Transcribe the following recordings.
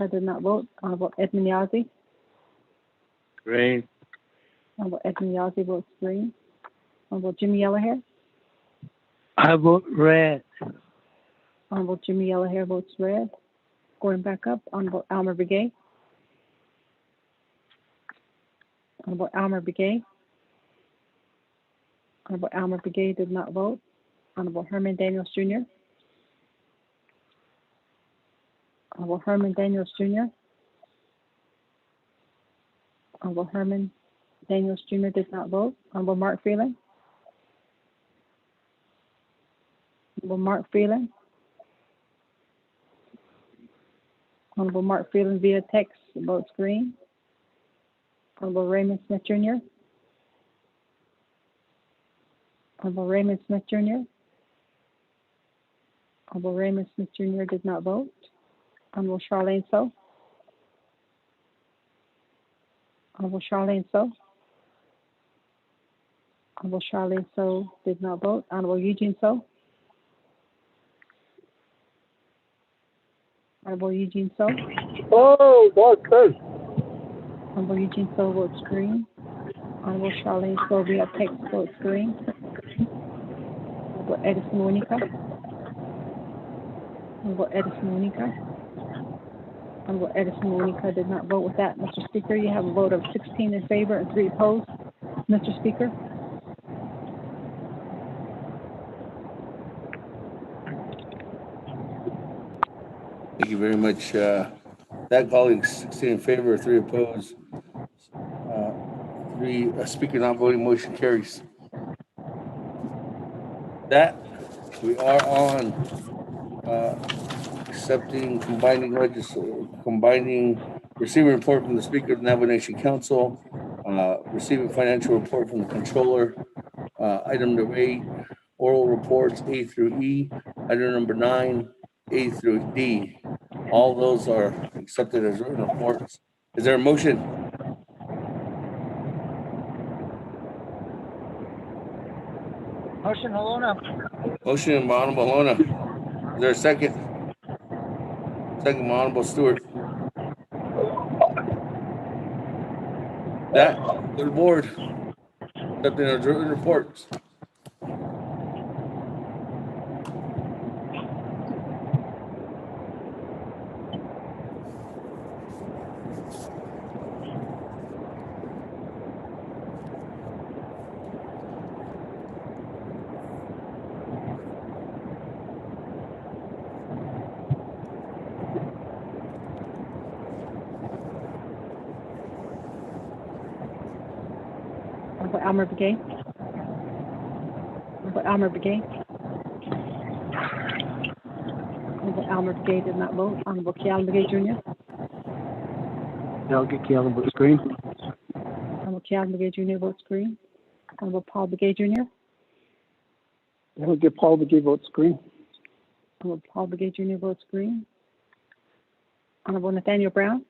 I did not vote. Honorable Edmund Yazzie. Green. Honorable Edmund Yazzie votes green. Honorable Jimmy Yellowhair. I vote red. Honorable Jimmy Yellowhair votes red. Going back up, Honorable Almer Begay. Honorable Almer Begay. Honorable Almer Begay did not vote. Honorable Herman Daniels Jr. Honorable Herman Daniels Jr. Honorable Herman Daniels Jr. did not vote. Honorable Mark Freeland. Honorable Mark Freeland. Honorable Mark Freeland via text votes green. Honorable Raymond Smith Jr. Honorable Raymond Smith Jr. Honorable Raymond Smith Jr. did not vote. Honorable Charlene So. Honorable Charlene So. Honorable Charlene So did not vote. Honorable Eugene So. Honorable Eugene So. Oh, that's good. Honorable Eugene So votes green. Honorable Charlene So via text votes green. Honorable Edison Winika. Honorable Edison Winika. Honorable Edison Winika did not vote. With that, Mr. Speaker, you have a vote of 16 in favor and 3 opposed. Mr. Speaker. Thank you very much. That colleague, 16 in favor, 3 opposed. 3 speaker not voting, motion carries. That we are on accepting, combining, receiving report from the Speaker of the Navajo Nation Council, receiving financial report from the Controller, item number 8, oral reports A through E, item number 9, A through D. All those are accepted as written reports. Is there a motion? Motion, Halona. Motion by Honorable Halona. Is there a second? Second by Honorable Stewart. That, to the board. Accepting as written reports. Honorable Almer Begay. Honorable Almer Begay. Honorable Almer Begay did not vote. Honorable Kealan Begay Jr. Delegate Kealan votes green. Honorable Kealan Begay Jr. votes green. Honorable Paul Begay Jr. Delegate Paul Begay votes green. Honorable Paul Begay Jr. votes green. Honorable Nathaniel Brown.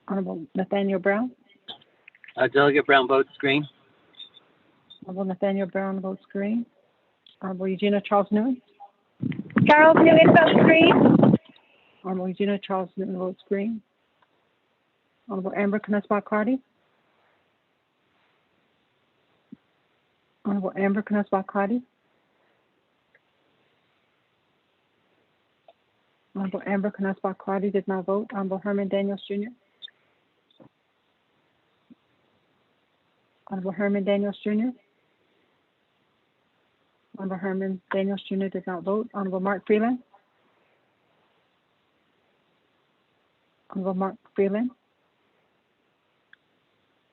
Honorable Nathaniel Brown. Delegate Brown votes green. Honorable Nathaniel Brown votes green. Honorable Eugenia Charles Newman. Charles Newman votes green. Honorable Eugenia Charles Newman votes green. Honorable Amber Canespa Carty. Honorable Amber Canespa Carty. Honorable Amber Canespa Carty did not vote. Honorable Herman Daniels Jr. Honorable Herman Daniels Jr. Honorable Herman Daniels Jr. did not vote. Honorable Mark Freeland. Honorable Mark Freeland.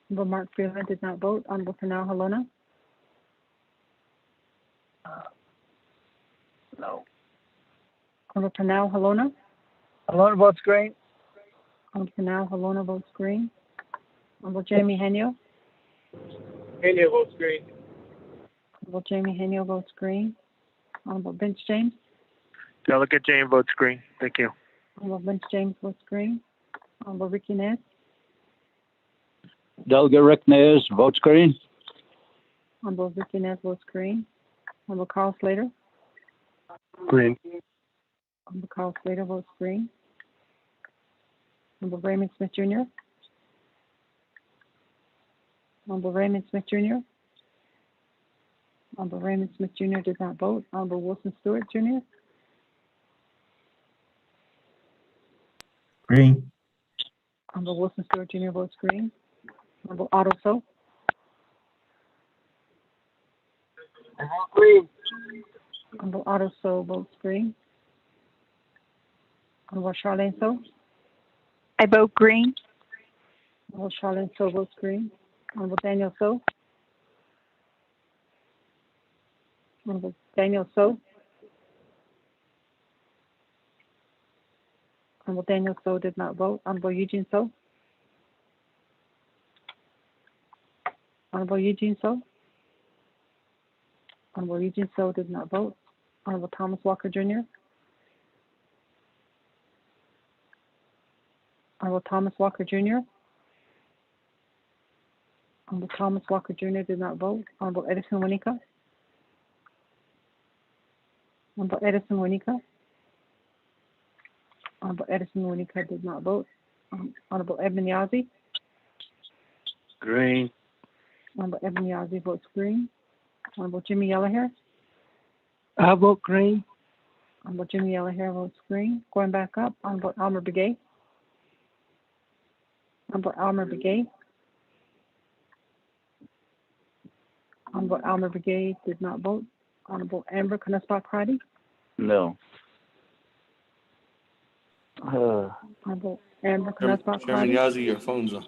Honorable Mark Freeland did not vote. Honorable Pernell Halona. No. Honorable Pernell Halona. Halona votes green. Honorable Pernell Halona votes green. Honorable Jamie Henio. Henio votes green. Honorable Jamie Henio votes green. Honorable Vince James. Delegate James votes green. Thank you. Honorable Vince James votes green. Honorable Ricky Ness. Delegate Rick Nez votes green. Honorable Ricky Ness votes green. Honorable Carl Slater. Green. Honorable Carl Slater votes green. Honorable Raymond Smith Jr. Honorable Raymond Smith Jr. Honorable Raymond Smith Jr. did not vote. Honorable Wilson Stewart Jr. Green. Honorable Wilson Stewart Jr. votes green. Honorable Otto So. Green. Honorable Otto So votes green. Honorable Charlene So. I vote green. Honorable Charlene So votes green. Honorable Daniel So. Honorable Daniel So. Honorable Daniel So did not vote. Honorable Eugene So. Honorable Eugene So. Honorable Eugene So did not vote. Honorable Thomas Walker Jr. Honorable Thomas Walker Jr. Honorable Thomas Walker Jr. did not vote. Honorable Edison Winika. Honorable Edison Winika. Honorable Edison Winika did not vote. Honorable Edmund Yazzie. Green. Honorable Edmund Yazzie votes green. Honorable Jimmy Yellowhair. I vote green. Honorable Jimmy Yellowhair votes green. Going back up, Honorable Elmer Begay. Honorable Elmer Begay. Honorable Elmer Begay did not vote. Honorable Amber Canespa Crotty. No. Honorable Amber Chairman Canespa Chairman Crotty. Yazzie, your phone's on.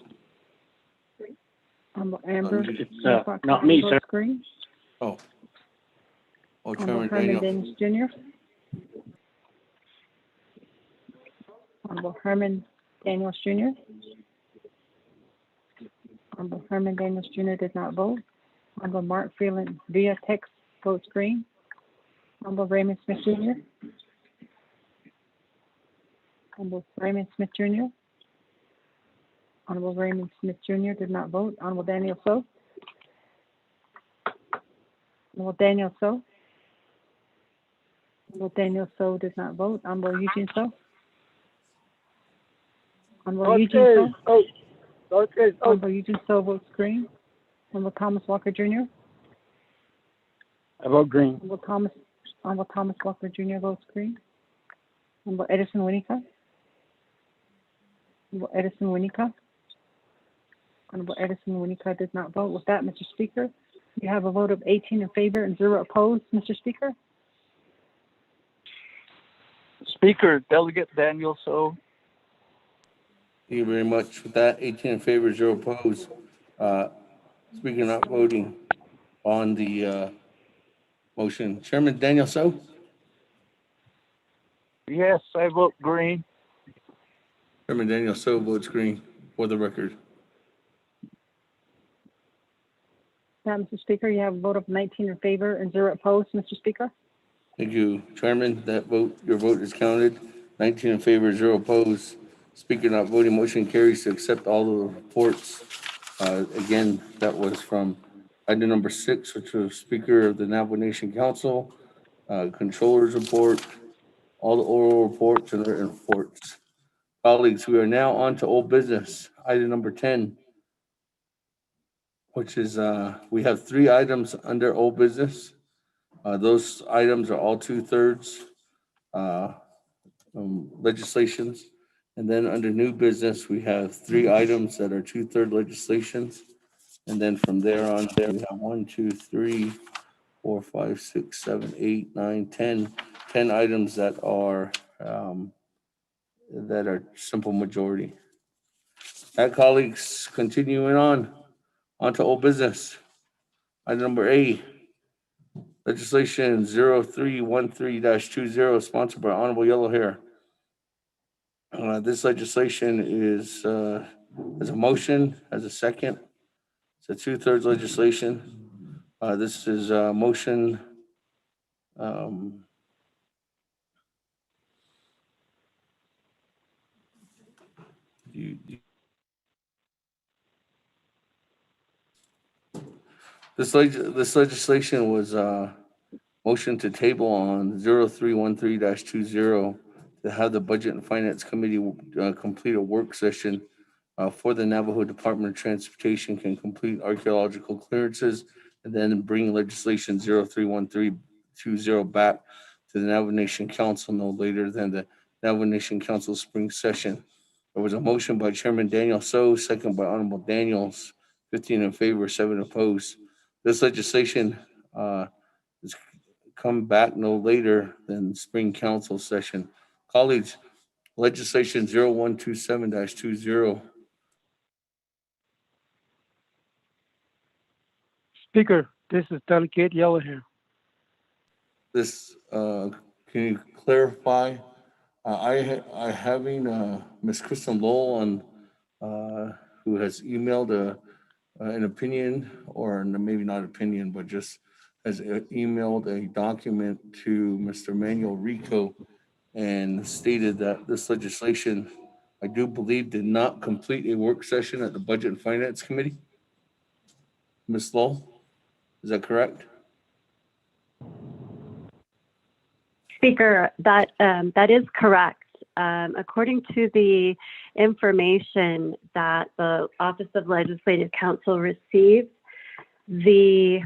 Honorable Amber Unmuted. Canespa not Crotty me, sir. votes green. Oh, Honorable Chairman Herman Daniel. Dennis Jr. Honorable Herman Daniels Jr. Honorable Herman Daniels Jr. did not vote. Honorable Mark Freeland via text votes green. Honorable Raymond Smith Jr. Honorable Raymond Smith Jr. Honorable Raymond Smith Jr. did not vote. Honorable Daniel So. Honorable Daniel So. Honorable Daniel So did not vote. Honorable Eugene So. Honorable Eugene So. Honorable Eugene So votes green. Honorable Thomas Walker Jr. I vote green. Honorable Thomas Walker Jr. votes green. Honorable Edison Winika. Honorable Edison Winika. Honorable Edison Winika did not vote. With that, Mr. Speaker, you have a vote of 18 in favor and 0 opposed. Mr. Speaker? Speaker, Delegate Daniel So. Thank you very much. With that, 18 in favor, 0 opposed. Speaker not voting on the motion. Chairman Daniel So. Yes, I vote green. Chairman Daniel So votes green for the record. Now, Mr. Speaker, you have a vote of 19 in favor and 0 opposed. Mr. Speaker? Thank you, Chairman. That vote, your vote is counted. 19 in favor, 0 opposed. Speaker not voting, motion carries to accept all the reports. Again, that was from item number 6, which was Speaker of the Navajo Nation Council, Controller's report, all the oral reports and written reports. Colleagues, we are now on to old business. Item number 10, which is, we have 3 items under old business. Those items are all 2/3 legislations. And then under new business, we have 3 items that are 2/3 legislations. And then from there on, we have 1, 2, 3, 4, 5, 6, 7, 8, 9, 10 items that are simple majority. That, colleagues, continuing on to old business. Item number A, legislation 0313-20, sponsored by Honorable Yellowhair. This legislation is, as a motion, as a second. It's a 2/3 legislation. This is a motion, this legislation was motion to table on 0313-20, to have the Budget and Finance Committee complete a work session for the Navajo Department of Transportation can complete archaeological clearances and then bring legislation 031320 back to the Navajo Nation Council no later than the Navajo Nation Council spring session. There was a motion by Chairman Daniel So, second by Honorable Daniels, 15 in favor, 7 opposed. This legislation is come back no later than spring council session. Colleagues, legislation 0127-20. Speaker, this is Delegate Yellowhair. This, can you clarify? I having Ms. Kristen Lowell on, who has emailed an opinion, or maybe not opinion, but just has emailed a document to Mr. Manuel Rico and stated that this legislation, I do believe, did not complete a work session at the Budget and Finance Committee. Ms. Lowell, is that correct? Speaker, that is correct. According to the information that the Office of Legislative Counsel received, the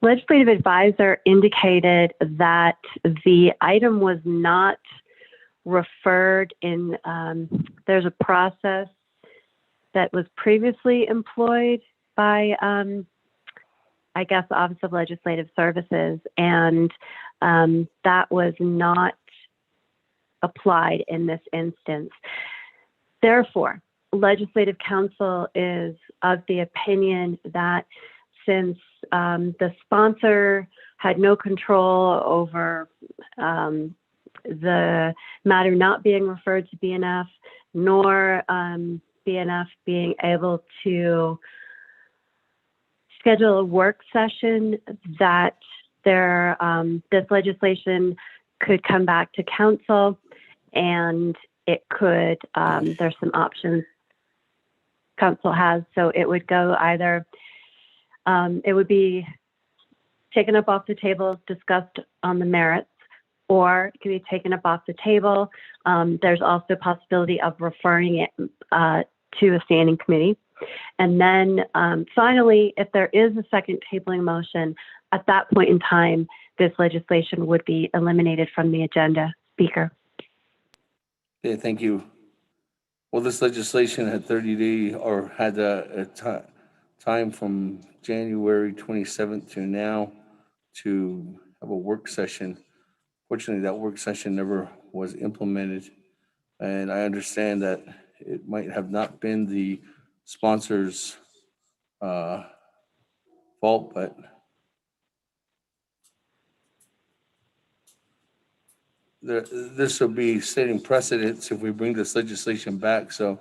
legislative advisor indicated that the item was not referred in, there's a process that was previously employed by, I guess, the Office of Legislative Services, and that was not applied in this instance. Therefore, Legislative Counsel is of the opinion that since the sponsor had no control over the matter not being referred to BNF, nor BNF being able to schedule a work session, that this legislation could come back to council, and it could, there's some options council has. So it would go either, it would be taken up off the table, discussed on the merits, or it can be taken up off the table. There's also possibility of referring it to a standing committee. And then finally, if there is a second tabling motion, at that point in time, this legislation would be eliminated from the agenda. Speaker. Okay, thank you. Well, this legislation had 30 days, or had a time from January 27th to now to have a work session. Fortunately, that work session never was implemented. And I understand that it might have not been the sponsor's fault, but this will be setting precedents if we bring this legislation back. So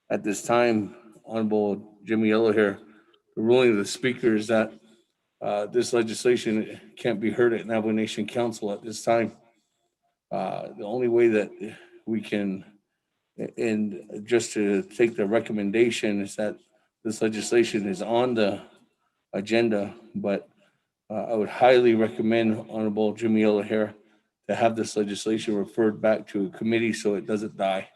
at this time, Honorable Jimmy Yellowhair, the ruling of the speaker is that this legislation can't be heard at Navajo Nation Council at this time. The only way that we can, and just to take the recommendation, is that this legislation is on the agenda, but I would highly recommend Honorable Jimmy Yellowhair to have this legislation referred back to a committee so it doesn't die.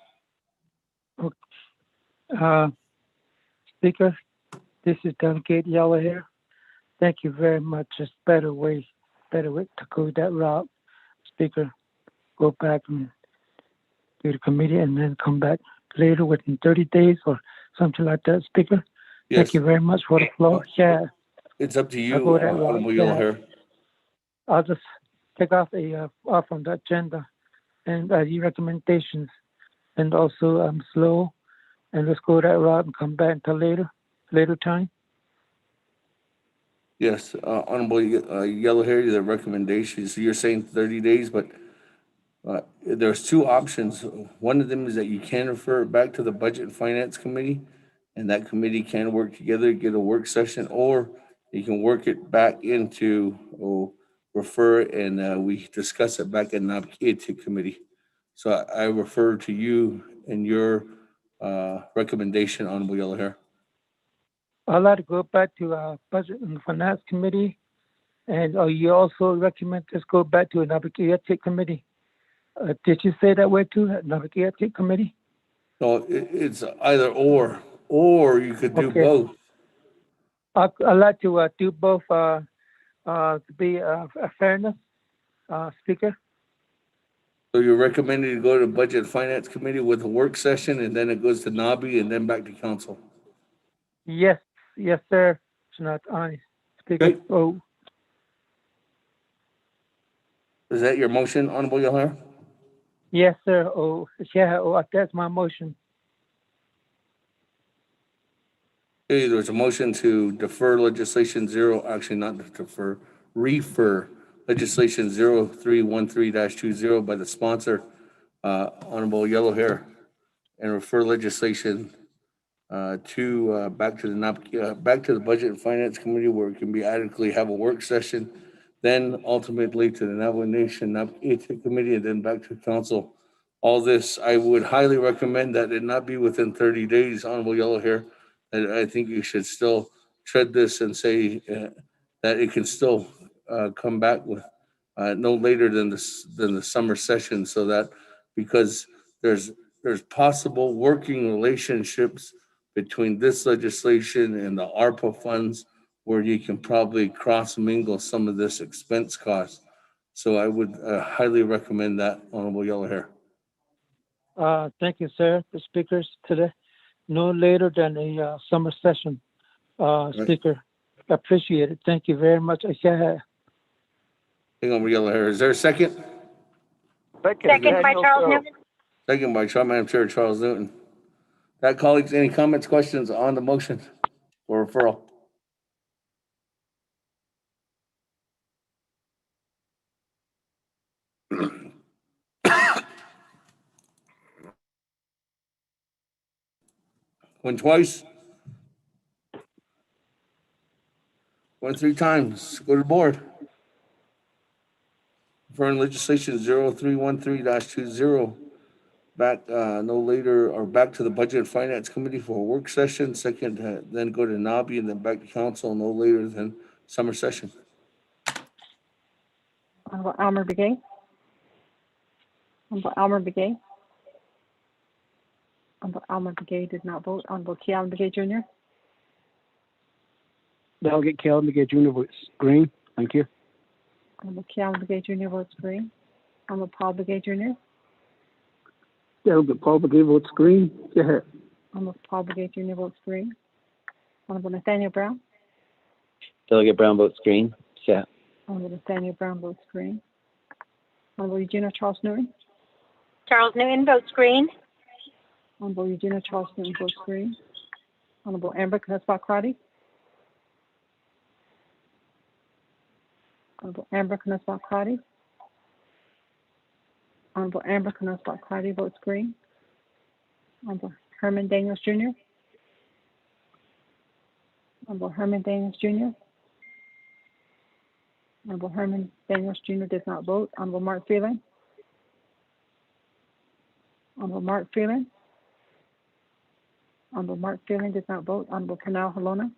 Speaker, this is Delegate Yellowhair. Thank you very much. It's better way to go that route. Speaker, go back and do the committee and then come back later within 30 days or something like that. Speaker, Yes. Thank you very much for the floor. Yeah. It's up to you, I'll go that route. Honorable Yellowhair. I'll just take off off from the agenda and the recommendations, and also slow, and let's go that route and come back until later time. Yes, Honorable Yellowhair, the recommendations, so you're saying 30 days, but there's two options. One of them is that you can refer it back to the Budget and Finance Committee, and that committee can work together, get a work session, or you can work it back into refer, and we discuss it back in the committee. So I refer to you and your recommendation, Honorable Yellowhair. I'd like to go back to Budget and Finance Committee, and you also recommend this go back to another committee. Did you say that way too, Navajo Committee? So it's either or you could do Okay. both. I'd like to do both to be a fairness, Speaker. So you're recommending to go to Budget Finance Committee with a work session, and then it goes to NABI and then back to council. Yes, sir. It's not honest, Speaker. Okay. Oh, Is that your motion, Honorable Yahar? yes, sir. Oh, yeah. Oh, that's my motion. Okay, there's a motion to defer legislation refer legislation 0313-20 by the sponsor, Honorable Yellow Hair, and refer legislation back to the Budget and Finance Committee where it can be adequately have a work session, then ultimately to the Navajo Nation Committee, and then back to council. All this, I would highly recommend that it not be within 30 days, Honorable Yellow Hair. And I think you should still tread this and say that it can still come back with no later than the summer session, so that because there's possible working relationships between this legislation and the ARPA funds where you can probably cross mingle some of this expense cost. So I would highly recommend that, Honorable Yellow Hair. Thank you, sir. The speakers today, no later than a summer session. Speaker, appreciate it. Thank you very much. Yeah. Hang on, Yellow Hair. Is there a second? Second by Daniel Charles So. Newman. Second by Madam Chair Charles Newton. That, colleagues, any comments, questions on the motion for referral? Went twice. Went 3 times. Go to the board. Referring legislation 0313-20 back no later or back to the Budget and Finance Committee for a work session. Second, then go to NABI and then back to council no later than summer session. Honorable Almer Begay. Honorable Almer Begay. Honorable Almer Begay did not vote. Honorable Keon Begay Jr. Delegate Caleb McGee Jr. votes green. Thank you. Honorable Keon Begay Jr. votes green. Honorable Paul Begay Jr. Delegate Paul McGee votes green. Go ahead. Honorable Paul Begay Jr. votes green. Honorable Nathaniel Brown. Delegate Brown votes green. Yeah. Honorable Nathaniel Brown votes green. Honorable Eugenia Charles Newton. Charles Newton votes green. Honorable Eugenia Charles Newton votes green. Honorable Amber Knutsbach Crotty. Honorable Amber Knutsbach Crotty. Honorable Amber Knutsbach Crotty votes green. Honorable Herman Daniels Jr. Honorable Herman Daniels Jr. Honorable Herman Daniels Jr. does not vote. Honorable Mark Phelan. Honorable Mark Phelan. Honorable Mark Phelan does not vote. Honorable Pernell Halona.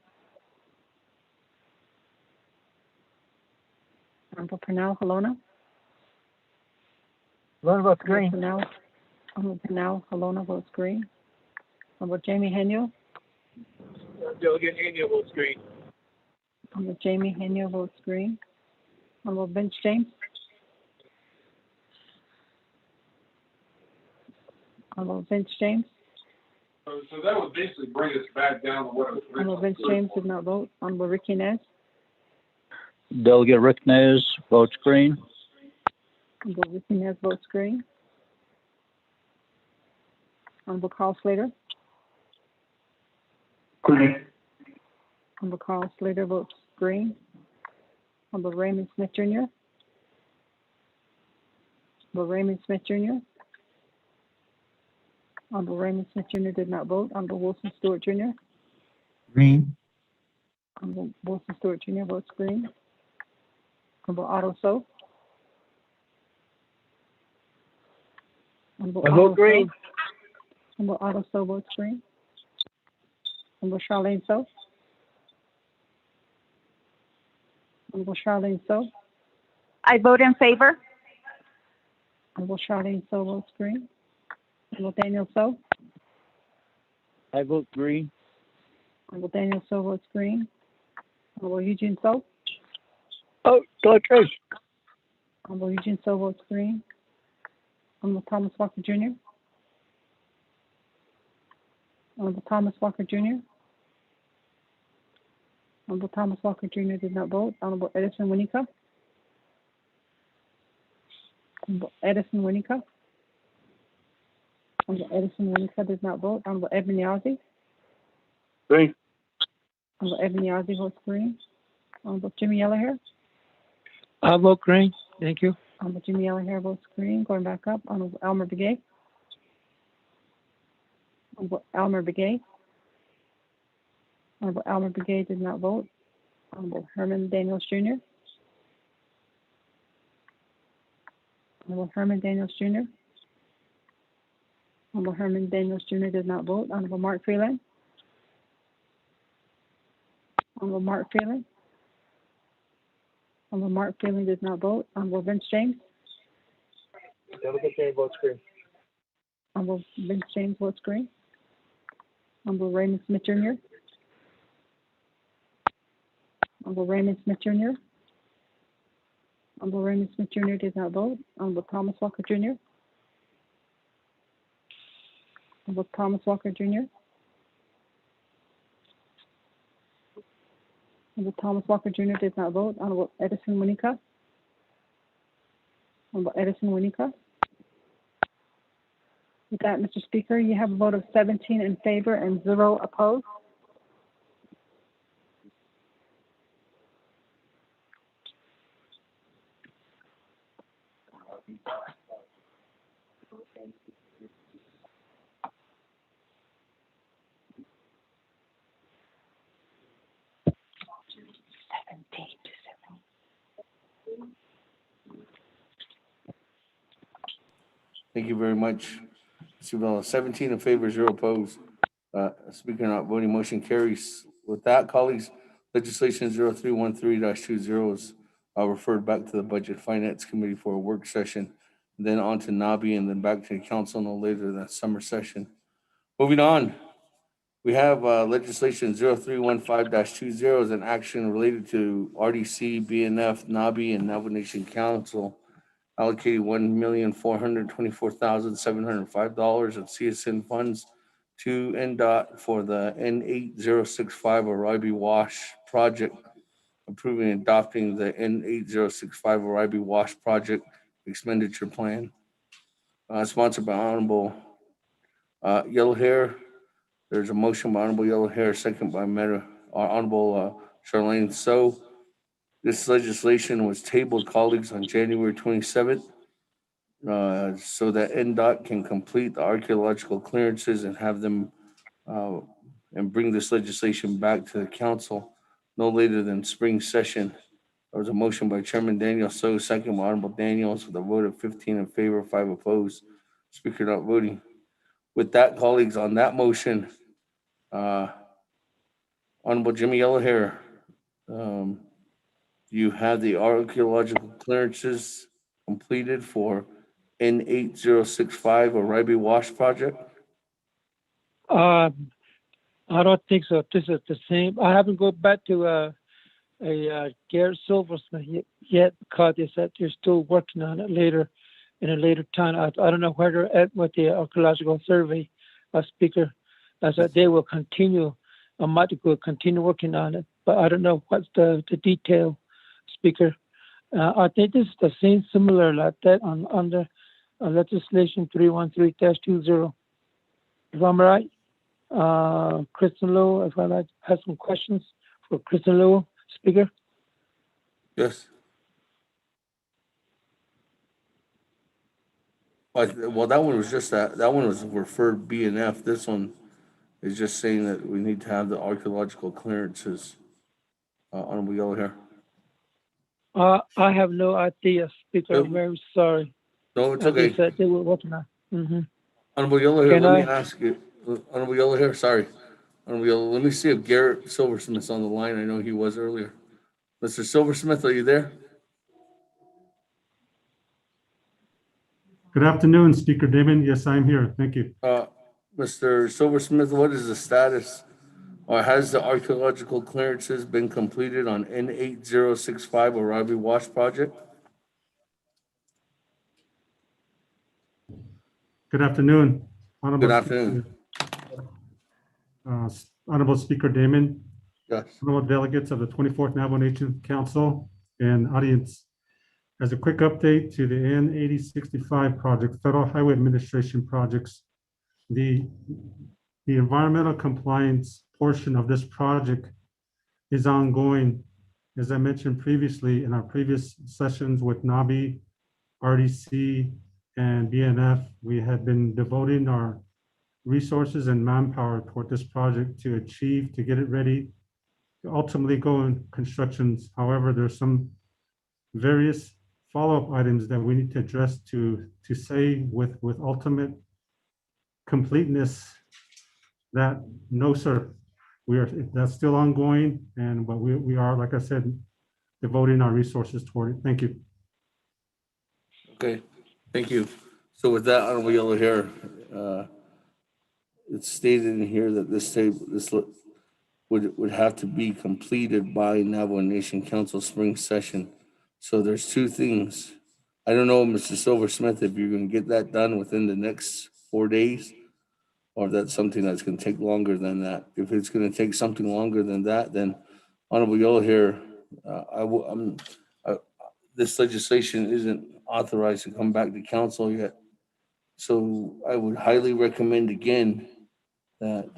Honorable Pernell Halona. What about green? Honorable Pernell Halona votes green. Honorable Jamie Henyo. Delegate Henyo votes green. Honorable Jamie Henyo votes green. Honorable Vince James. Honorable Vince James. So that would basically bring us back down to what it was. Honorable Vince James did not vote. Honorable Ricky Nez. Delegate Rick Nez votes green. Honorable Ricky Nez votes green. Honorable Carl Slater. Green. Honorable Carl Slater votes green. Honorable Raymond Smith Jr. Honorable Raymond Smith Jr. Honorable Raymond Smith Jr. did not vote. Honorable Wilson Stewart Jr. Green. Honorable Wilson Stewart Jr. votes green. Honorable Otto So. Honorable I vote green. Honorable Otto So votes green. Honorable Charlene So. Honorable Charlene So. I vote in favor. Honorable Charlene So votes green. Honorable Daniel So. I vote green. Honorable Daniel So votes green. Honorable Eugene So. Oh, okay. Honorable Eugene So votes green. Honorable Thomas Walker Jr. Honorable Thomas Walker Jr. Honorable Thomas Walker Jr. did not vote. Honorable Edison Winika. Honorable Edison Winika. Honorable Edison Winika did not vote. Honorable Edmund Yazzie. Green. Honorable Edmund Yazzie votes green. Honorable Jimmy Yellowhair. I vote green. Thank you. Honorable Jimmy Yellowhair votes green. Going back up. Honorable Elmer Begay. Honorable Elmer Begay. Honorable Elmer Begay did not vote. Honorable Herman Daniels Jr. Honorable Herman Daniels Jr. Honorable Herman Daniels Jr. did not vote. Honorable Mark Freeland. Honorable Mark Freeland. Honorable Mark Freeland did not vote. Honorable Vince James. Delegate James votes green. Honorable Vince James votes green. Honorable Raymond Smith Jr. Honorable Raymond Smith Jr. Honorable Raymond Smith Jr. did not vote. Honorable Thomas Walker Jr. Honorable Thomas Walker Jr. Honorable Thomas Walker Jr. did not vote. Honorable Edison Winika. Honorable Edison Winika. With that, Mr. Speaker, you have a vote of 17 in favor and 0 opposed. Thank you very much, Mr. Vella. 17 in favor, 0 opposed. Speaker not voting, motion carries. With that, colleagues, legislation 0313-20 is referred back to the Budget Finance Committee for a work session, then on to NABI, and then back to the council no later than summer session. Moving on, we have legislation 0315-20 is an action related to RDC, BNF, NABI, and Navajo Nation Council allocated $1,424,705 of CSN funds to NDOT for the N8065 Oribe Wash project, approving and adopting the N8065 Oribe Wash project expenditure plan. Sponsored by Honorable Yellowhair. There's a motion by Honorable Yellowhair, second by Honorable Charlene So. This legislation was tabled, colleagues, on January 27th, so that NDOT can complete the archaeological clearances and have them and bring this legislation back to the council no later than spring session. There was a motion by Chairman Daniel So, second by Honorable Daniels, with a vote of 15 in favor, 5 opposed. Speaker not voting. With that, colleagues, on that motion, Honorable Jimmy Yellowhair, you have the archaeological clearances completed for N8065 Oribe Wash project? I don't think so. This is the same. I haven't gone back to Garrett Silversmith yet because they said they're still working on it later in a later time. I don't know where they're at with the archaeological survey, Speaker. I said they will continue. I might go continue working on it, but I don't know what's the detail, Speaker. I think this is the same, similar like that under legislation 313-20. If I'm right, Kristen Lowe, if I might have some questions for Kristen Lowe, Speaker. Yes. Well, that one was just that one was referred B and F. This one is just saying that we need to have the archaeological clearances. Honorable Yellowhair. I have no idea, Speaker. I'm very sorry. No, it's okay. They said they were working on. Honorable Yellowhair, Can let me I? ask you. Honorable Yellowhair, sorry. Honorable Yellowhair, let me see if Garrett Silversmith's on the line. I know he was earlier. Mr. Silversmith, are you there? Good afternoon, Speaker Damon. Yes, I'm here. Thank you. Mr. Silversmith, what is the status? Or has the archaeological clearances been completed on N8065 Arabi Wash Project? Good afternoon. Good afternoon. Honorable Speaker Damon, Yes. honorable delegates of the 24th Navajo Nation Council and audience. As a quick update to the N8065 project, Federal Highway Administration projects, the environmental compliance portion of this project is ongoing. As I mentioned previously in our previous sessions with NABI, RDC, and BNF, we have been devoting our resources and manpower toward this project to get it ready, to ultimately go in constructions. However, there's some various follow-up items that we need to address to say with ultimate completeness that no, sir, that's still ongoing, but we are, like I said, devoting our resources toward it. Thank you. Okay, thank you. So with that, Honorable Yellow Hair, it's stated in here that this would have to be completed by Navajo Nation Council spring session. So there's two things. I don't know, Mr. Silversmith, if you're gonna get that done within the next 4 days, or if that's something that's gonna take longer than that. If it's gonna take something longer than that, then Honorable Yellow Hair, this legislation isn't authorized to come back to council yet. So I would highly recommend again that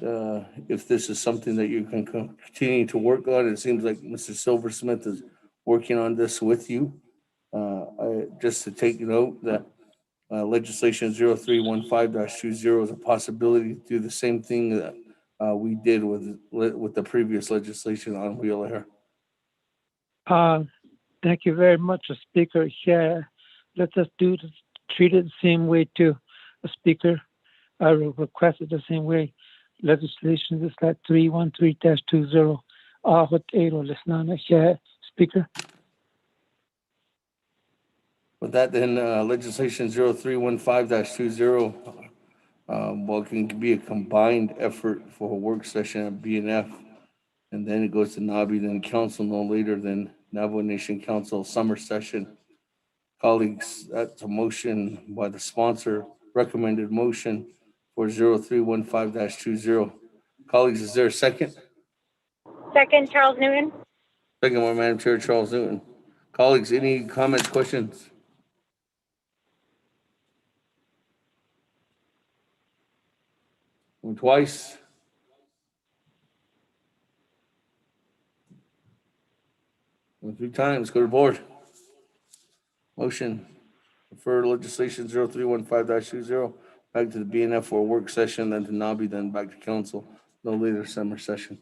if this is something that you can continue to work on, it seems like Mr. Silversmith is working on this with you. Just to take note that legislation 0315-20 is a possibility to do the same thing that we did with the previous legislation on wheel hair. Thank you very much, Speaker. Yeah, let us treat it the same way too, Speaker. I will request it the same way. Legislation is like 313-20. Speaker. With that, then legislation 0315-20, well, it can be a combined effort for a work session at BNF, and then it goes to NABI, then council no later than Navajo Nation Council summer session. Colleagues, that's a motion by the sponsor, recommended motion for 0315-20. Colleagues, is there a second? Second, Charles Newton. Second by Madam Chair Charles Newton. Colleagues, any comments, questions? Twice. Three times, go to board. Motion, refer legislation 0315-20 back to the BNF for a work session, then to NABI, then back to council, no later summer session.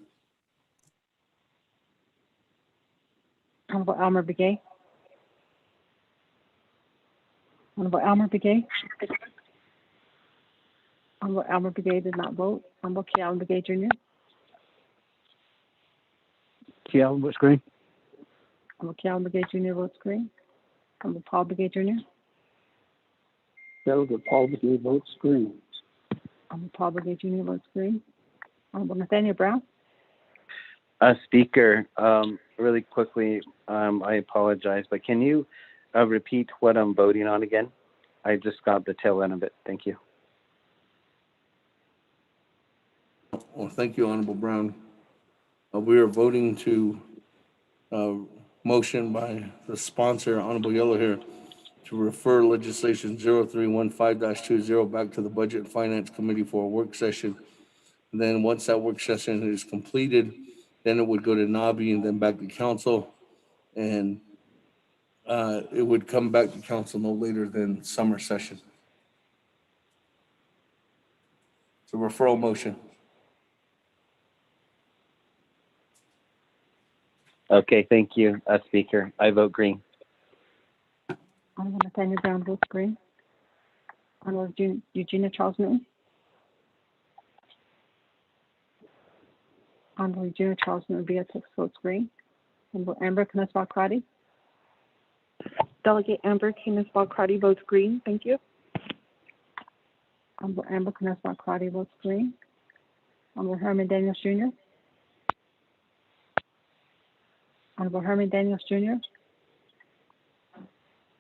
Honorable Elmer Begay. Honorable Elmer Begay. Honorable Elmer Begay did not vote. Honorable Kealan Begay Jr. Kealan votes green. Honorable Kealan Begay Jr. votes green. Honorable Paul Begay Jr. Delegate Paul Begay votes green. Honorable Paul Begay Jr. votes green. Honorable Nathaniel Brown. Speaker, really quickly, I apologize, but can you repeat what I'm voting on again? I just got the tail end of it. Thank you. Well, thank you, Honorable Brown. We are voting to motion by the sponsor, Honorable Yellow Hair, to refer legislation 0315-20 back to the Budget and Finance Committee for a work session. And then once that work session is completed, then it would go to NABI and then back to council. And it would come back to council no later than summer session. It's a referral motion. Okay, thank you, Speaker. I vote green. Honorable Nathaniel Brown votes green. Honorable Eugenia Charles Newton. Honorable Eugenia Charles Newton Beatrix votes green. Honorable Amber Kines-Balkrati. Delegate Amber Kines-Balkrati votes green. Thank you. Honorable Amber Knessbach Claudia votes green. Honorable Herman Daniels Jr. Honorable Herman Daniels Jr.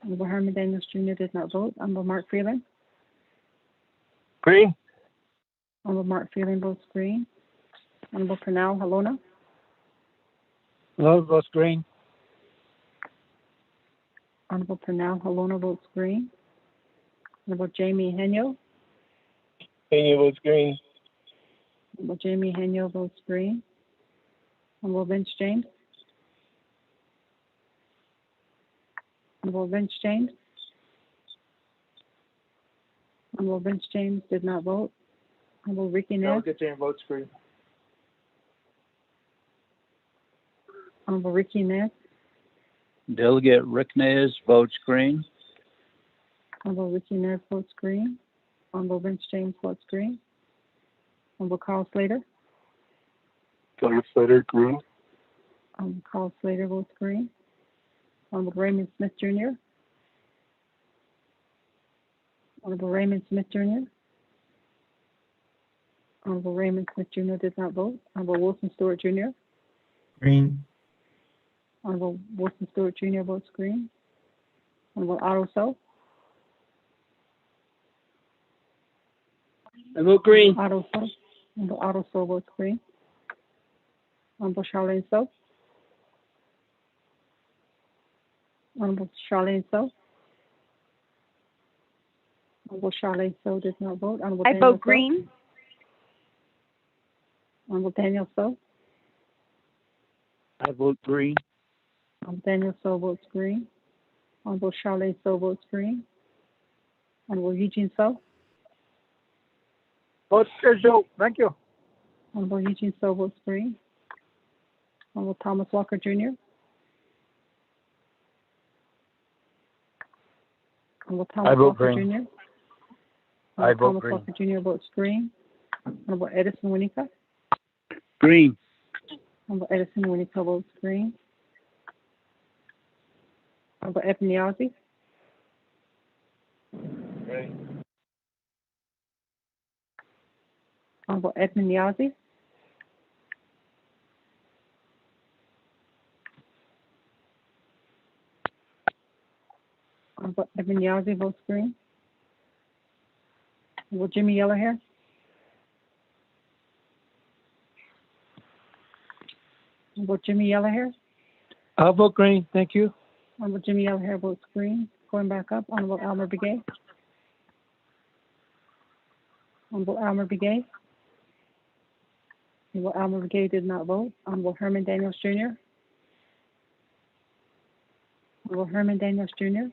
Honorable Herman Daniels Jr. did not vote. Honorable Mark Freeland. Green. Honorable Mark Freeland votes green. Honorable Pernell Halona. Hello, votes green. Honorable Pernell Halona votes green. Honorable Jamie Henyo. Pena votes green. Honorable Jamie Henyo votes green. Honorable Vince James. Honorable Vince James. Honorable Vince James did not vote. Honorable Ricky Ness. Delegate James votes green. Honorable Ricky Ness. Delegate Rick Nez votes green. Honorable Ricky Ness votes green. Honorable Vince James votes green. Honorable Carl Slater. Delegate Slater, green. Honorable Carl Slater votes green. Honorable Raymond Smith Jr. Honorable Raymond Smith Jr. Honorable Raymond Smith Jr. did not vote. Honorable Wilson Stewart Jr. Green. Honorable Wilson Stewart Jr. votes green. Honorable Otto So. I vote green. Otto So. Honorable Otto So votes green. Honorable Charlene So. Honorable Charlene So. Honorable Charlene So did not vote. Honorable I Daniel vote So. green. Honorable Daniel So. I vote green. Honorable Daniel So votes green. Honorable Charlene So votes green. Honorable Eugene So. Votes scheduled. Thank you. Honorable Eugene So votes green. Honorable Thomas Walker Jr. Honorable Thomas I vote Walker green. Jr. I vote Thomas green. Walker Jr. votes green. Honorable Edison Winika. Green. Honorable Edison Winika votes green. Honorable Eben Yazzie. Green. Honorable Edmund Yazzie. Honorable Edmund Yazzie votes green. Honorable Jimmy Yellowhair. Honorable Jimmy Yellowhair. I'll vote green. Thank you. Honorable Jimmy Yellowhair votes green. Going back up, Honorable Elmer Begay. Honorable Elmer Begay. Honorable Elmer Begay did not vote. Honorable Herman Daniels Jr. Honorable Herman Daniels Jr.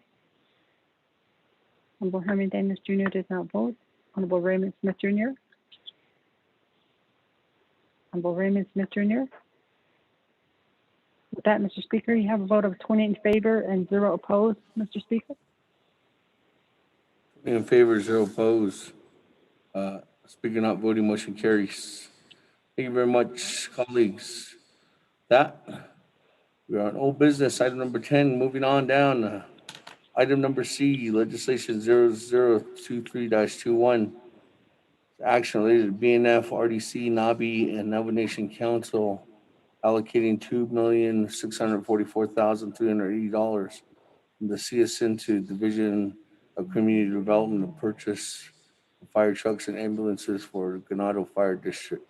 Honorable Herman Daniels Jr. did not vote. Honorable Raymond Smith Jr. Honorable Raymond Smith Jr. With that, Mr. Speaker, you have a vote of 20 in favor and 0 opposed, Mr. Speaker. In favor, 0 opposed. Speaker not voting, motion carries. Thank you very much, colleagues. That, we're on old business, item number 10, moving on down. Item number C, legislation 0023-21. Action related to BNF, RDC, NABI, and Navajo Nation Council allocating $2,644,380 from the CSN to Division of Community Development to purchase fire trucks and ambulances for Ganado Fire District.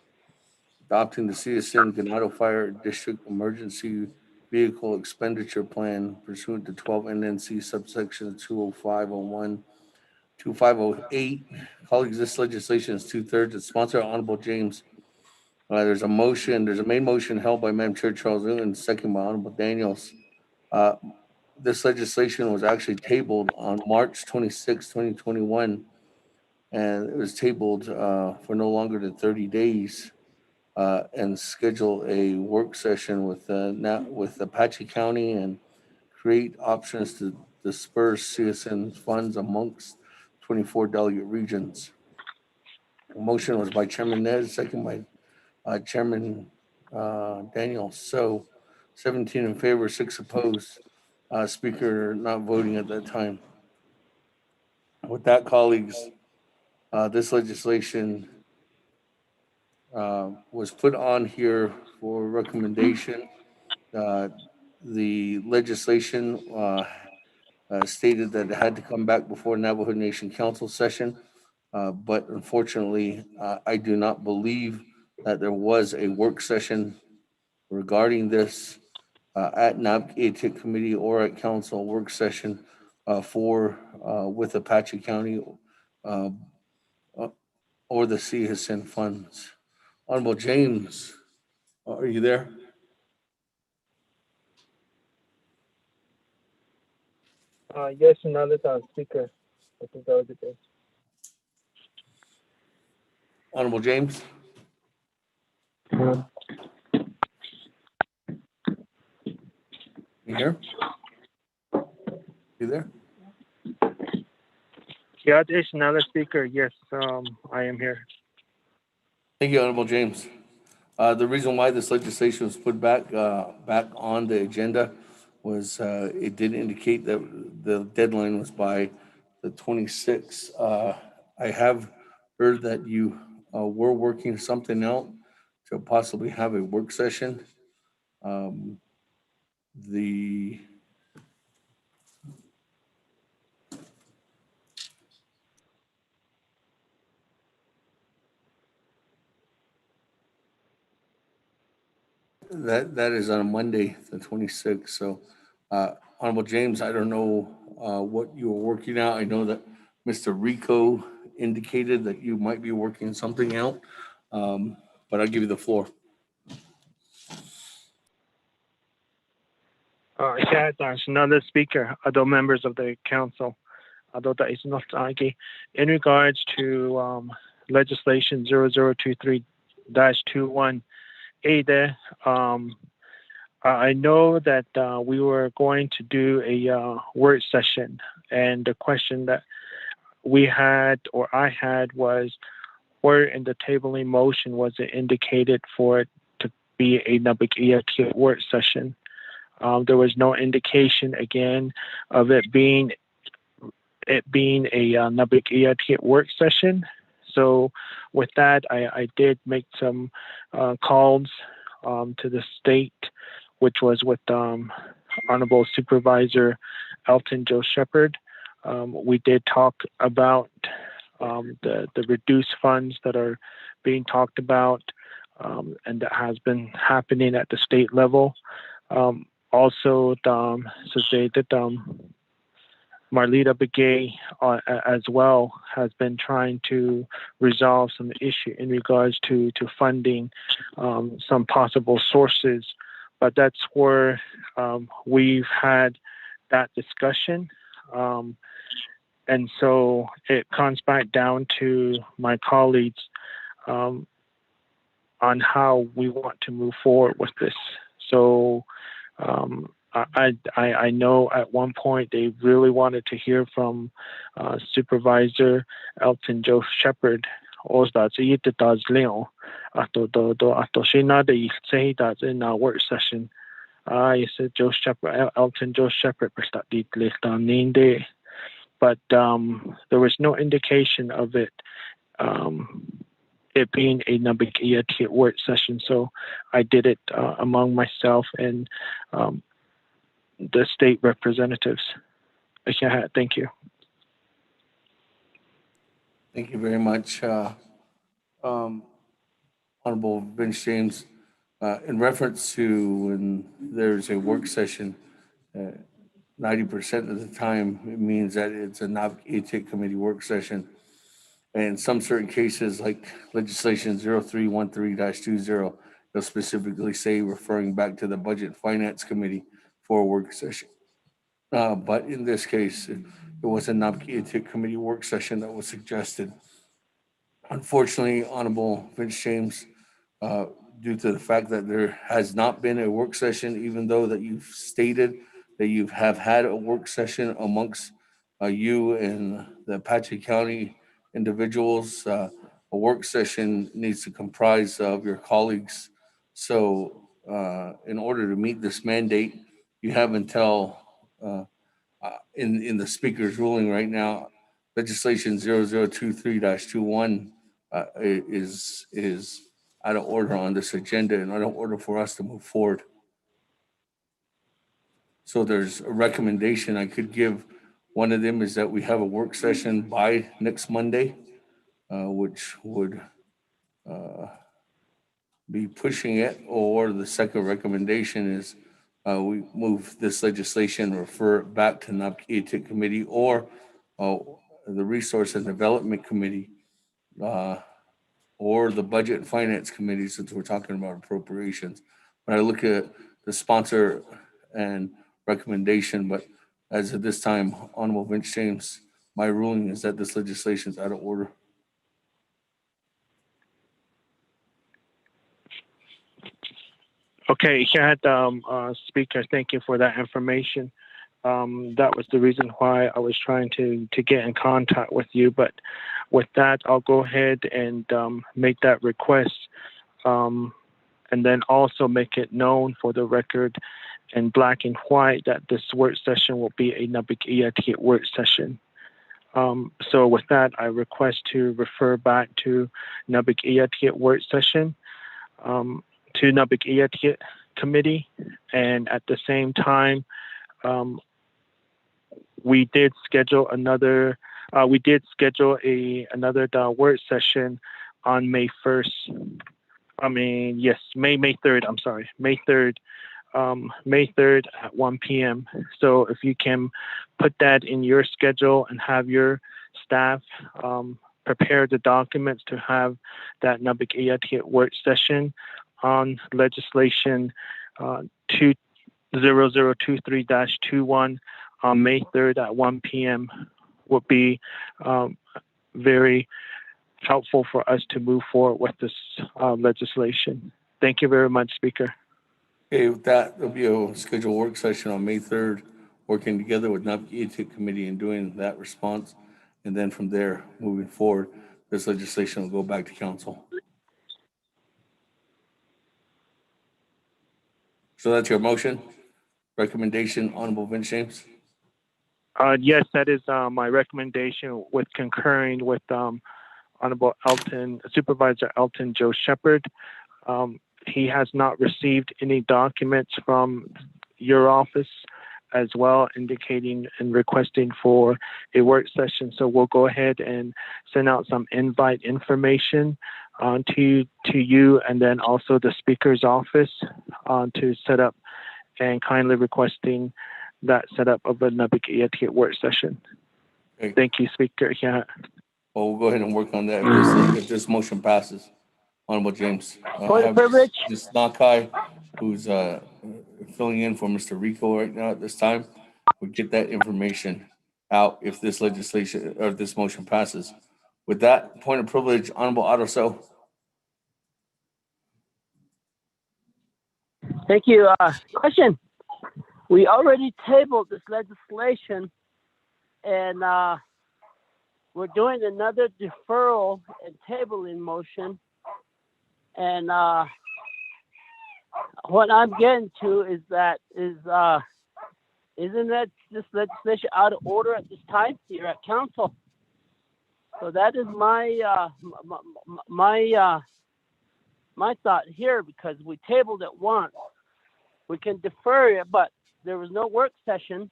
Adopting the CSN Ganado Fire District Emergency Vehicle Expenditure Plan pursuant to 12 NNC subsection 20501, 2508. Colleagues, this legislation is 2/3. It's sponsored by Honorable James. There's a motion, there's a main motion held by Madam Chair Charles Newton, second by Honorable Daniels. This legislation was actually tabled on March 26, 2021, and it was tabled for no longer than 30 days and schedule a work session with Apache County and create options to disperse CSN funds amongst 24 delegate regions. The motion was by Chairman Nez, second by Chairman Daniels. So 17 in favor, 6 opposed. Speaker not voting at that time. With that, colleagues, This legislation was put on here for recommendation. The legislation stated that it had to come back before Navajo Nation Council session. But unfortunately, I do not believe that there was a work session regarding this at NAVC committee or at council work session with Apache County uh, uh, or the CSN funds. Honorable James, are you there? Yes, another speaker. I think that was the case. Honorable James? You here? You there? Yeah, there's another speaker. Yes, I am here. Thank you, Honorable James. The reason why this legislation was put back on the agenda was it did indicate that the deadline was by the 26th. I have heard that you were working something out to possibly have a work session. The That is on a Monday, the 26th. So, Honorable James, I don't know what you were working out. I know that Mr. Rico indicated that you might be working something out, but I'll give you the floor. Yeah, there's another speaker. Other members of the council. Although that is not in regards to legislation 0023-21 there. I know that we were going to do a word session, and the question that we had or I had was, where in the tabling motion was it indicated for it to be a Nabakiya word session? There was no indication again of it being a Nabakiya work session. So with that, I did make some calls to the state, which was with Honorable Supervisor Elton Joe Shepherd. We did talk about the reduced funds that are being talked about, and that has been happening at the state level. Also, so they did Marlita Begay as well has been trying to resolve some issue in regards to funding some possible sources. But that's where we've had that discussion. And so it comes back down to my colleagues on how we want to move forward with this. So I know at one point they really wanted to hear from Supervisor Elton Joe Shepherd. Ato shina de say that in our work session. I said Joe Shepherd, Elton Joe Shepherd, but there was no indication of it. It being a Nabakiya work session, so I did it among myself and the state representatives. Thank you. Thank you very much, Honorable Vince James. In reference to when there's a work session, 90% of the time it means that it's a NAVC committee work session. And in some certain cases, like legislation 0313-20, they'll specifically say referring back to the Budget and Finance Committee for a work session. But in this case, it was a NAVC committee work session that was suggested. Unfortunately, Honorable Vince James, due to the fact that there has not been a work session, even though that you've stated that you have had a work session amongst you and the Apache County individuals, a work session needs to comprise of your colleagues. So in order to meet this mandate, you have until, in the speaker's ruling right now, legislation 0023-21 is out of order on this agenda and out of order for us to move forward. So there's a recommendation I could give. One of them is that we have a work session by next Monday, which would be pushing it, or the second recommendation is we move this legislation, refer it back to NAPCA committee or the Resource and Development Committee or the Budget and Finance Committee, since we're talking about appropriations. When I look at the sponsor and recommendation, but as of this time, Honorable Vince James, my ruling is that this legislation is out of order. Okay, Speaker, thank you for that information. That was the reason why I was trying to get in contact with you. But with that, I'll go ahead and make that request, and then also make it known for the record in black and white that this work session will be a Nabik work session. So with that, I request to refer back to Nabik work session, to Nabik committee, and at the same time, we did schedule another work session on May 1st. May 3rd. I'm sorry, May 3rd. May 3rd at 1 p.m. So if you can put that in your schedule and have your staff prepare the documents to have that Nabik work session on legislation 0023-21 on May 3rd at 1 p.m. would be very helpful for us to move forward with this legislation. Thank you very much, Speaker. Okay, with that, there'll be a scheduled work session on May 3rd, working together with NAPCA committee and doing that response. And then from there, moving forward, this legislation will go back to council. So that's your motion, recommendation, Honorable Vince James? Yes, that is my recommendation, with concurring with Honorable Supervisor Elton Joe Shepherd. He has not received any documents from your office as well, indicating and requesting for a work session. So we'll go ahead and send out some invite information to you, and then also the Speaker's office to set up, and kindly requesting that setup of a Nabik work session. Okay. Thank you, Speaker. Yeah. Well, we'll go ahead and work on that if this motion passes. Honorable James. Point of privilege. Ms. Nakai, who's filling in for Mr. Rico right now at this time, will get that information out if this legislation or this motion passes. With that, point of privilege, Honorable Otto. Thank you. Question. We already tabled this legislation, and we're doing another deferral and tabling motion. And what I'm getting to is isn't that this legislation out of order at this time here at council? So that is my thought here, because we tabled it once. We can defer it, but there was no work session,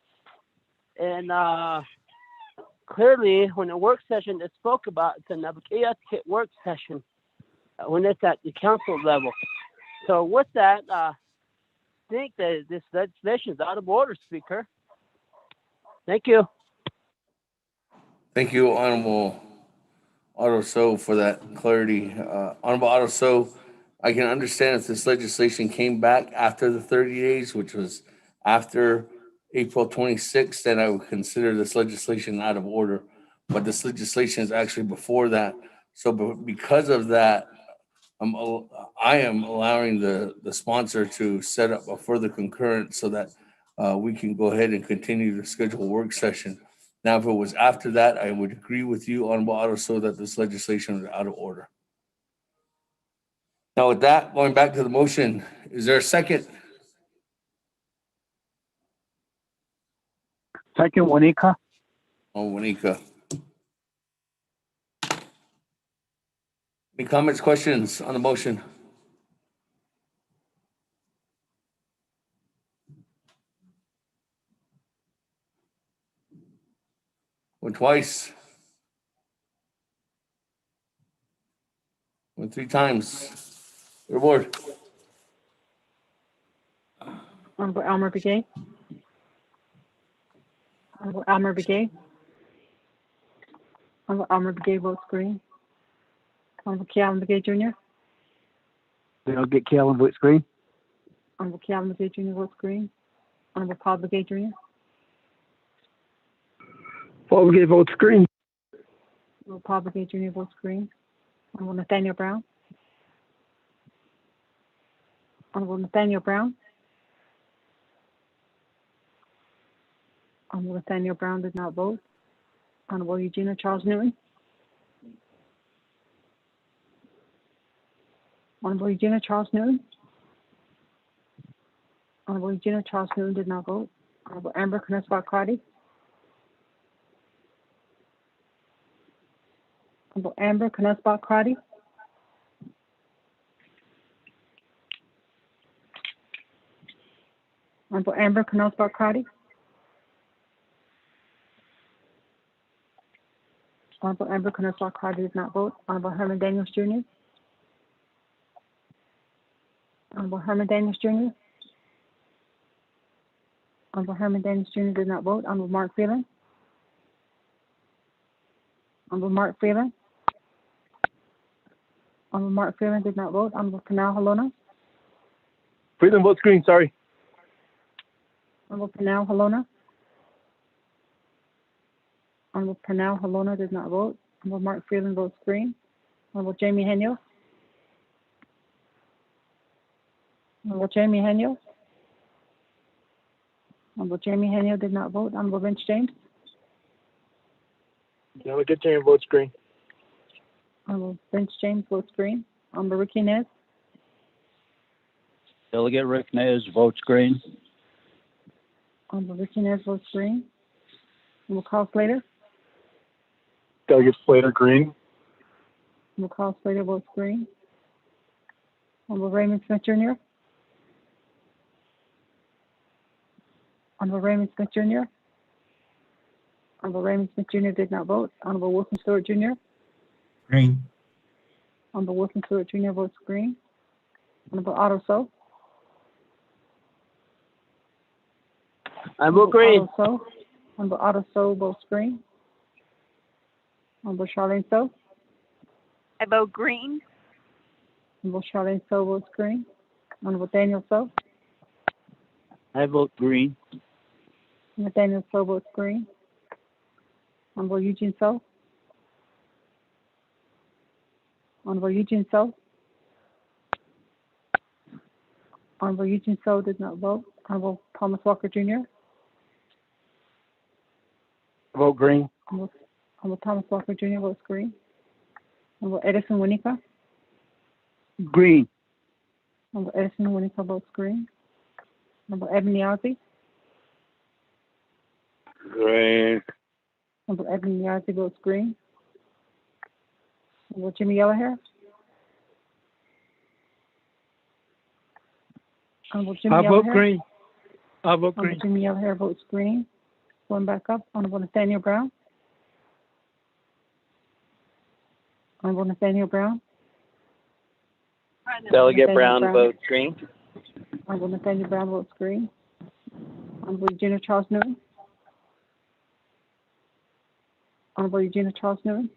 and clearly when a work session is spoke about, it's another work session when it's at the council level. So with that, I think that this legislation is out of order, Speaker. Thank you. Thank you, Honorable Otto, for that clarity. Honorable Otto, I can understand if this legislation came back after the 30 days, which was after April 26th, then I would consider this legislation out of order. But this legislation is actually before that. So because of that, I am allowing the sponsor to set up a further concurrence so that we can go ahead and continue to schedule a work session. Now, if it was after that, I would agree with you, Honorable Otto, that this legislation is out of order. Now, with that, going back to the motion, is there a second? Second, Wanika. Oh, Wanika. Any comments, questions on the motion? Went twice. Went 3 times. Reward. Honorable Elmer Begay. Honorable Elmer Begay. Honorable Elmer Begay votes green. Honorable Calvin Begay Jr. Delegate Calvin votes green. Honorable Calvin Begay Jr. votes green. Honorable Paul Begay Jr. Paul Begay votes green. Honorable Paul Begay Jr. votes green. Honorable Nathaniel Brown. Honorable Nathaniel Brown. Honorable Nathaniel Brown did not vote. Honorable Eugenia Charles Newton. Honorable Eugenia Charles Newton. Honorable Eugenia Charles Newton did not vote. Honorable Amber Knesset Crotty. Honorable Amber Knesset Crotty. Honorable Amber Knesset Crotty. Honorable Amber Knesset Crotty did not vote. Honorable Herman Daniels Jr. Honorable Herman Daniels Jr. Honorable Herman Daniels Jr. did not vote. Honorable Mark Phelan. Honorable Mark Phelan. Honorable Mark Phelan did not vote. Honorable Panal Halona. Freeland votes green, sorry. Honorable Panal Halona. Honorable Panal Halona did not vote. Honorable Mark Phelan votes green. Honorable Jamie Henyo. Honorable Jamie Henyo. Honorable Jamie Henyo did not vote. Honorable Vince James. Delegate James votes green. Honorable Vince James votes green. Honorable Ricky Nez. Delegate Rick Nez votes green. Honorable Ricky Nez votes green. Honorable Carl Slater. Delegate Slater green. Honorable Carl Slater votes green. Honorable Raymond Smith Jr. Honorable Raymond Smith Jr. Honorable Raymond Smith Jr. did not vote. Honorable Wilson Stewart Jr. Green. Honorable Wilson Stewart Jr. votes green. Honorable Otto So. I vote green. Honorable Otto So votes green. Honorable Charlene So. I vote green. Honorable Charlene So votes green. Honorable Daniel So. I vote green. Honorable Daniel So votes green. Honorable Eugene So. Honorable Eugene So. Honorable Eugene So did not vote. Honorable Thomas Walker Jr. Vote green. Honorable Thomas Walker Jr. votes green. Honorable Edison Winika. Green. Honorable Edison Winika votes green. Honorable Ebony Yazzie. Green. Honorable Ebony Yazzie votes green. Honorable Jimmy Yellowhair. Honorable Jimmy I vote Yellowhair. green. I vote Honorable green. Jimmy Yellowhair votes green. Going back up. Honorable Nathaniel Brown. Honorable Nathaniel Brown. Delegate Nathaniel Brown votes green. Honorable Nathaniel Brown votes green. Honorable Eugenia Charles Newton. Honorable Eugenia Charles Newton.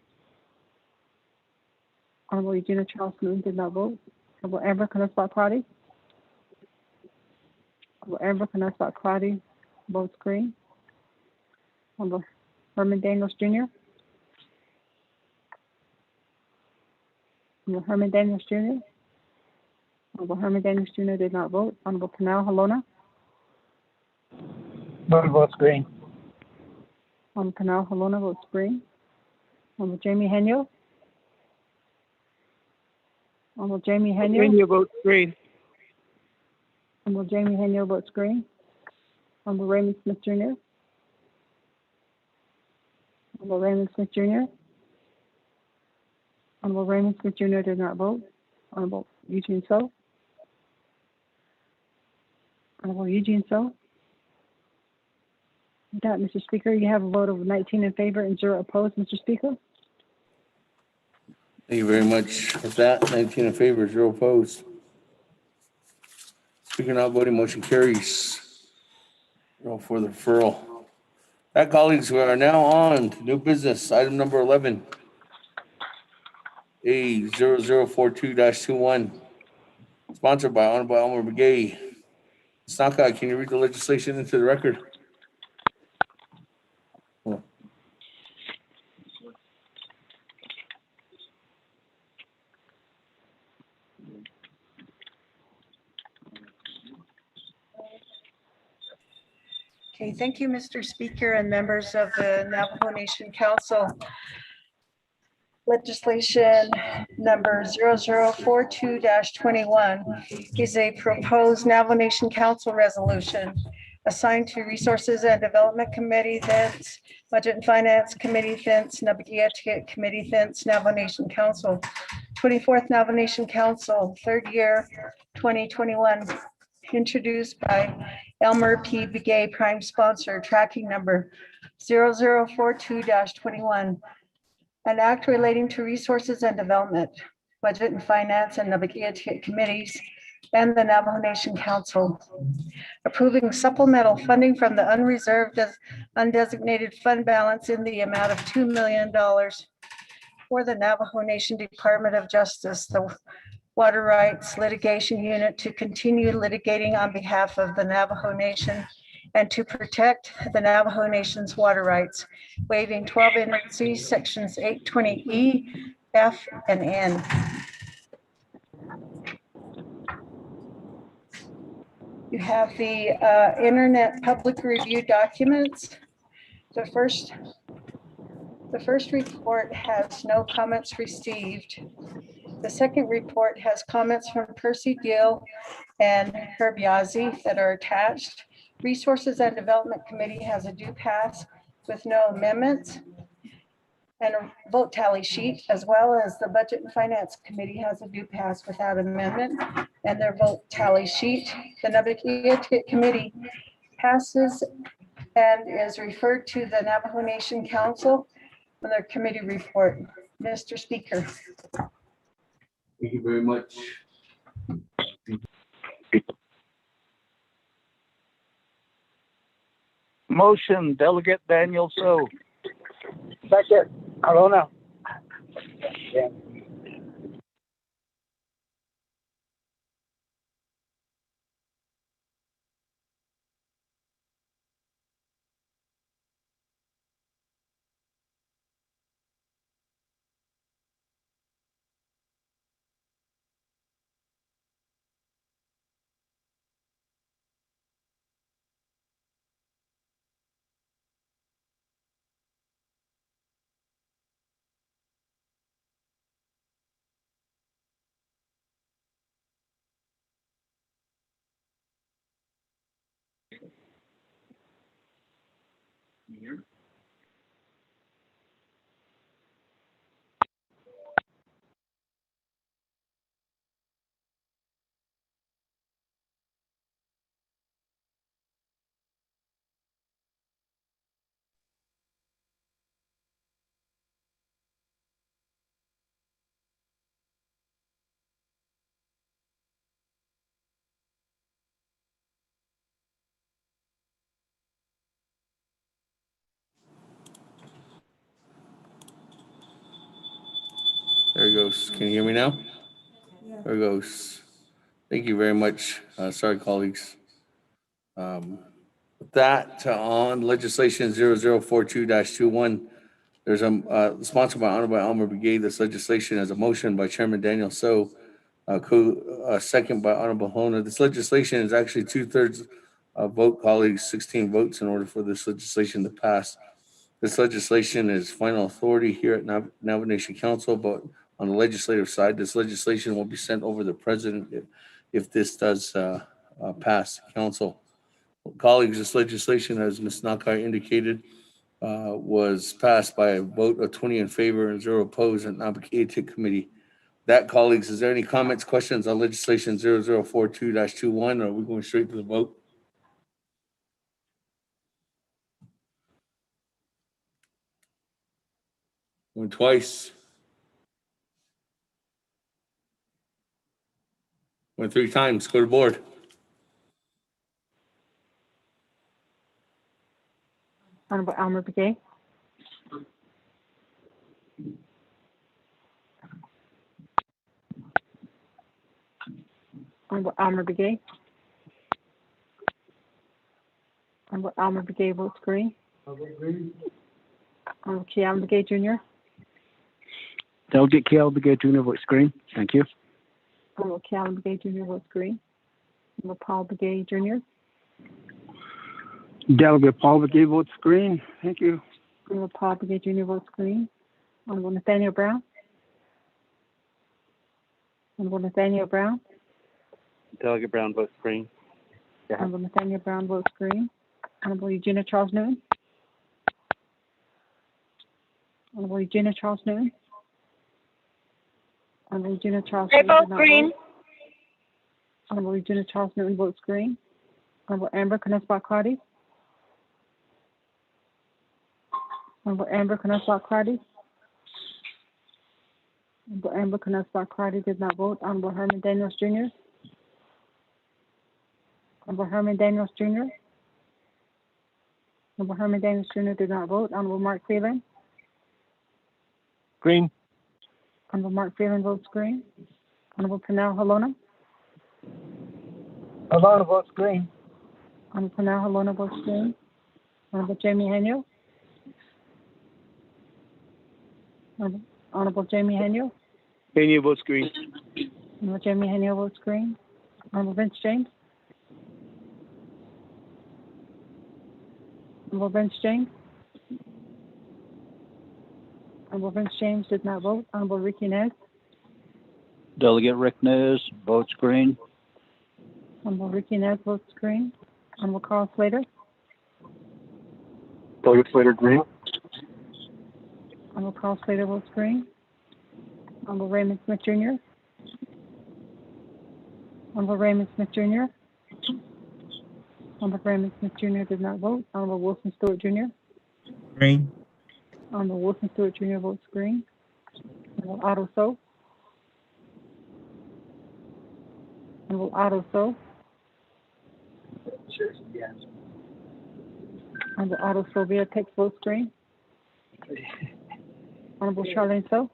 Honorable Eugenia Charles Newton did not vote. Honorable Amber Knesset Crotty. Honorable Amber Knesset Crotty votes green. Honorable Herman Daniels Jr. Honorable Herman Daniels Jr. Honorable Herman Daniels Jr. did not vote. Honorable Panal Halona. Vote votes green. Honorable Panal Halona votes green. Honorable Jamie Henyo. Honorable Jamie Henyo. Henyo votes green. Honorable Jamie Henyo votes green. Honorable Raymond Smith Jr. Honorable Raymond Smith Jr. Honorable Raymond Smith Jr. did not vote. Honorable Eugene So. Honorable Eugene So. With that, Mr. Speaker, you have a vote of 19 in favor and 0 opposed, Mr. Speaker. Thank you very much. With that, 19 in favor, 0 opposed. Speaker not voting, motion carries. Roll for the referral. That, colleagues, we are now on to new business, item number 11. A0042-21, sponsored by Honorable Elmer Begay. Ms. Naka, can you read the legislation into the record? Okay, thank you, Mr. Speaker and members of the Navajo Nation Council. Legislation number 0042-21 is a proposed Navajo Nation Council resolution assigned to Resources and Development Committee, thence Budget and Finance Committee, thence Nabagia Ticket Committee, thence Navajo Nation Council, 24th Navajo Nation Council, third year, 2021, introduced by Elmer P. Begay, prime sponsor, tracking number 0042-21. An act relating to resources and development, budget and finance, and Nabagia committees, and the Navajo Nation Council. Approving supplemental funding from the unreserved undesignated fund balance in the amount of $2 million for the Navajo Nation Department of Justice, the Water Rights Litigation Unit, to continue litigating on behalf of the Navajo Nation and to protect the Navajo Nation's water rights, waiving 12 NRC sections 820E, F, and N. You have the Internet public review documents. The first report has no comments received. The second report has comments from Percy Gill and Herb Yazzie that are attached. Resources and Development Committee has a due pass with no amendments and a vote tally sheet, as well as the Budget and Finance Committee has a due pass without amendment and their vote tally sheet. The Nabagia Committee passes and is referred to the Navajo Nation Council for their committee report. Mr. Speaker. Thank you very much. Motion, Delegate Daniel So. Second, Corona. There it goes. Can you hear me now? There it goes. Thank you very much. Sorry, colleagues. With that, on legislation 0042-21, there's a sponsored by Honorable Elmer Brigade. This legislation has a motion by Chairman Daniel So, second by Honorable Hona. This legislation is actually 2/3 vote, colleagues, 16 votes in order for this legislation to pass. This legislation is final authority here at Navajo Nation Council, but on the legislative side, this legislation will be sent over the president if this does pass council. Colleagues, this legislation, as Ms. Nakai indicated, was passed by a vote of 20 in favor and 0 opposed at Navajo Committee. That, colleagues, is there any comments, questions on legislation 0042-21, or are we going straight to the vote? Going twice. Went 3 times. Go to board. Honorable Almer Begay. Honorable Almer Begay. Honorable Almer Begay votes green. Honorable Key Almer Begay Jr. Delegate K.L. Begay Jr. votes green. Thank you. Honorable Key Almer Begay Jr. votes green. Honorable Paul Begay Jr. Delegate Paul Begay votes green. Thank you. Honorable Paul Begay Jr. votes green. Honorable Nathaniel Brown. Honorable Nathaniel Brown. Delegate Brown votes green. Honorable Nathaniel Brown votes green. Honorable Eugenia Charles Newton. Honorable Eugenia Charles Newton. Honorable Eugenia Charles I Newton. vote did not green. vote. Honorable Eugenia Charles Newton votes green. Honorable Amber Knussbach Clardy. Honorable Amber Knussbach Clardy. Honorable Amber Knussbach Clardy did not vote. Honorable Herman Daniels Jr. Honorable Herman Daniels Jr. Honorable Herman Daniels Jr. did not vote. Honorable Mark Phelan. Green. Honorable Mark Phelan votes green. Honorable Pernell Halona. Alana votes green. Honorable Pernell Halona votes green. Honorable Jamie Henyo. Honorable Jamie Henyo. Henry votes green. Honorable Jamie Henyo votes green. Honorable Vince James. Honorable Vince James. Honorable Vince James did not vote. Honorable Ricky Nez. Delegate Rick Nez votes green. Honorable Ricky Nez votes green. Honorable Carl Slater. Delegate Slater, green. Honorable Carl Slater votes green. Honorable Raymond Smith Jr. Honorable Raymond Smith Jr. Honorable Raymond Smith Jr. did not vote. Honorable Wilson Stewart Jr. Green. Honorable Wilson Stewart Jr. votes green. Honorable Otto So. Honorable Otto So. Honorable Otto Sylvia takes votes green. Honorable Charlene So.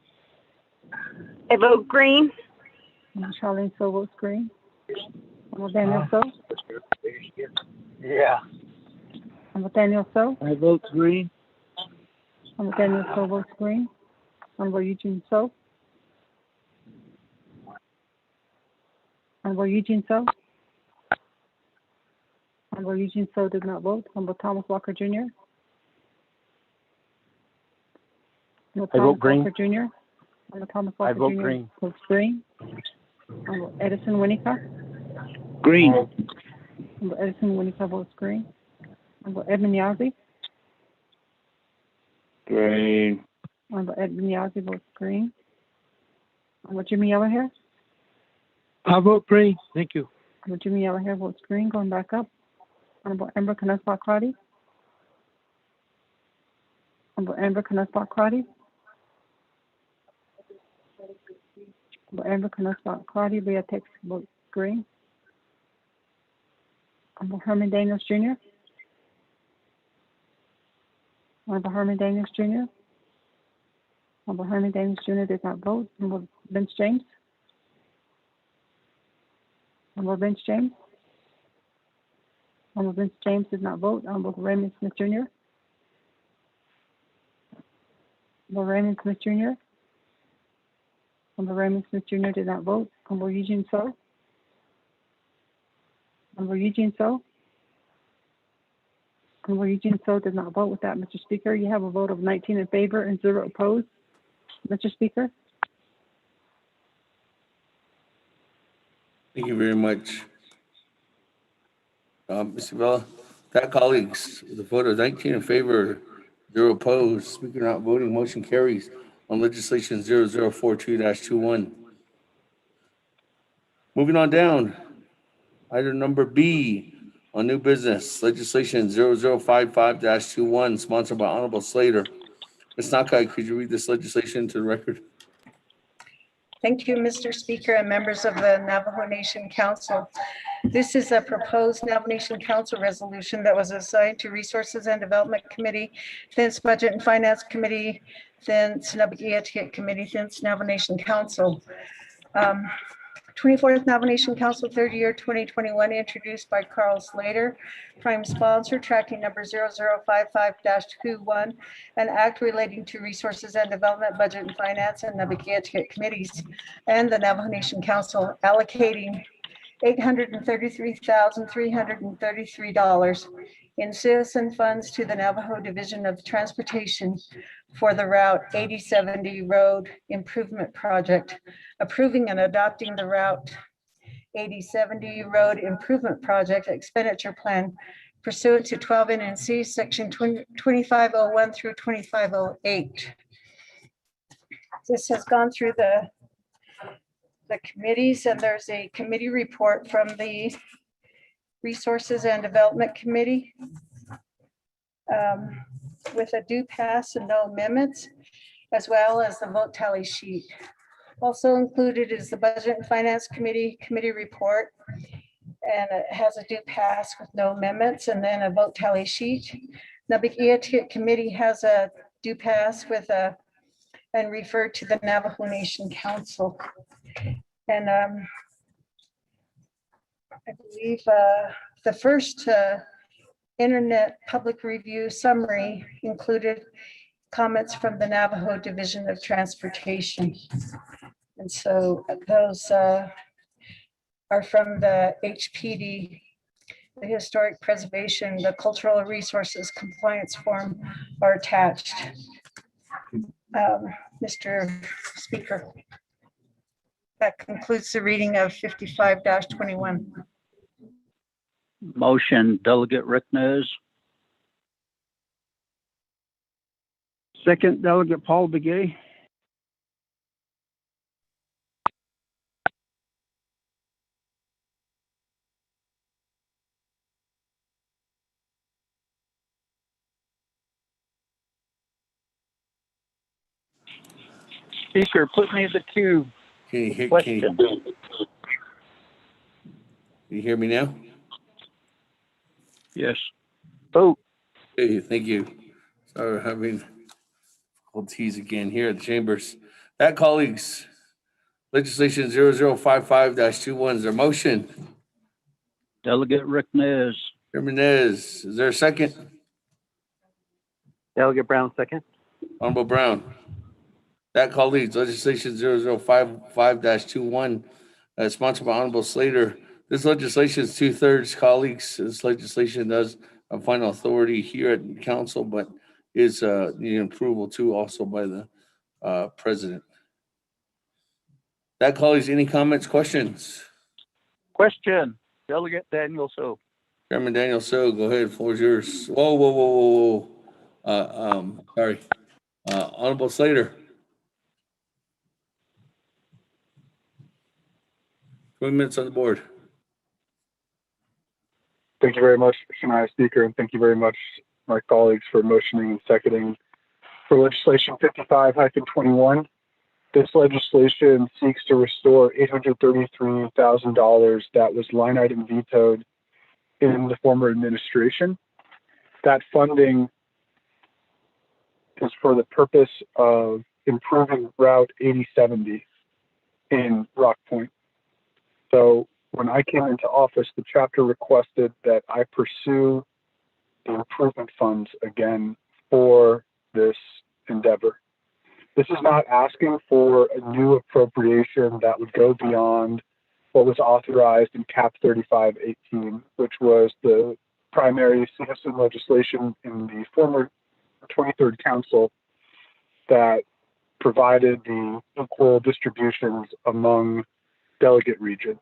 I vote green. Honorable Charlene So votes green. Honorable Daniel So. Yeah. Honorable Daniel So. I vote green. Honorable Daniel So votes green. Honorable Eugene So. Honorable Eugene So. Honorable Eugene So did not vote. Honorable Thomas Walker Jr. Honorable I vote Thomas green. Walker Jr. Honorable Thomas Walker I vote Jr. green. votes green. Honorable Edison Winnica. Green. Honorable Edison Winnica votes green. Honorable Edmund Yazzie. Green. Honorable Edmund Yazzie votes green. Honorable Jimmy Yellowhair. I vote green. Thank you. Honorable Jimmy Yellowhair votes green. Going back up. Honorable Amber Knussbach Clardy. Honorable Amber Knussbach Clardy. Honorable Amber Knussbach Clardy. Leah Tex votes green. Honorable Herman Daniels Jr. Honorable Herman Daniels Jr. Honorable Herman Daniels Jr. did not vote. Honorable Vince James. Honorable Vince James. Honorable Vince James did not vote. Honorable Raymond Smith Jr. Honorable Raymond Smith Jr. Honorable Raymond Smith Jr. did not vote. Honorable Eugene So. Honorable Eugene So. Honorable Eugene So did not vote. With that, Mr. Speaker, you have a vote of 19 in favor and 0 opposed. Mr. Speaker. Thank you very much. Mr. Vella, that, colleagues, the vote of 19 in favor, Zero opposed. Speaker not voting. Motion carries on legislation 0042-21. Moving on down. Item number B on new business, legislation 0055-21, sponsored by Honorable Slater. Ms. Nakai, could you read this legislation to the record? Thank you, Mr. Speaker and members of the Navajo Nation Council. This is a proposed Navajo Nation Council resolution that was assigned to Resources and Development Committee, thence Budget and Finance Committee, thence Navajo Committee, thence Navajo Nation Council. 24th Navajo Nation Council, third year 2021, introduced by Carl Slater, prime sponsor, tracking number 0055-21, an act relating to resources and development, budget and finance, and Navajo committees, and the Navajo Nation Council allocating $833,333 in citizen funds to the Navajo Division of Transportation for the Route 8070 Road Improvement Project, approving and adopting the Route 8070 Road Improvement Project expenditure plan pursuant to 12 NNC section 2501 through 2508. This has gone through the committees, and there's a committee report from the Resources and Development Committee with a due pass and no amendments, as well as the vote tally sheet. Also included is the Budget and Finance Committee report, and it has a due pass with no amendments, and then a vote tally sheet. Navajo Committee has a due pass with a and referred to the Navajo Nation Council. And I believe the first Internet Public Review summary included comments from the Navajo Division of Transportation. And so those are from the HPD, the Historic Preservation, the Cultural Resources Compliance Form are attached. Mr. Speaker, that concludes the reading of 55-21. Motion, Delegate Ricknez. Second, Delegate Paul Begay. Speaker, put me in the queue. Can you hear, Question. can you hear me now? Yes. Vote. Hey, thank you. Sorry, we're having difficulties again here at the chambers. That, colleagues, legislation 0055-21 is there a motion? Delegate Ricknez. Jimenez, is there a second? Delegate Brown, second. Honorable Brown. That, colleagues, legislation 0055-21, sponsored by Honorable Slater. This legislation is 2/3, colleagues. This legislation does have final authority here at council, but is needing approval too also by the president. That, colleagues, any comments, questions? Question, Delegate Daniel So. Chairman Daniel So, go ahead, floor is yours. Whoa. Sorry. Honorable Slater. 20 minutes on the board. Thank you very much, Shania Speaker, and thank you very much, my colleagues, for motioning and seconding for legislation 55-21. This legislation seeks to restore $833,000 that was line item vetoed in the former administration. That funding is for the purpose of improving Route 8070 in Rock Point. So when I came into office, the chapter requested that I pursue the improvement funds again for this endeavor. This is not asking for a new appropriation that would go beyond what was authorized in CAP 3518, which was the primary citizen legislation in the former 23rd Council that provided the equal distributions among delegate regions.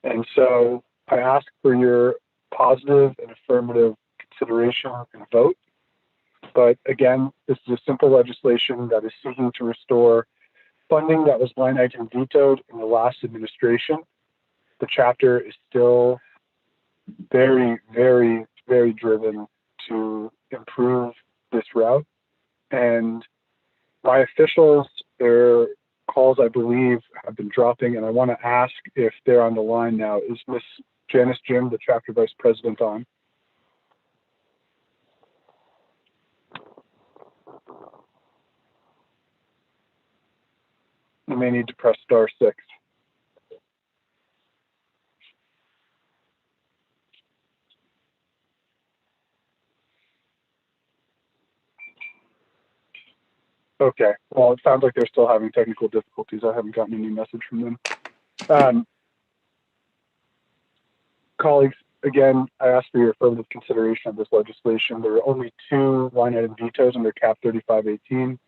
And so I ask for your positive and affirmative consideration and vote But again, this is a simple legislation that is seeking to restore funding that was line item vetoed in the last administration. The chapter is still very, very, very driven to improve this route. And my officials, their calls, I believe, have been dropping, and I want to ask if they're on the line now. Is Miss Janice Jim, the chapter vice president, on? You may need to press *6. Okay, well, it sounds like they're still having technical difficulties. I haven't gotten any message from them. Colleagues, again, I ask for your affirmative consideration of this legislation. There were only 2 line item vetoes under Cap 3518,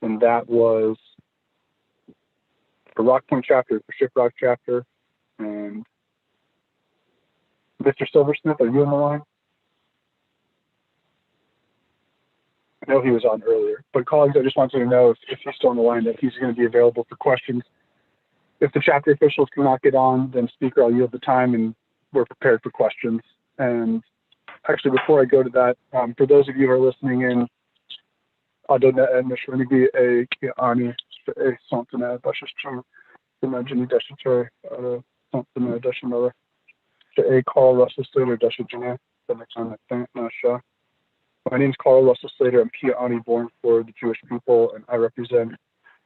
and that was the Rock Point chapter, the Shiprock chapter. And Mr. Silversmith, are you on the line? I know he was on earlier, but colleagues, I just wanted to know if he's still on the line, that he's going to be available for questions. If the chapter officials cannot get on, then Speaker, I'll yield the time and we're prepared for questions. And actually, before I go to that, for those of you who are listening in, my name is Carl Russell Slater. I'm Kia'ani, born for the Jewish people, and I represent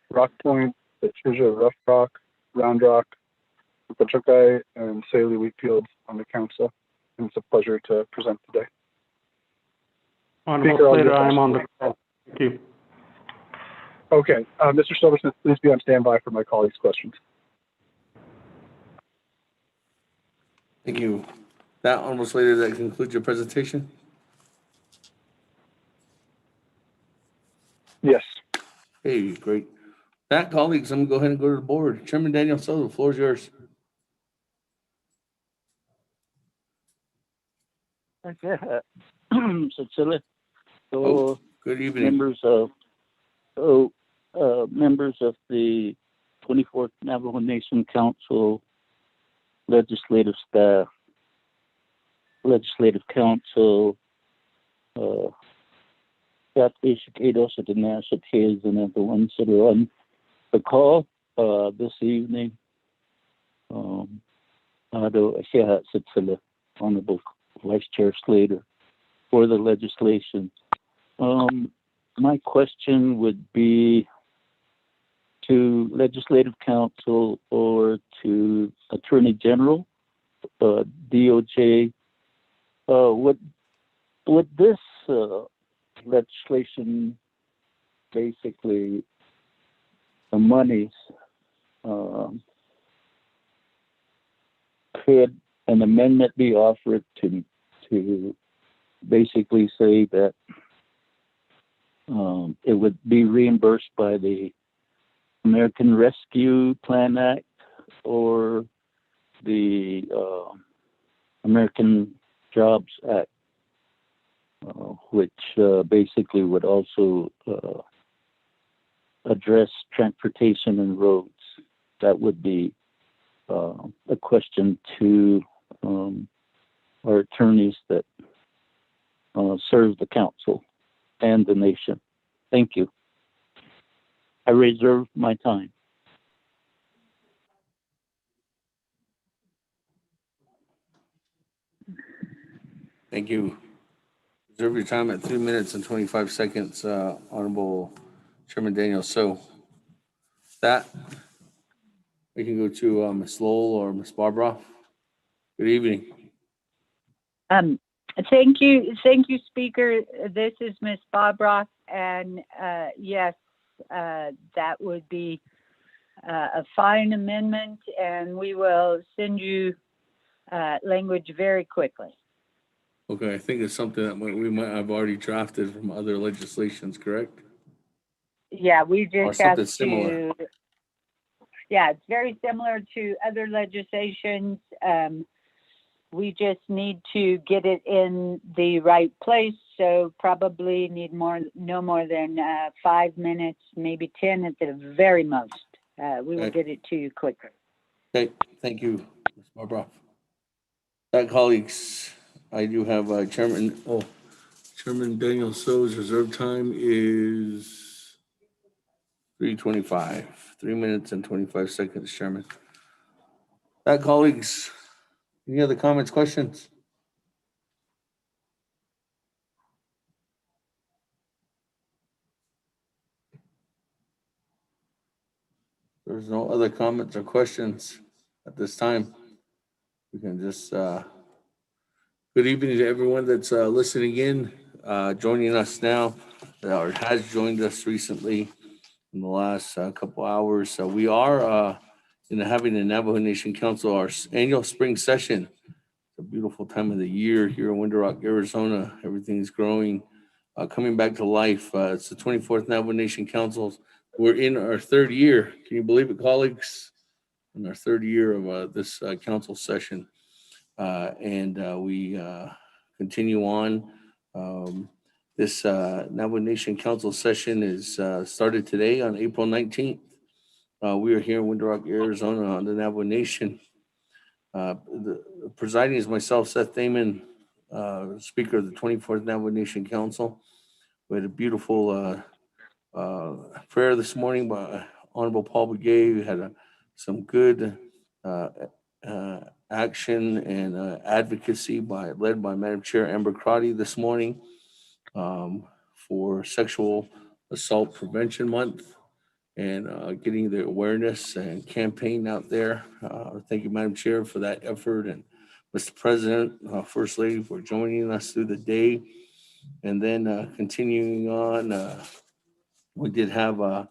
Rock Point, the Chija, Rough Rock, Round Rock, Pachukai, and Saley Wheatfield on the council. And it's a pleasure to present today. Honorable Slater, I'm on the call. Thank you. Okay, Mr. Silversmith, please be on standby for my colleagues' questions. Thank you. That, Honorable Slater, that concludes your presentation? Yes. Hey, great. That, colleagues, I'm going to go ahead and go to the board. Chairman Daniel Soto, the floor is yours. Okay. Cecilia. So, good evening. Members of the 24th Navajo Nation Council, legislative staff, legislative council, and the ones that are on the call this evening. Honorable Vice Chair Slater, for the legislation. My question would be to Legislative Council or to Attorney General, DOJ. Would this legislation, basically the monies, could an amendment be offered to basically say that it would be reimbursed by the American Rescue Plan Act or the American Jobs Act, which basically would also address transportation and roads? That would be a question to our attorneys that serve the council and the nation. Thank you. I reserve my time. Thank you. Reserve your time at 3 minutes and 25 seconds, Honorable Chairman Daniel. So that we can go to Ms. Lowell or Ms. Barbara. Good evening. Thank you, Speaker. This is Ms. Barbara, and yes, that would be a fine amendment, and we will send you language very quickly. Okay, I think it's something that we might have already drafted from other legislations, correct? Yeah, we just have to. Similar. Yeah, it's very similar to other legislations. We just need to get it in the right place, so probably need no more than 5 minutes, maybe 10 at the very most. We will get it to you quicker. Okay, thank you, Ms. Barbara. Colleagues, I do have Chairman Daniel So's reserve time is 3:25, 3 minutes and 25 seconds, Chairman. Colleagues, any other comments, questions? There's no other comments or questions at this time. We can just, good evening to everyone that's listening in, joining us now, or has joined us recently in the last couple hours. So we are having the Navajo Nation Council, our annual spring session. It's a beautiful time of the year here in Window Rock, Arizona. Everything's growing, coming back to life. It's the 24th Navajo Nation Council. We're in our third year. Can you believe it, colleagues? In our third year of this council session. And we continue on. This Navajo Nation Council session is started today on April 19th. We are here in Window Rock, Arizona on the Navajo Nation. The presiding is myself, Seth Thaman, Speaker of the 24th Navajo Nation Council. We had a beautiful prayer this morning by Honorable Paul Begay. We had some good action and advocacy led by Madam Chair Amber Crotty this morning for Sexual Assault Prevention Month and getting the awareness and campaign out there. Thank you, Madam Chair, for that effort, and Mr. President, First Lady, for joining us through the day. And then continuing on, we did have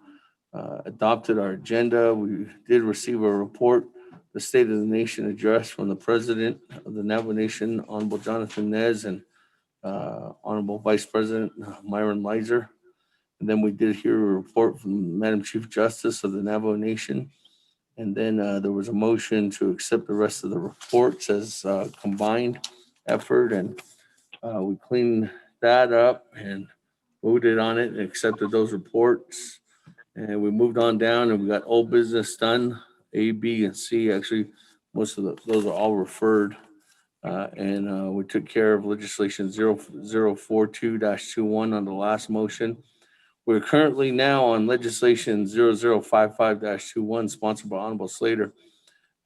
adopted our agenda. We did receive a report, the State of the Nation address from the President of the Navajo Nation, Honorable Jonathan Nez, and Honorable Vice President Myron Leiser. And then we did hear a report from Madam Chief Justice of the Navajo Nation. And then there was a motion to accept the rest of the reports as combined effort. And we cleaned that up and voted on it and accepted those reports. And we moved on down and we got old business done, A, B, and C. Actually, most of those are all referred. And we took care of legislation 0042-21 on the last motion. We're currently now on legislation 0055-21, sponsored by Honorable Slater.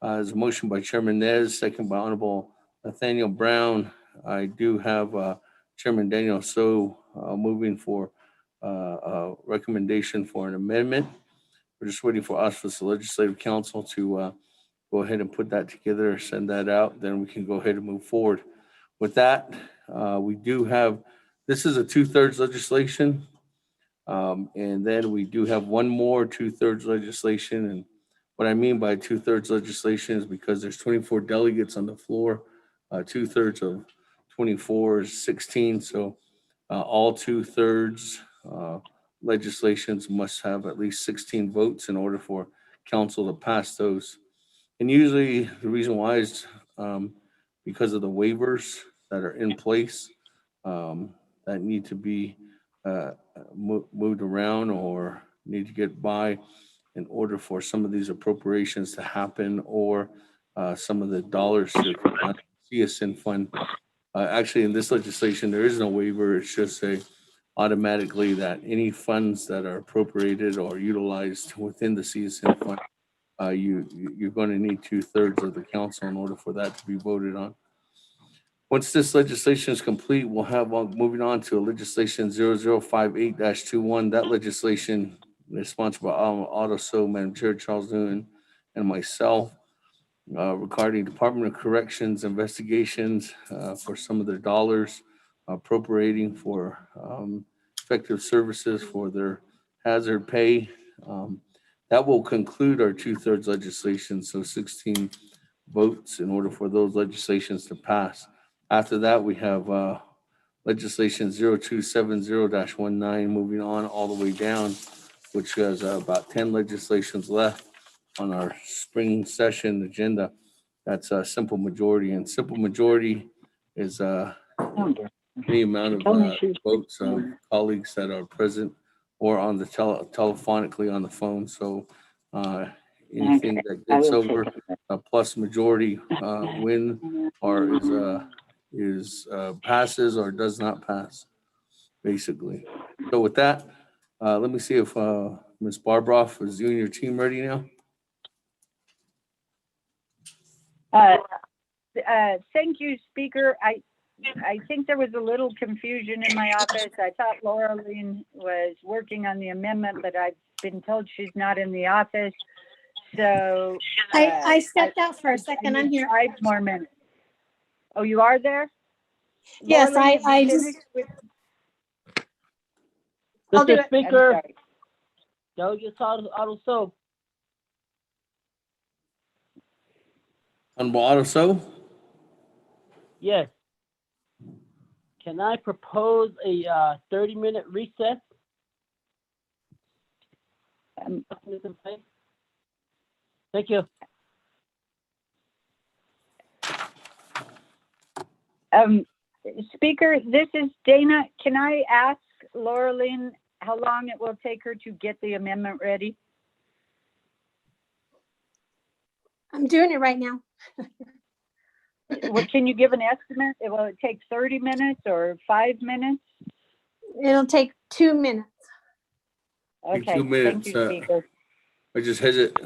There's a motion by Chairman Nez, second by Honorable Nathaniel Brown. I do have Chairman Daniel So moving for a recommendation for an amendment. We're just waiting for us, as the Legislative Council, to go ahead and put that together, send that out, then we can go ahead and move forward. With that, we do have, this is a 2/3 legislation. And then we do have one more 2/3 legislation. And what I mean by 2/3 legislation is because there's 24 delegates on the floor. 2/3 of 24 is 16. So all 2/3 legislations must have at least 16 votes in order for council to pass those. And usually the reason why is because of the waivers that are in place that need to be moved around or need to get by in order for some of these appropriations to happen, or some of the dollars to come out of the CSN fund. Actually, in this legislation, there is no waiver. It's just automatically that any funds that are appropriated or utilized within the CSN fund, you're going to need 2/3 of the council in order for that to be voted on. Once this legislation is complete, we'll have moving on to legislation 0058-21. That legislation is sponsored by Otto So, Madam Chair Charles Newton, and myself regarding Department of Corrections investigations for some of their dollars appropriating for effective services for their hazard pay. That will conclude our 2/3 legislation, so 16 votes in order for those legislations to pass. After that, we have legislation 0270-19 moving on all the way down, which has about 10 legislations left on our spring session agenda. That's a simple majority, and simple majority is any amount of votes of colleagues that are present or on the telephonically on the phone. So anything that gets over a plus majority win or is passes or does not pass, basically. So with that, let me see if Ms. Barbroff, is you and your team ready now? Thank you, Speaker. I think there was a little confusion in my office. I thought Laura Lynn was working on the amendment, but I've been told she's not in the office. So I stepped out for a second. I'm here. 5 more minutes. Oh, you are there? Yes, Laura Lynn, I you just. finished with- I'll do Mr. it. Speaker, Delegate Otto. Honorable Otto. Yes. Can I propose a 30-minute recess? Thank you. Speaker, this is Dana. Can I ask Laura Lynn how long it will take her to get the amendment ready? I'm doing it right now. What, can you give an estimate? Will it take 30 minutes or 5 minutes? It'll take 2 minutes. Okay, 2 minutes. thank you, Speaker. I just hesitate.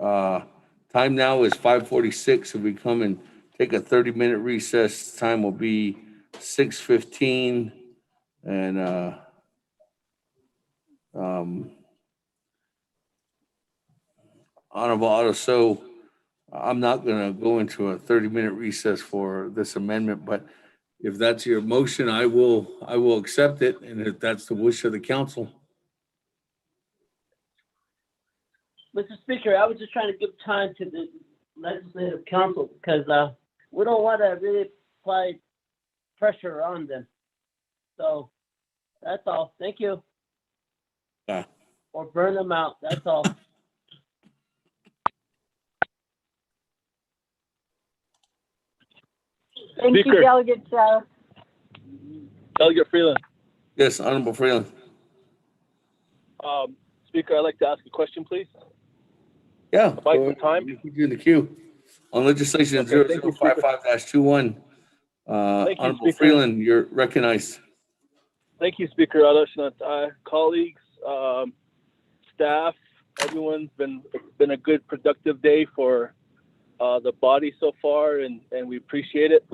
Time now is 5:46. If we come and take a 30-minute recess, time will be 6:15. And Honorable Otto, so I'm not going to go into a 30-minute recess for this amendment, but if that's your motion, I will accept it, and if that's the wish of the council. Mr. Speaker, I was just trying to give time to the legislative council because we don't want to really apply pressure on them. So that's all. Thank you. Yeah. Or burn them out. That's all. Thank Speaker. you, Delegate. Delegate Freeland. Yes, Honorable Freeland. Speaker, I'd like to ask a question, please. Yeah. Buy some time. Put you in the queue. On legislation Okay, thank you, Speaker. 0055-21, Thank you, Honorable Speaker. Freeland, you're recognized. Thank you, Speaker. Colleagues, staff, everyone's been a good, productive day for the body so far, and we appreciate it.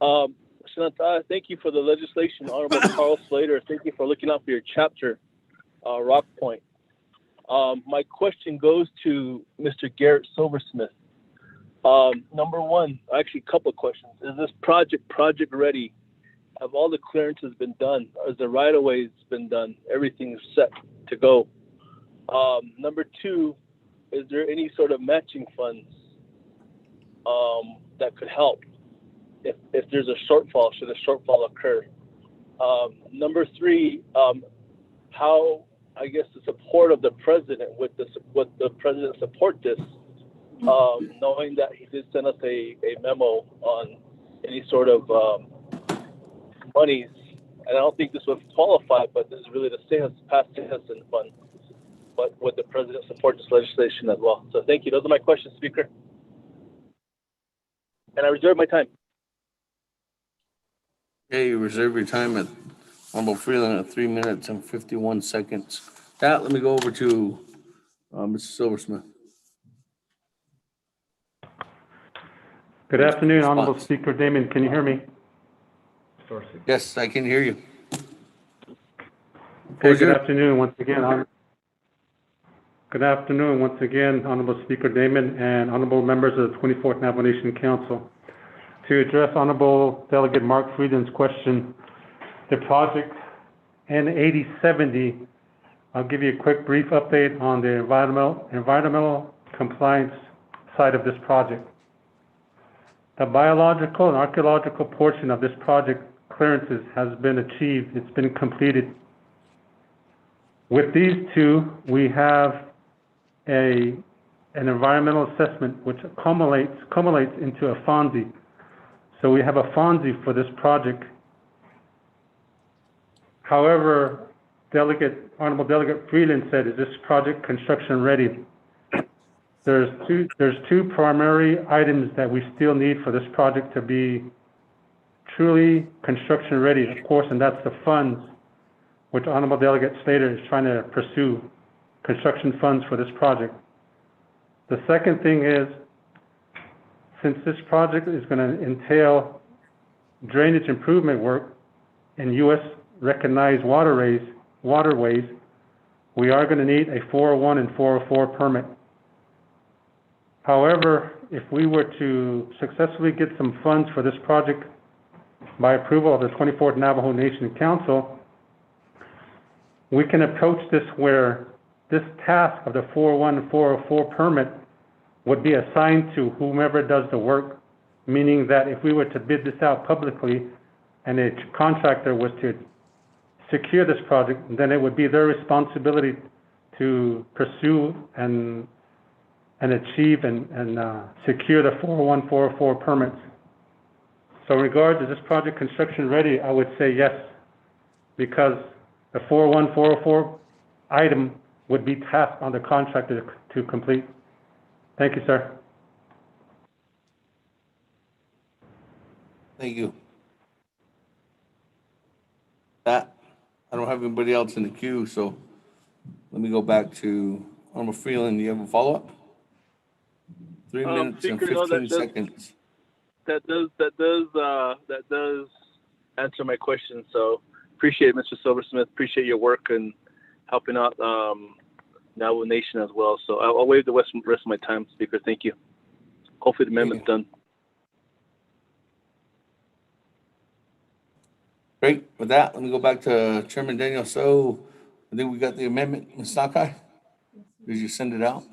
Thank you for the legislation. Honorable Carl Slater, thank you for looking out for your chapter, Rock Point. My question goes to Mr. Garrett Silversmith. Number one, actually a couple of questions. Is this project ready? Have all the clearances been done? Has the right-of-ways been done? Everything's set to go. Number two, is there any sort of matching funds that could help if there's a shortfall, should a shortfall occur? Number three, how, I guess, the support of the president, would the president support this, knowing that he did send us a memo on any sort of monies, and I don't think this would qualify, but this is really the past citizen fund. But would the president support this legislation as well? So thank you. Those are my questions, Speaker. And I reserve my time. Okay, you reserve your time at Honorable Freeland at 3 minutes and 51 seconds. Let me go over to Mr. Silversmith. Good afternoon, Honorable Speaker Damon. Can you hear me? Yes, I can hear you. Okay, good afternoon once again. Good afternoon once again, Honorable Speaker Damon and honorable members of the 24th Navajo Nation Council. To address Honorable Delegate Mark Friedland's question, the project N8070, I'll give you a quick brief update on the environmental compliance side of this project. The biological and archaeological portion of this project clearances has been achieved. It's been completed. With these two, we have a an environmental assessment which accumulates into a FONSI. So we have a FONSI for this project. However, Honorable Delegate Freeland said, is this project construction ready? There's two primary items that we still need for this project to be truly construction ready, of course, and that's the funds, which Honorable Delegate Slater is trying to pursue, construction funds for this project. The second thing is, since this project is going to entail drainage improvement work in U.S. recognized waterways, we are going to need a 401 and 404 permit. However, if we were to successfully get some funds for this project by approval of the 24th Navajo Nation Council, we can approach this where this task of the 401 and 404 permit would be assigned to whomever does the work, meaning that if we were to bid this out publicly and a contractor was to secure this project, then it would be their responsibility to pursue and achieve and secure the 401, 404 permits. So in regards to this project construction ready, I would say yes, because the 401, 404 item would be tasked on the contractor to complete. Thank you, sir. Thank you. That, I don't have anybody else in the queue, so let me go back to Honorable Freeland. Do you have a follow-up? 3 minutes and Speaker, 15 seconds. That does answer my question. So appreciate it, Mr. Silversmith. Appreciate your work and helping out Navajo Nation as well. So I'll waive the rest of my time, Speaker. Thank you. Hopefully the amendment's done. Great. With that, let me go back to Chairman Daniel. So I think we got the amendment. Ms. Nakai, did you send it out?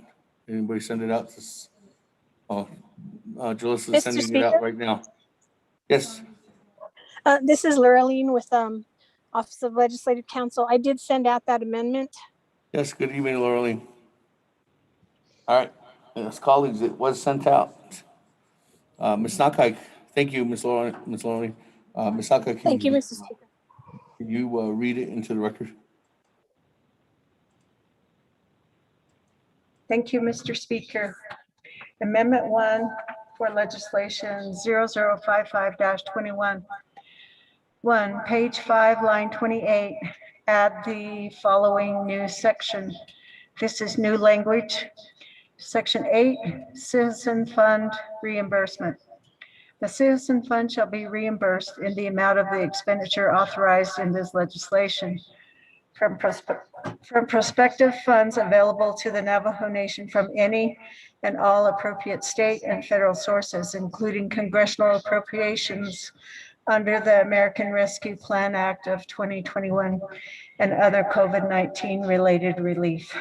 Anybody send it out? Julissa is sending it out right now. Yes. This is Lurleen with Office of Legislative Counsel. I did send out that amendment. Yes, good evening, Laureline. All right, yes, colleagues, it was sent out. Ms. Nakai, thank you, Ms. Laureline. Ms. Nakai, Thank you, Mr. Speaker. Can you read it into the record? Thank you, Mr. Speaker. Amendment 1 for legislation 0055-21. 1, page 5, line 28, add the following new section. This is new language. Section 8, Citizen Fund Reimbursement. The Citizen Fund shall be reimbursed in the amount of the expenditure authorized in this legislation from prospective funds available to the Navajo Nation from any and all appropriate state and federal sources, including congressional appropriations under the American Rescue Plan Act of 2021 and other COVID-19 related relief.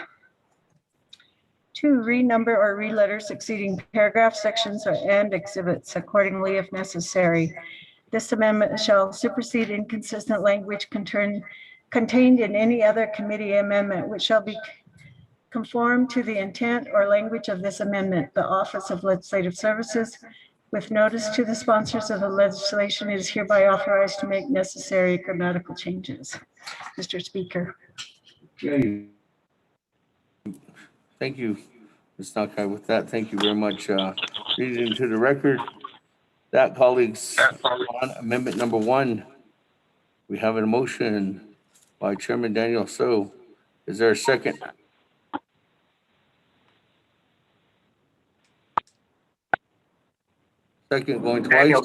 2, renumber or re-letter succeeding paragraphs, sections, and exhibits accordingly if necessary. This amendment shall supersede inconsistent language contained in any other committee amendment, which shall be conform to the intent or language of this amendment. The Office of Legislative Services, with notice to the sponsors of the legislation, is hereby authorized to make necessary grammatical changes. Mr. Speaker. Thank you, Ms. Nakai. With that, thank you very much. Read it into the record. That, colleagues, on amendment number 1, we have a motion by Chairman Daniel. So is there a second? Second going twice.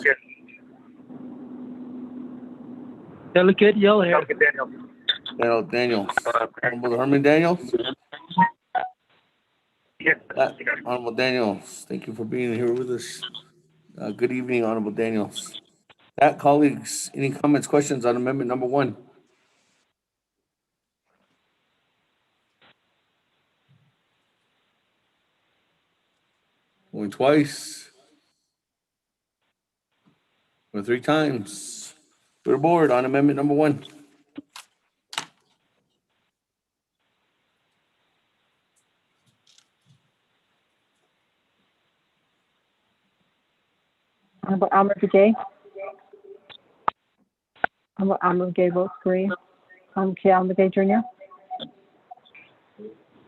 Delegate Yell here. Daniels. Honorable Herman Daniels? Yes. Honorable Daniels, thank you for being here with us. Good evening, Honorable Daniels. That, colleagues, any comments, questions on amendment number 1? Going twice. Or 3 times. We're aboard on amendment number 1. Honorable Alma Gay. Honorable Alma Gay votes green. Honorable K. Alma Gay Jr.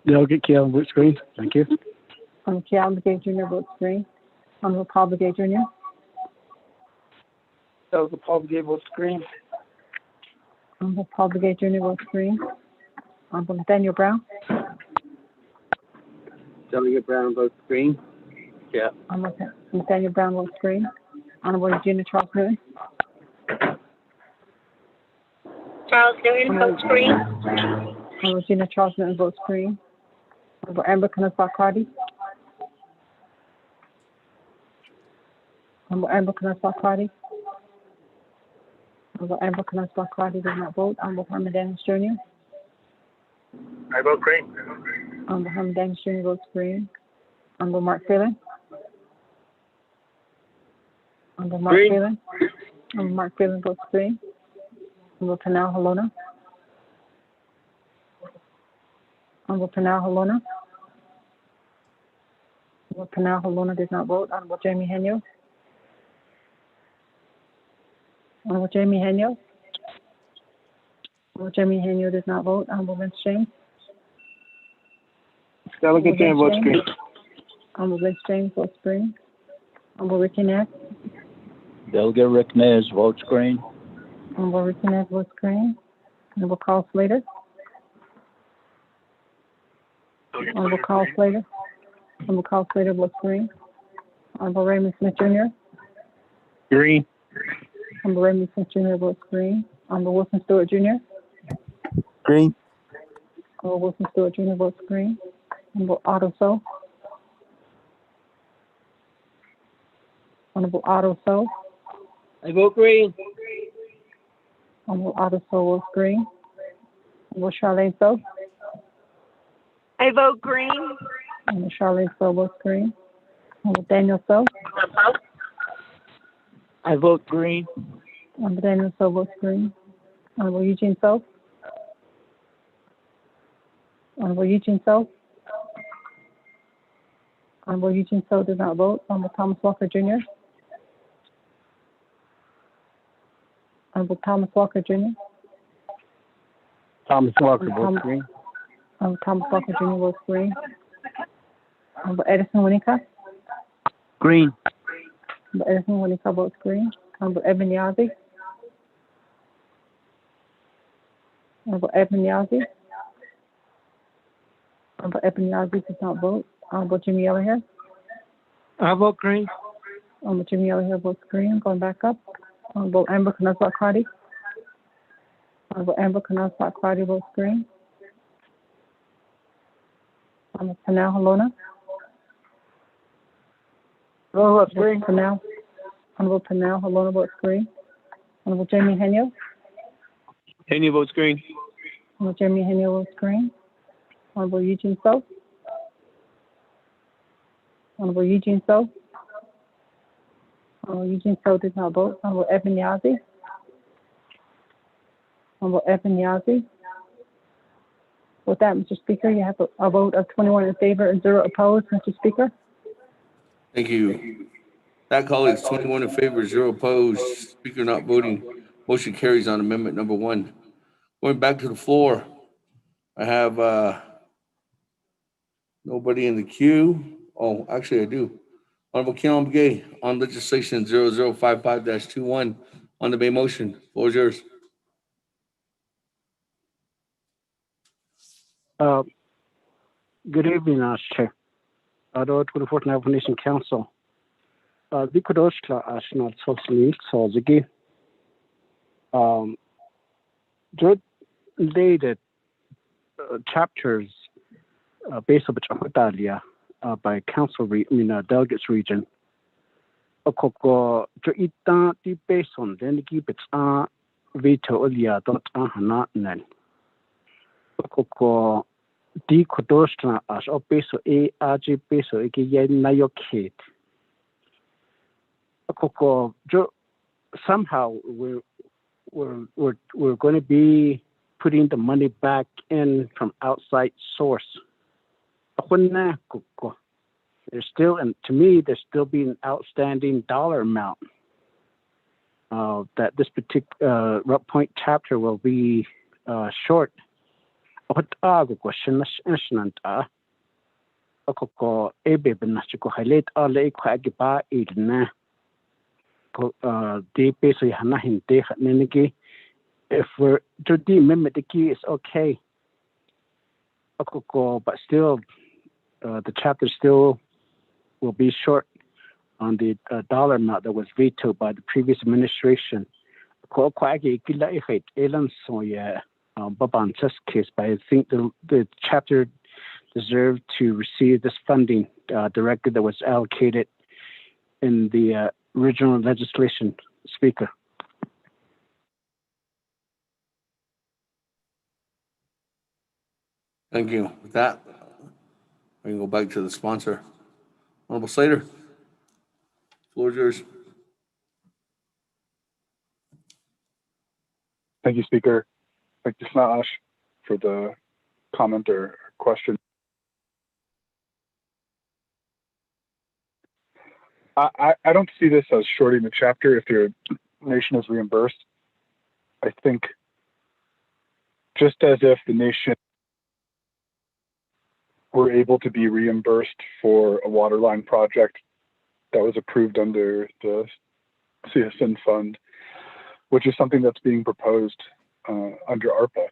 Delegate Keelan votes green. Thank you. Honorable K. Alma Gay Jr. votes green. Honorable Paul Begay Jr. Delegate Paul Begay votes green. Honorable Paul Begay Jr. votes green. Honorable Nathaniel Brown. Delegate Brown votes green. Yeah. Honorable Nathaniel Brown votes green. Honorable Regina Charles Newton. Charles Newton votes green. Honorable Regina Charles Newton votes green. Honorable Amber Knapp Cardi. Honorable Amber Knapp Cardi. Honorable Amber Knapp Cardi does not vote. Honorable Herman Daniels Jr. I vote green. Honorable Herman Daniels Jr. votes green. Honorable Mark Phelan. Honorable Mark Green. Phelan. Honorable Mark Phelan votes green. Honorable Panal Halona. Honorable Panal Halona. Honorable Panal Halona does not vote. Honorable Jamie Henyo. Honorable Jamie Henyo. Honorable Jamie Henyo does not vote. Honorable Vince James. Delegate James votes green. Honorable Vince James votes green. Honorable Ricky Ness. Delegate Rick Nez votes green. Honorable Ricky Ness votes green. Honorable Carl Slater. Honorable Carl Slater. Honorable Carl Slater votes green. Honorable Raymond Smith Jr. Green. Honorable Raymond Smith Jr. votes green. Honorable Wilson Stewart Jr. Green. Honorable Wilson Stewart Jr. votes green. Honorable Otto So. Honorable Otto So. I vote green. Honorable Otto So votes green. Honorable Charlene So. I vote green. Honorable Charlene So votes green. Honorable Daniel So. I vote green. Honorable Daniel So votes green. Honorable Eugene So. Honorable Eugene So. Honorable Eugene So does not vote. Honorable Thomas Walker Jr. Honorable Thomas Walker Jr. Thomas Walker votes green. Honorable Thomas Walker Jr. votes green. Honorable Edison Winica. Green. Honorable Edison Winica votes green. Honorable Edmund Yazzie. Honorable Edmund Yazzie. Honorable Edmund Yazzie does not vote. Honorable Jimmy Elliher. I vote green. Honorable Jimmy Elliher votes green. Going back up. Honorable Amber Knapp Cardi. Honorable Amber Knapp Cardi votes green. Honorable Panal Halona. Votes green. Honorable Panal Halona votes green. Honorable Jamie Henyo. Henry votes green. Honorable Jamie Henyo votes green. Honorable Eugene So. Honorable Eugene So. Honorable Eugene So did not vote. Honorable Edmund Yazzie. Honorable Edmund Yazzie. With that, Mr. Speaker, you have a vote of 21 in favor and 0 opposed, Mr. Speaker. Thank you. That, colleagues, 21 in favor, 0 opposed. Speaker not voting. Motion carries on amendment number 1. Going back to the floor, I have nobody in the queue. Oh, actually, I do. Honorable Keelan Gay on legislation 0055-21 on the main motion. Floor is yours. Good evening, Chair. The 24th Navajo Nation Council. Vi kudoshla ashna tsosli sozigi. Just dated chapters based on Chahutalia by council, delegates region. Akoko jo ita di based on then keep it veto olia dot hana nen. Akoko di kudoshla ash o peso aj peso eke yen na yo kid. Akoko jo somehow we're going to be putting the money back in from outside source. there's still, and to me, there's still be an outstanding dollar amount that this particular Rock Point chapter will be short. If we're to the mimicry is okay, but still, the chapter still will be short on the dollar amount that was vetoed by the previous administration. But I think the chapter deserved to receive this funding directly that was allocated in the original legislation. Speaker. Thank you. With that, we can go back to the sponsor. Honorable Slater, floor is yours. Thank you, Speaker. Thank you, Snash, for the comment or question. I don't see this as shorting the chapter if the nation is reimbursed. I think just as if the nation were able to be reimbursed for a water line project that was approved under the CSN fund, which is something that's being proposed under ARPA,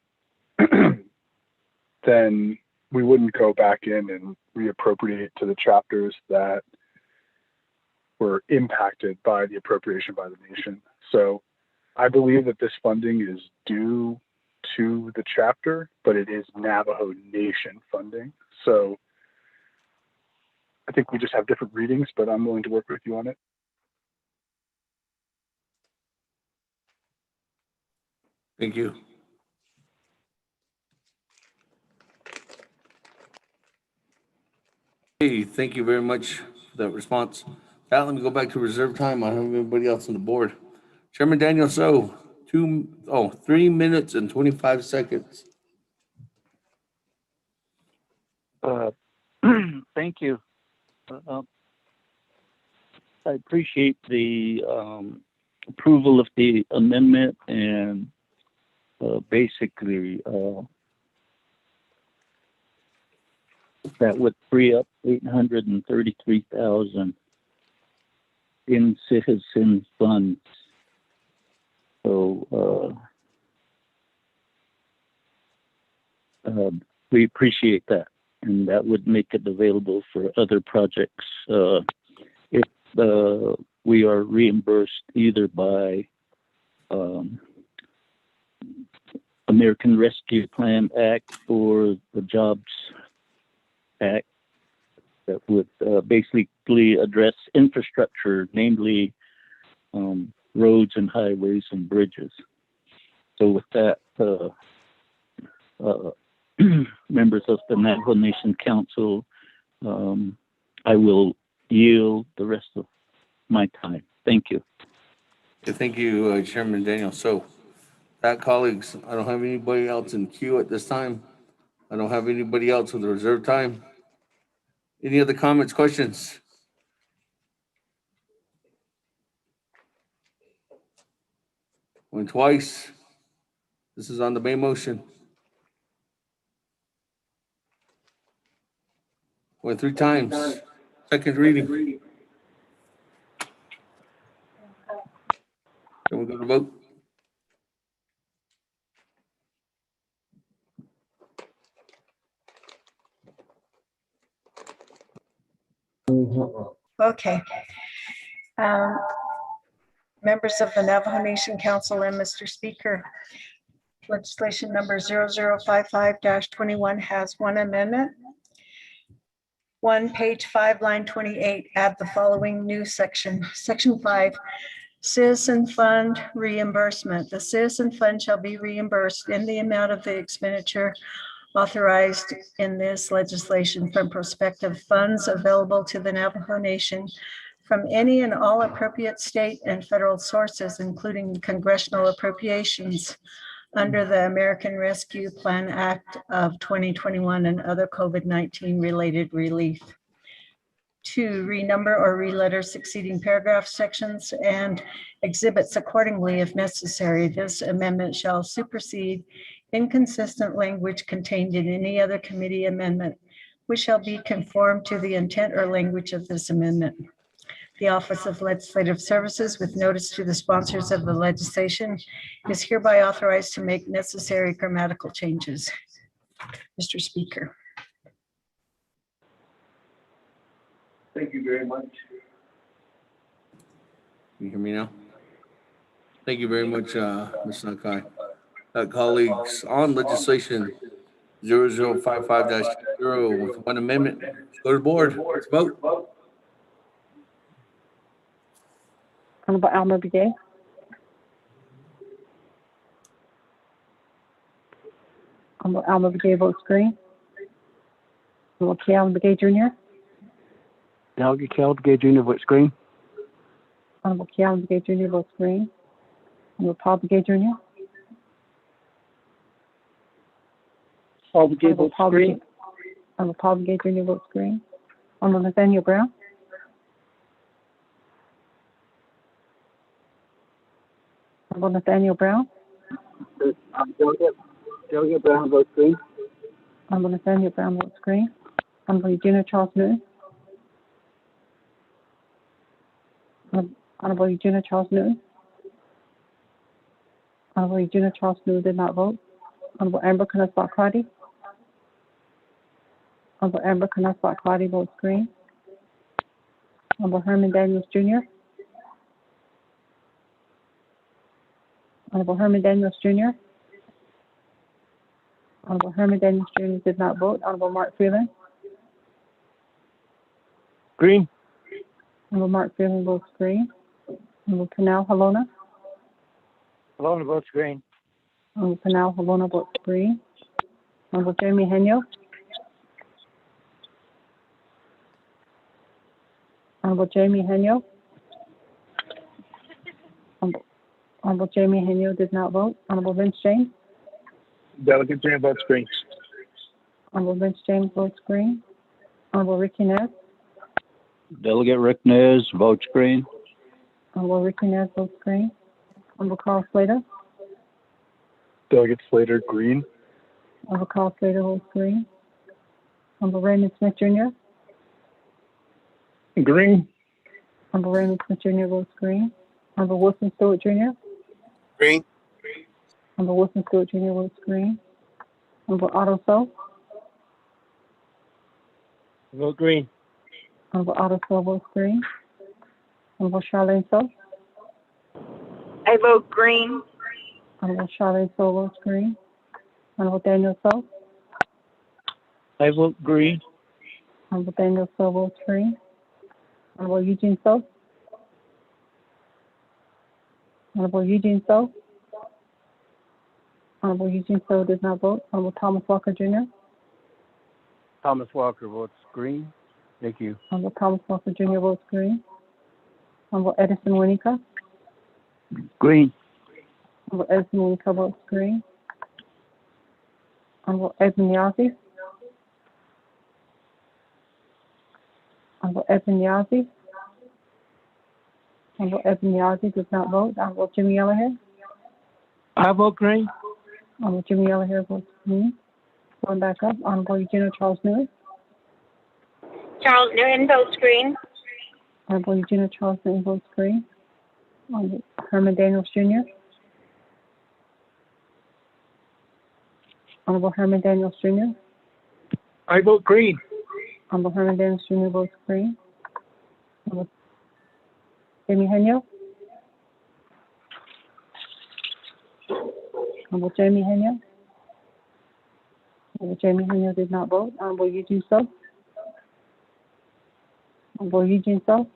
then we wouldn't go back in and reappropriate to the chapters that were impacted by the appropriation by the nation. So I believe that this funding is due to the chapter, but it is Navajo Nation funding. So I think we just have different readings, but I'm willing to work with you on it. Thank you. Hey, thank you very much for that response. Now let me go back to reserve time. I don't have anybody else on the board. Chairman Daniel So, 3 minutes and 25 seconds. Thank you. I appreciate the approval of the amendment and basically that would free up $833,000 in citizen funds. So we appreciate that, and that would make it available for other projects if we are reimbursed either by American Rescue Plan Act or the Jobs Act that would basically address infrastructure, namely roads and highways and bridges. So with that, members of the Navajo Nation Council, I will yield the rest of my time. Thank you. Thank you, Chairman Daniel. So, that, colleagues, I don't have anybody else in queue at this time. I don't have anybody else with the reserve time. Any other comments, questions? Going twice. This is on the main motion. Went 3 times. Second reading. Can we go to vote? Okay. Members of the Navajo Nation Council and Mr. Speaker, legislation number 0055-21 has one amendment. 1, page 5, line 28, add the following new section. Section 5, Citizen Fund reimbursement. The Citizen Fund shall be reimbursed in the amount of the expenditure authorized in this legislation from prospective funds available to the Navajo Nation from any and all appropriate state and federal sources, including congressional appropriations under the American Rescue Plan Act of 2021 and other COVID-19 related relief. 2, renumber or reletter succeeding paragraph sections and exhibits accordingly if necessary. This amendment shall supersede inconsistent language contained in any other committee amendment, which shall be conformed to the intent or language of this amendment. The Office of Legislative Services, with notice to the sponsors of the legislation, is hereby authorized to make necessary grammatical changes. Mr. Speaker. Thank you very much. Can you hear me now? Thank you very much, Ms. Nakai. Colleagues, on legislation 0055-0 with one amendment, go to the board. Let's vote. Honorable Alma Brigade. Honorable Alma Brigade votes green. Honorable K. Alma Brigade Jr. Delegate Cal Brigade Jr. votes green. Honorable K. Alma Brigade Jr. votes green. Honorable Paul Brigade Jr. Paul Brigade votes green. Honorable Paul Brigade Jr. votes green. Honorable Nathaniel Brown. Honorable Nathaniel Brown. Delegate Brown votes green. Honorable Nathaniel Brown votes green. Honorable Eugenia Charles Newton. Honorable Eugenia Charles Newton. Honorable Eugenia Charles Newton did not vote. Honorable Amber Knaspach Clardy. Honorable Amber Knaspach Clardy votes green. Honorable Herman Daniels Jr. Honorable Herman Daniels Jr. Honorable Herman Daniels Jr. did not vote. Honorable Mark Freeland. Green. Honorable Mark Freeland votes green. Honorable Panal Halona. Halona votes green. Honorable Panal Halona votes green. Honorable Jamie Henyo. Honorable Jamie Henyo. Honorable Jamie Henyo did not vote. Honorable Vince James. Delegate James votes green. Honorable Vince James votes green. Honorable Ricky Nez. Delegate Rick Nez votes green. Honorable Ricky Nez votes green. Honorable Carl Slater. Delegate Slater, green. Honorable Carl Slater votes green. Honorable Raymond Smith Jr. Green. Honorable Raymond Smith Jr. votes green. Honorable Wilson Stewart Jr. Green. Honorable Wilson Stewart Jr. votes green. Honorable Otto So. Vote green. Honorable Otto So votes green. Honorable Charlene So. I vote green. Honorable Charlene So votes green. Honorable Daniel So. I vote green. Honorable Daniel So votes green. Honorable Eugene So. Honorable Eugene So. Honorable Eugene So does not vote. Honorable Thomas Walker Jr. Thomas Walker votes green. Thank you. Honorable Thomas Walker Jr. votes green. Honorable Edison Winica. Green. Honorable Edison Winica votes green. Honorable Edmund Yazzie. Honorable Edmund Yazzie. Honorable Edmund Yazzie does not vote. Honorable Jimmy Yellowhair. I vote green. Honorable Jimmy Yellowhair votes green. Going back up, Honorable Eugenia Charles Newton. Charles Newton votes green. Honorable Eugenia Charles Newton votes green. Honorable Herman Daniels Jr. Honorable Herman Daniels Jr. I vote green. Honorable Herman Daniels Jr. votes green. Honorable Jamie Henyo. Honorable Jamie Henyo. Honorable Jamie Henyo did not vote. Honorable Eugene So. Honorable Eugene So.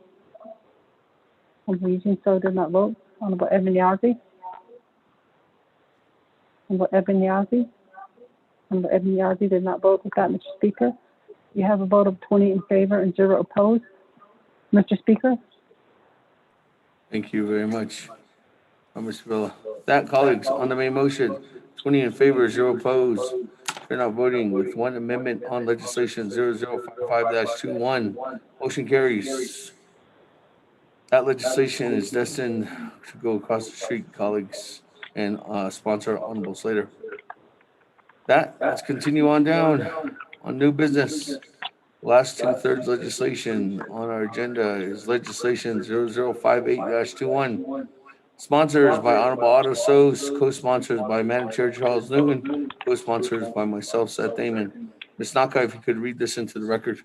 Honorable Eugene So did not vote. Honorable Edmund Yazzie. Honorable Edmund Yazzie. Honorable Edmund Yazzie did not vote. With that, Mr. Speaker, you have a vote of 20 in favor and 0 opposed. Mr. Speaker. Thank you very much, Ms. Villa. That, colleagues, on the main motion, 20 in favor, 0 opposed. They're not voting with one amendment on legislation 0055-21. Motion carries. That legislation is destined to go across the street, colleagues, and sponsor Honorable Slater. Let's continue on down on new business. Last two-thirds legislation on our agenda is legislation 0058-21. Sponsors by Honorable Otto Sos, co-sponsors by Madam Chair Charles Newton, co-sponsors by myself, Seth Damon. Ms. Naka, if you could read this into the record.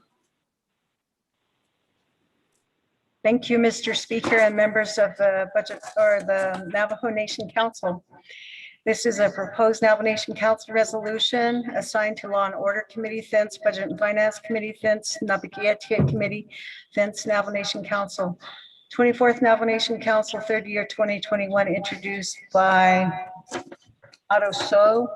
Thank you, Mr. Speaker and members of the budget or the Navajo Nation Council. This is a proposed Navajo Nation Council resolution assigned to Law and Order Committee, thence Budget and Finance Committee, thence Napakiatia Committee, thence Navajo Nation Council. 24th Navajo Nation Council, third year 2021, introduced by Otto So,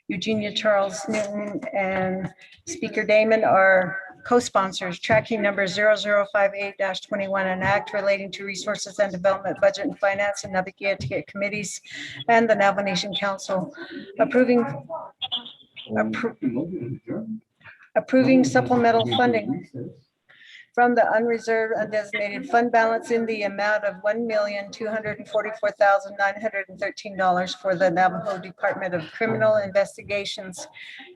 Eugenia Charles Newton, and Speaker Damon are co-sponsors. Tracking number 0058-21, an act relating to resources and development, budget and finance, and Napakiatia committees and the Navajo Nation Council approving supplemental funding from the unreserved undesignated fund balance in the amount of $1,244,913 for the Navajo Department of Criminal Investigations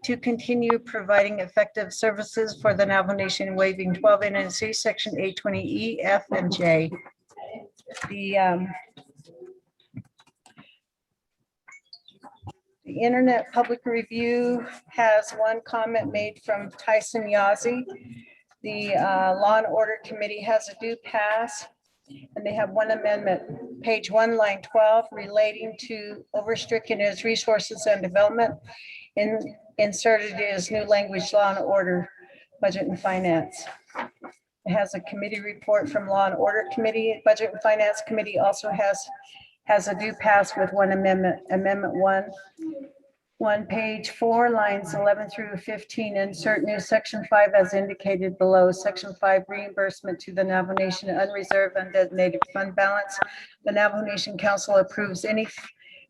to continue providing effective services for the Navajo Nation, waiving 12 NC Section 820E, F, and J. The Internet Public Review has one comment made from Tyson Yazzie. The Law and Order Committee has a due pass, and they have one amendment, page 1, line 12, relating to overstricken as resources and development. Inserted is new language, Law and Order, Budget and Finance. It has a committee report from Law and Order Committee. Budget and Finance Committee also has a due pass with one amendment, Amendment 1, page 4, lines 11 through 15, insert new section 5 as indicated below. Section 5, reimbursement to the Navajo Nation unreserved undesignated fund balance. The Navajo Nation Council approves any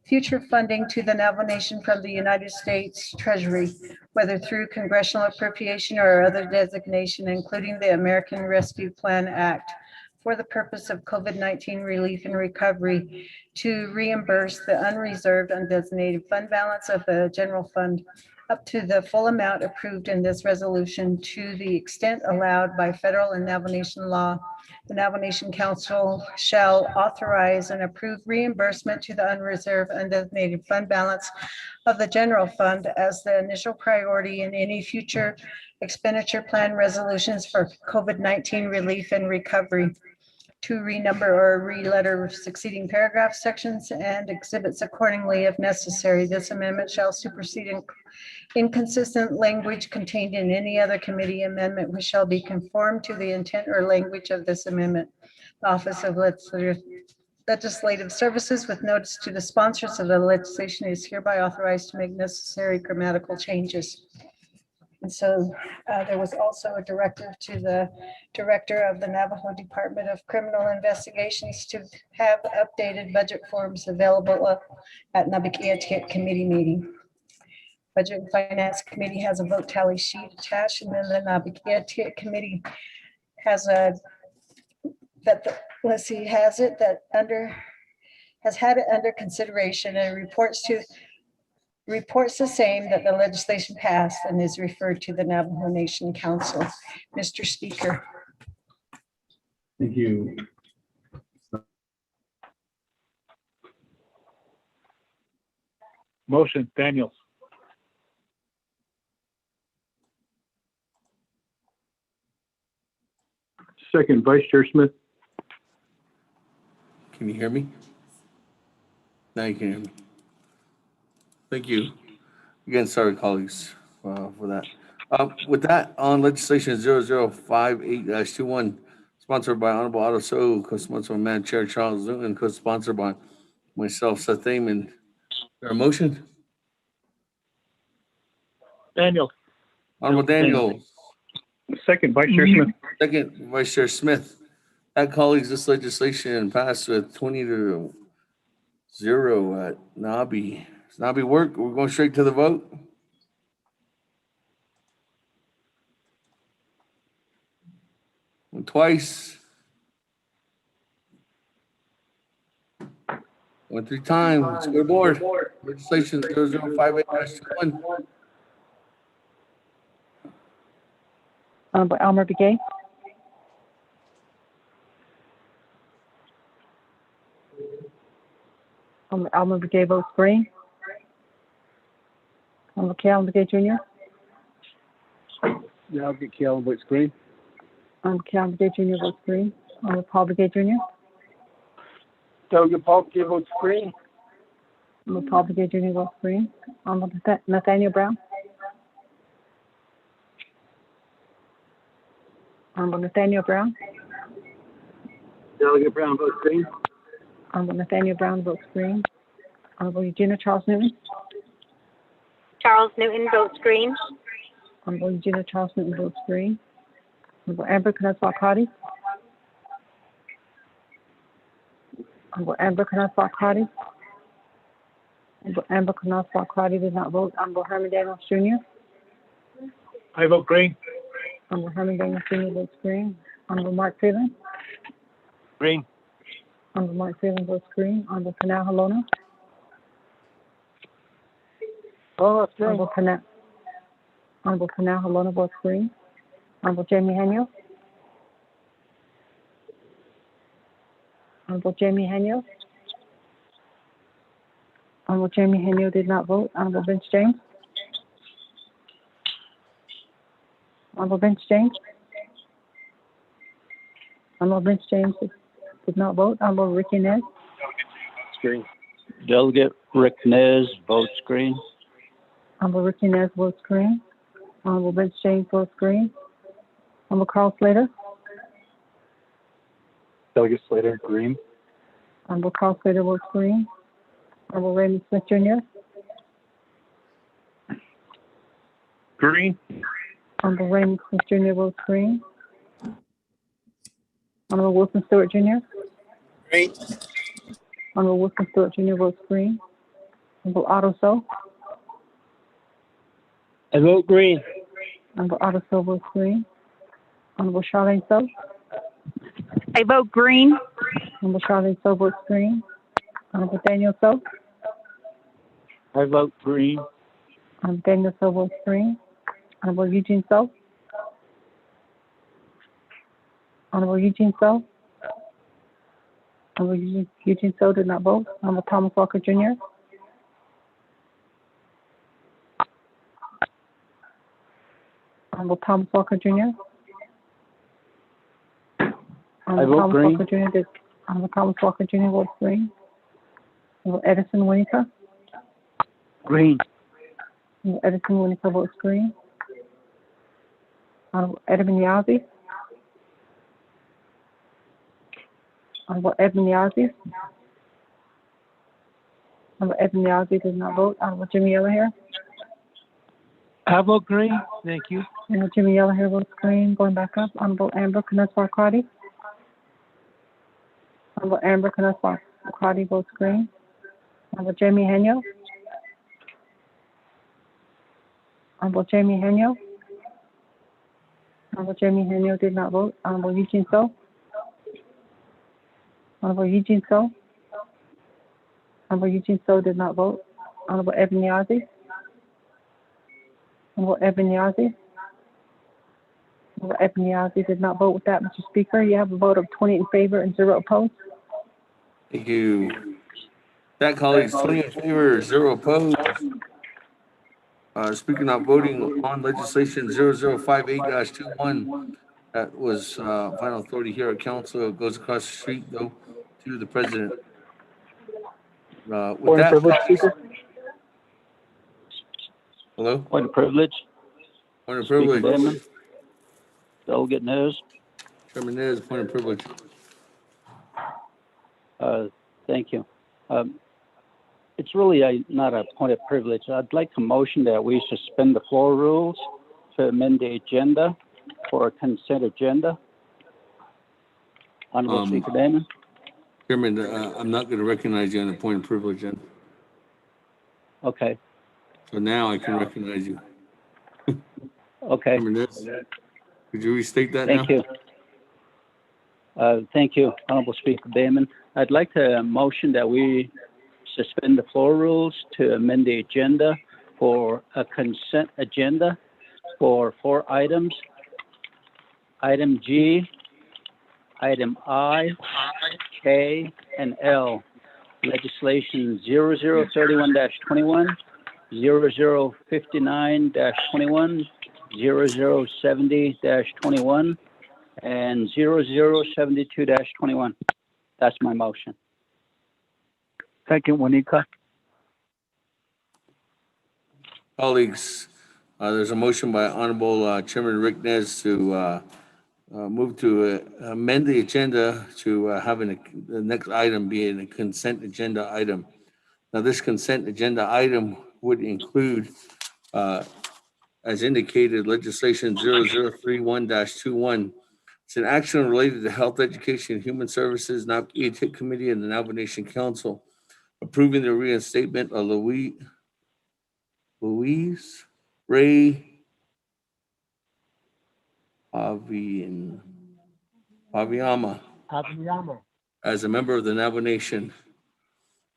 future funding to the Navajo Nation from the United States Treasury, whether through congressional appropriation or other designation, including the American Rescue Plan Act, for the purpose of COVID-19 relief and recovery, to reimburse the unreserved undesignated fund balance of the general fund up to the full amount approved in this resolution to the extent allowed by federal and Navajo Nation law. The Navajo Nation Council shall authorize and approve reimbursement to the unreserved undesignated fund balance of the general fund as the initial priority in any future expenditure plan resolutions for COVID-19 relief and recovery, to renumber or re-letter succeeding paragraphs, sections, and exhibits accordingly if necessary. This amendment shall supersede inconsistent language contained in any other committee amendment which shall be conformed to the intent or language of this amendment. The Office of Legislative Services, with notice to the sponsors of the legislation, is hereby authorized to make necessary grammatical changes. And so there was also a directive to the director of the Navajo Department of Criminal Investigations to have updated budget forms available at Napakiatia committee meeting. Budget and Finance Committee has a vote tally sheet attached, and then the Napakiatia committee has has had it under consideration and reports the same, that the legislation passed and is referred to the Navajo Nation Council. Mr. Speaker. Thank you. Motion, Daniels. Second, Vice Chair Smith. Can you hear me? Now you can hear me. Thank you. Again, sorry, colleagues, for that. With that, on legislation 0058-21, sponsored by Honorable Otto So, co-sponsored by Madam Chair Charles Newton, co-sponsored by myself, Seth Damon. Is there a motion? Daniel. Honorable Daniel. Second, Vice Chair Smith. Second, Vice Chair Smith. That, colleagues, this legislation passed with 20-0 at Nabi. Does Nabi work? We're going straight to the vote. twice. Went 3 times. Scoreboard. Legislation 0058-21. Honorable Elmer Begay. Elmer Begay votes green. Honorable Calvin Begay Jr. Delegate Calvin votes green. Honorable Calvin Begay Jr. votes green. Honorable Paul Begay Jr. Delegate Paul Begay votes green. Honorable Paul Begay Jr. votes green. Honorable Nathaniel Brown. Honorable Nathaniel Brown. Delegate Brown votes green. Honorable Nathaniel Brown votes green. Honorable Eugenia Charles Newton. Charles Newton votes green. Honorable Eugenia Charles Newton votes green. Honorable Amber Knasswat Carty. Honorable Amber Knasswat Carty. Honorable Amber Knasswat Carty did not vote. Honorable Herman Daniels Jr. I vote green. Honorable Herman Daniels Jr. votes green. Honorable Mark Freeland. Green. Honorable Mark Freeland votes green. Honorable Panal Halona. Oh, that's green. Honorable Panal Halona votes green. Honorable Jamie Haniel. Honorable Jamie Haniel. Honorable Jamie Haniel did not vote. Honorable Vince James. Honorable Vince James. Honorable Vince James did not vote. Honorable Ricky Nez. Green. Delegate Rick Nez votes green. Honorable Ricky Nez votes green. Honorable Vince James votes green. Honorable Carl Slater. Delegate Slater, green. Honorable Carl Slater votes green. Honorable Raymond Smith Jr. Green. Honorable Raymond Smith Jr. votes green. Honorable Wilson Stewart Jr. Green. Honorable Wilson Stewart Jr. votes green. Honorable Otto So. I vote green. Honorable Otto So votes green. Honorable Charlene So. I vote green. Honorable Charlene So votes green. Honorable Daniel So. I vote green. Honorable Daniel So votes green. Honorable Eugene So. Honorable Eugene So. Honorable Eugene So did not vote. Honorable Thomas Walker Jr. Honorable Thomas Walker Jr. Honorable vote Thomas green. Walker Jr. did. Honorable Thomas Walker Jr. votes green. Honorable Edison Winnica. Green. Honorable Edison Winnica votes green. Honorable Edmund Yazzie. Honorable Edmund Yazzie. Honorable Edmund Yazzie did not vote. Honorable Jimmy Yellowhair. I vote green. Thank you. Honorable Jimmy Yellowhair votes green. Going back up. Honorable Amber Knasswat Carty. Honorable Amber Knasswat Carty votes green. Honorable Jamie Haniel. Honorable Jamie Haniel. Honorable Jamie Haniel did not vote. Honorable Eugene So. Honorable Eugene So. Honorable Eugene So did not vote. Honorable Evan Yazzie. Honorable Evan Yazzie. Honorable Evan Yazzie did not vote. With that, Mr. Speaker, you have a vote of 20 in favor and 0 opposed. Thank you. That, colleagues, 20 in favor, 0 opposed. Speaker not voting on legislation 0058-21. That was final authority here at council. It goes across the street, though, to the president. With Point of that, privilege, colleagues- Speaker. Hello? Point of privilege. Point of Speaker privilege. Damon. Delegate Nez. Chairman Nez, point of privilege. Thank you. It's really not a point of privilege. I'd like to motion that we suspend the floor rules to amend the agenda for a consent agenda. Honorable Speaker Damon. Chairman, I'm not going to recognize you on the point of privilege then. Okay. So now I can recognize you. Okay. Chairman Nez, could you restate that Thank now? you. Thank you, Honorable Speaker Bayman. I'd like to motion that we suspend the floor rules to amend the agenda for a consent agenda for 4 items. Item G, item I, K, and L. Legislation 0031-21, 0059-21, 0070-21, and 0072-21. That's my motion. Second, Wanika. Colleagues, there's a motion by Honorable Chairman Rick Nez to move to amend the agenda to having the next item be a consent agenda item. Now, this consent agenda item would include, as indicated, legislation 0031-21. It's an action related to Health, Education, and Human Services, NAVHIT Committee, and the Navajo Nation Council, approving the reinstatement of Louise Ray Paviama as a member of the Navajo Nation.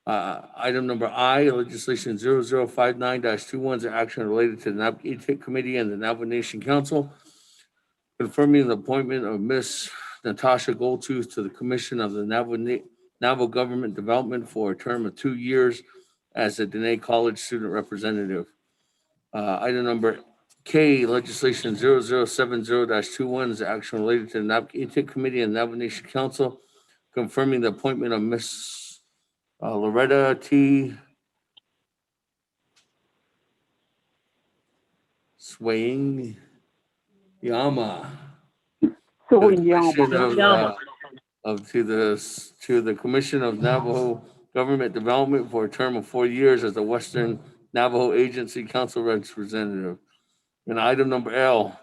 Item number I, legislation 0059-21 is an action related to the NAVHIT Committee and the Navajo Nation Council, confirming the appointment of Miss Natasha Goldtooth to the Commission of the Navajo Government Development for a term of 2 years as a Dene College student representative. Item number K, legislation 0070-21 is action related to the NAVHIT Committee and Navajo Nation Council, confirming the appointment of Miss Loretta T. Swaying Yama to the Commission of Navajo Government Development for a term of 4 years as the Western Navajo Agency Council representative. And item number L,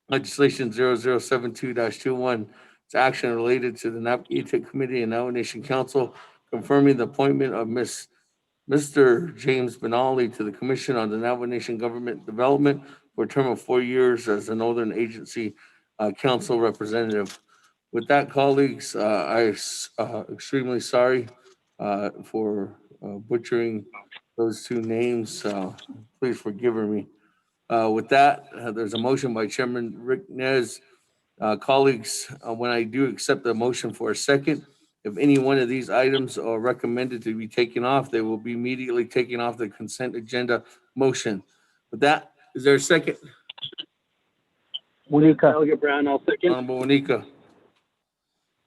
legislation 0072-21, it's action related to the NAVHIT Committee and Navajo Nation Council, confirming the appointment of Mr. James Benali to the Commission on the Navajo Nation Government Development for a term of 4 years as the Northern Agency Council representative. With that, colleagues, I'm extremely sorry for butchering those 2 names. Please forgive me. With that, there's a motion by Chairman Rick Nez. Colleagues, when I do accept the motion for a second, if any one of these items are recommended to be taken off, they will be immediately taken off the consent agenda motion. With that, is there a second? Wanika. Delegate Brown, I'll second. Honorable Wanika.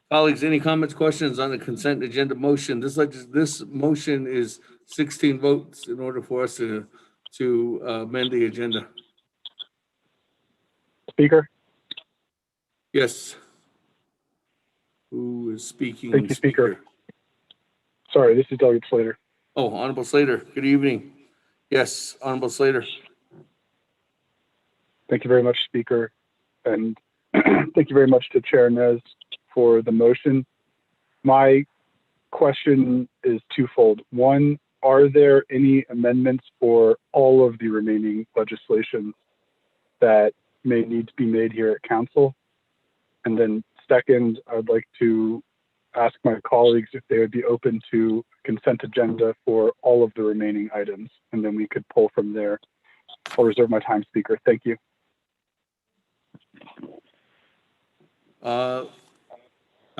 Colleagues, any comments, questions on the consent agenda motion? This motion is 16 votes in order for us to amend the agenda. Speaker? Yes. Who is speaking? Thank you, Speaker. Sorry, this is Delegate Slater. Oh, Honorable Slater. Good evening. Yes, Honorable Slater. Thank you very much, Speaker. And thank you very much to Chair Nez for the motion. My question is twofold. One, are there any amendments for all of the remaining legislation that may need to be made here at Council? And then second, I'd like to ask my colleagues if they would be open to consent agenda for all of the remaining items, and then we could pull from there. I'll reserve my time, Speaker. Thank you. I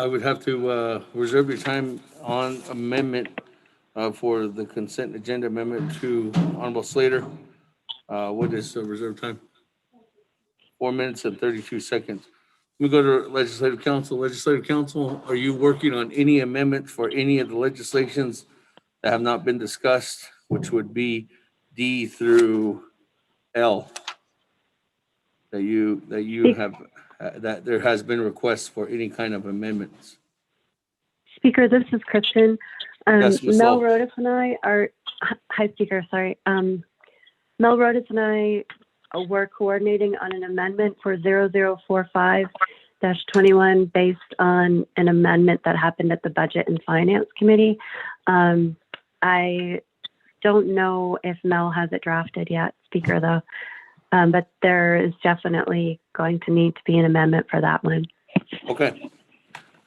would have to reserve your time on amendment for the consent agenda amendment to Honorable Slater. What is the reserve time? 4 minutes and 32 seconds. We go to Legislative Council. Legislative Council, are you working on any amendments for any of the legislations that have not been discussed, which would be D through L? That you have that there has been requests for any kind of amendments. Speaker, this is Kristen. Yes, Ms. Mel Lowe. Rodas and I are, hi Speaker, sorry. Mel Rodas and I were coordinating on an amendment for 0045-21 based on an amendment that happened at the Budget and Finance Committee. I don't know if Mel has it drafted yet, Speaker, though. But there is definitely going to need to be an amendment for that one. Okay.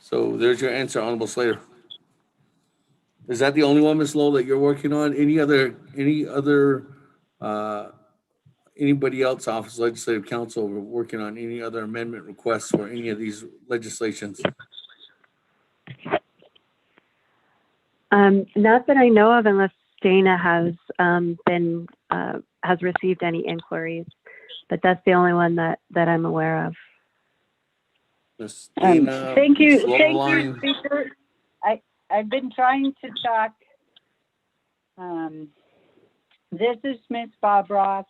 So there's your answer, Honorable Slater. Is that the only one, Ms. Lowell, that you're working on? Anybody else, Office of Legislative Counsel, working on any other amendment requests for any of these legislations? Not that I know of, unless Dana has has received any inquiries, but that's the only one that I'm aware of. Ms. Dana, Thank you, Ms. Loveline. Speaker. I've been trying to talk. This is Ms. Bobroff.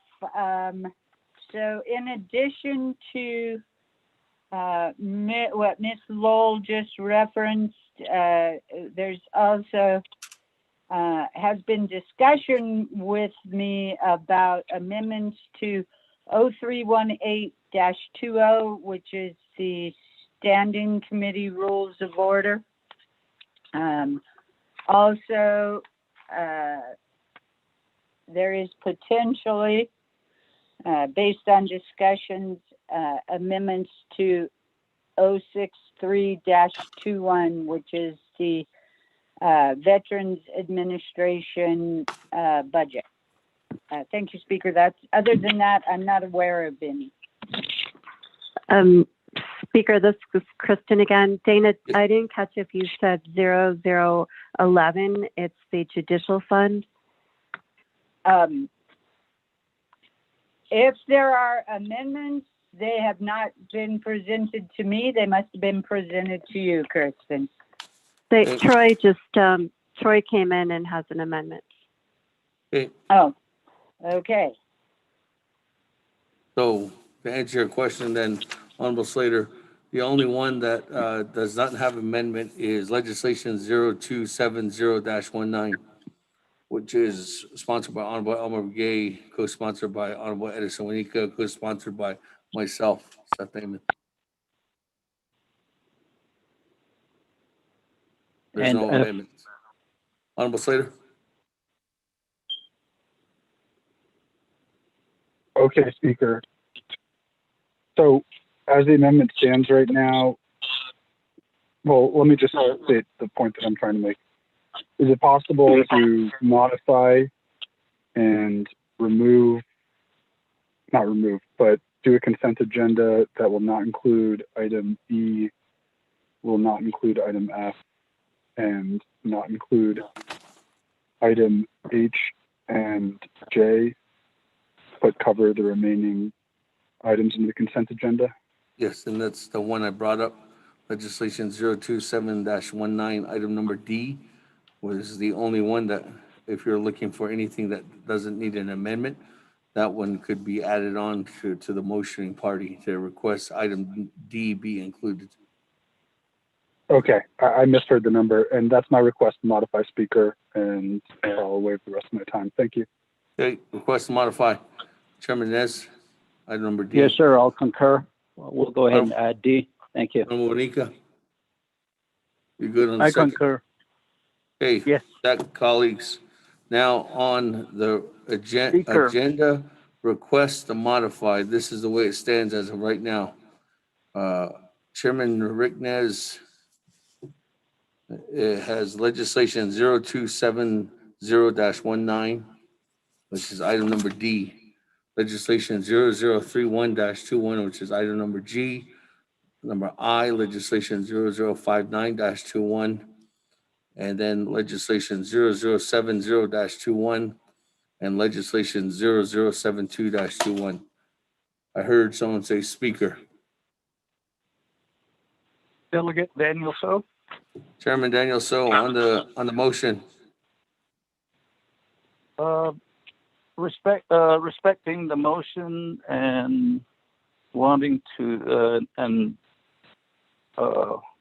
So in addition to what Ms. Lowell just referenced, there's also has been discussion with me about amendments to 0318-20, which is the Standing Committee Rules of Order. Also, there is potentially, based on discussions, amendments to 063-21, which is the Veterans Administration budget. Thank you, Speaker. Other than that, I'm not aware of any. Speaker, this is Kristen again. Dana, I didn't catch if you said 0011. It's the judicial fund. If there are amendments, they have not been presented to me. They must have been presented to you, Kristen. Troy came in and has an amendment. Okay. Oh, okay. So to answer your question then, Honorable Slater, the only one that does not have amendment is legislation 0270-19, which is sponsored by Honorable Elmer Gay, co-sponsored by Honorable Edison Wanika, co-sponsored by myself, Seth Amon. There's no amendments. Honorable Slater? Okay, Speaker. So as the amendment stands right now, well, let me just state the point that I'm trying to make. Is it possible to modify and not remove, but do a consent agenda that will not include item E, will not include item F, and not include item H and J, but cover the remaining items in the consent agenda? Yes, and that's the one I brought up. Legislation 027-19, item number D, was the only one that, if you're looking for anything that doesn't need an amendment, that one could be added on to the motioning party to request item D be included. Okay, I misheard the number, and that's my request to modify, Speaker, and I'll waive the rest of my time. Thank you. Okay, request to modify. Chairman Nez, item number D. Yes, sir, I'll concur. We'll go ahead and add D. Thank you. Honorable Wanika, you good on the I second? concur. Okay, yes. That, colleagues. Now on the Speaker. agenda, request to modify. This is the way it stands as of right now. Chairman Rick Nez, it has legislation 0270-19, which is item number D. Legislation 0031-21, which is item number G. Number I, legislation 0059-21, and then legislation 0070-21, and legislation 0072-21. I heard someone say speaker. Delegate Daniel So. Chairman Daniel So, on the motion. Respecting the motion and wanting to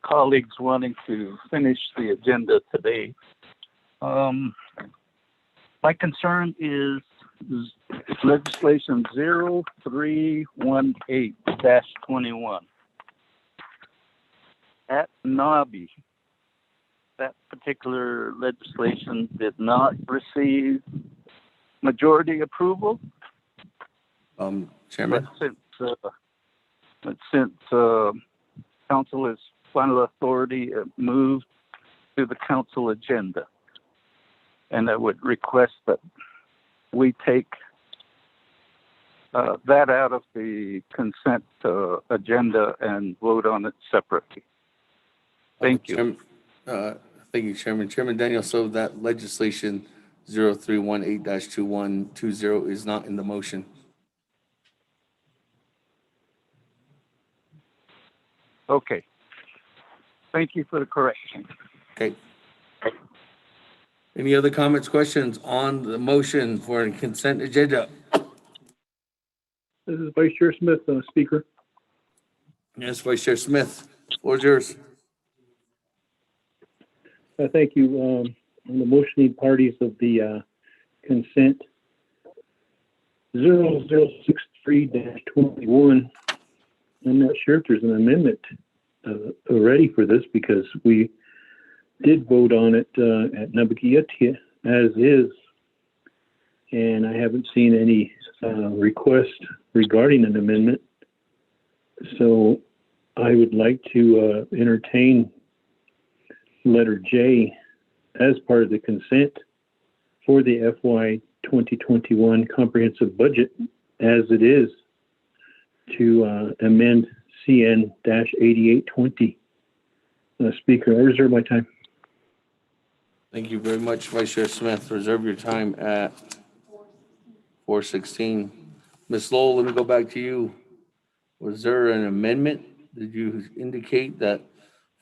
colleagues wanting to finish the agenda today. My concern is legislation 0318-21. At NABI, that particular legislation did not receive majority approval. Chairman. But since council is final authority moved to the council agenda. And I would request that we take that out of the consent agenda and vote on it separately. Thank you. Thank you, Chairman. Chairman Daniel, so that legislation 0318-2120 is not in the motion. Okay. Thank you for the correction. Okay. Any other comments, questions on the motion for a consent agenda? This is Vice Chair Smith, Speaker. Yes, Vice Chair Smith, floor is yours. Thank you. On the motioning parties of the consent 0063-21, I'm not sure if there's an amendment ready for this because we did vote on it at Navajo as is, and I haven't seen any request regarding an amendment. So I would like to entertain letter J as part of the consent for the FY 2021 comprehensive budget as it is to amend CN-8820. Speaker, I reserve my time. Thank you very much, Vice Chair Smith. Reserve your time at 4:16. Ms. Lowell, let me go back to you. Was there an amendment? Did you indicate that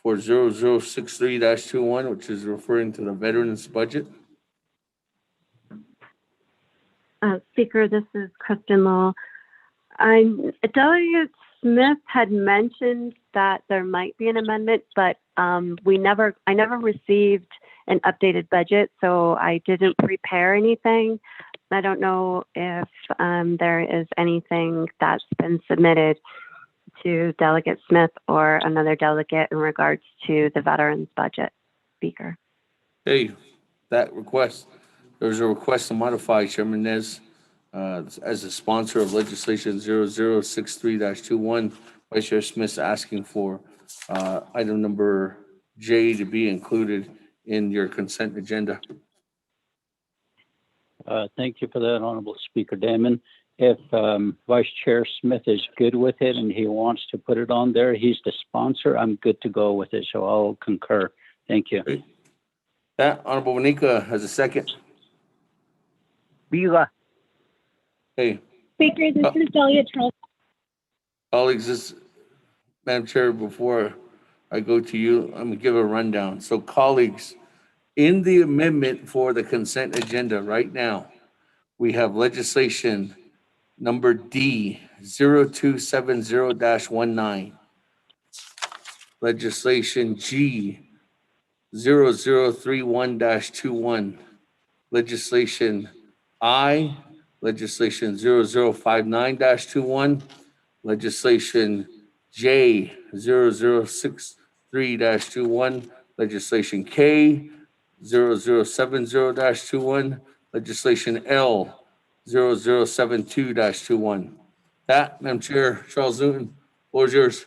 for 0063-21, which is referring to the veterans budget? Speaker, this is Kristen Lowell. Delegate Smith had mentioned that there might be an amendment, but I never received an updated budget, so I didn't prepare anything. I don't know if there is anything that's been submitted to Delegate Smith or another delegate in regards to the veterans budget, Speaker. Hey, that request, there's a request to modify Chairman Nez as a sponsor of legislation 0063-21. Vice Chair Smith's asking for item number J to be included in your consent agenda. Thank you for that, Honorable Speaker Damon. If Vice Chair Smith is good with it and he wants to put it on there, he's the sponsor, I'm good to go with it, so I'll concur. Thank you. Okay. That, Honorable Wanika has a second. Bila. Hey. Speaker, this is Delia Charles. Colleagues, Madam Chair, before I go to you, I'm going to give a rundown. So colleagues, in the amendment for the consent agenda right now, we have legislation number D 0270-19, legislation G 0031-21, legislation I, legislation 0059-21, legislation J 0063-21, legislation K 0070-21, legislation L 0072-21. That, Madam Chair, Charles Newton, floor is yours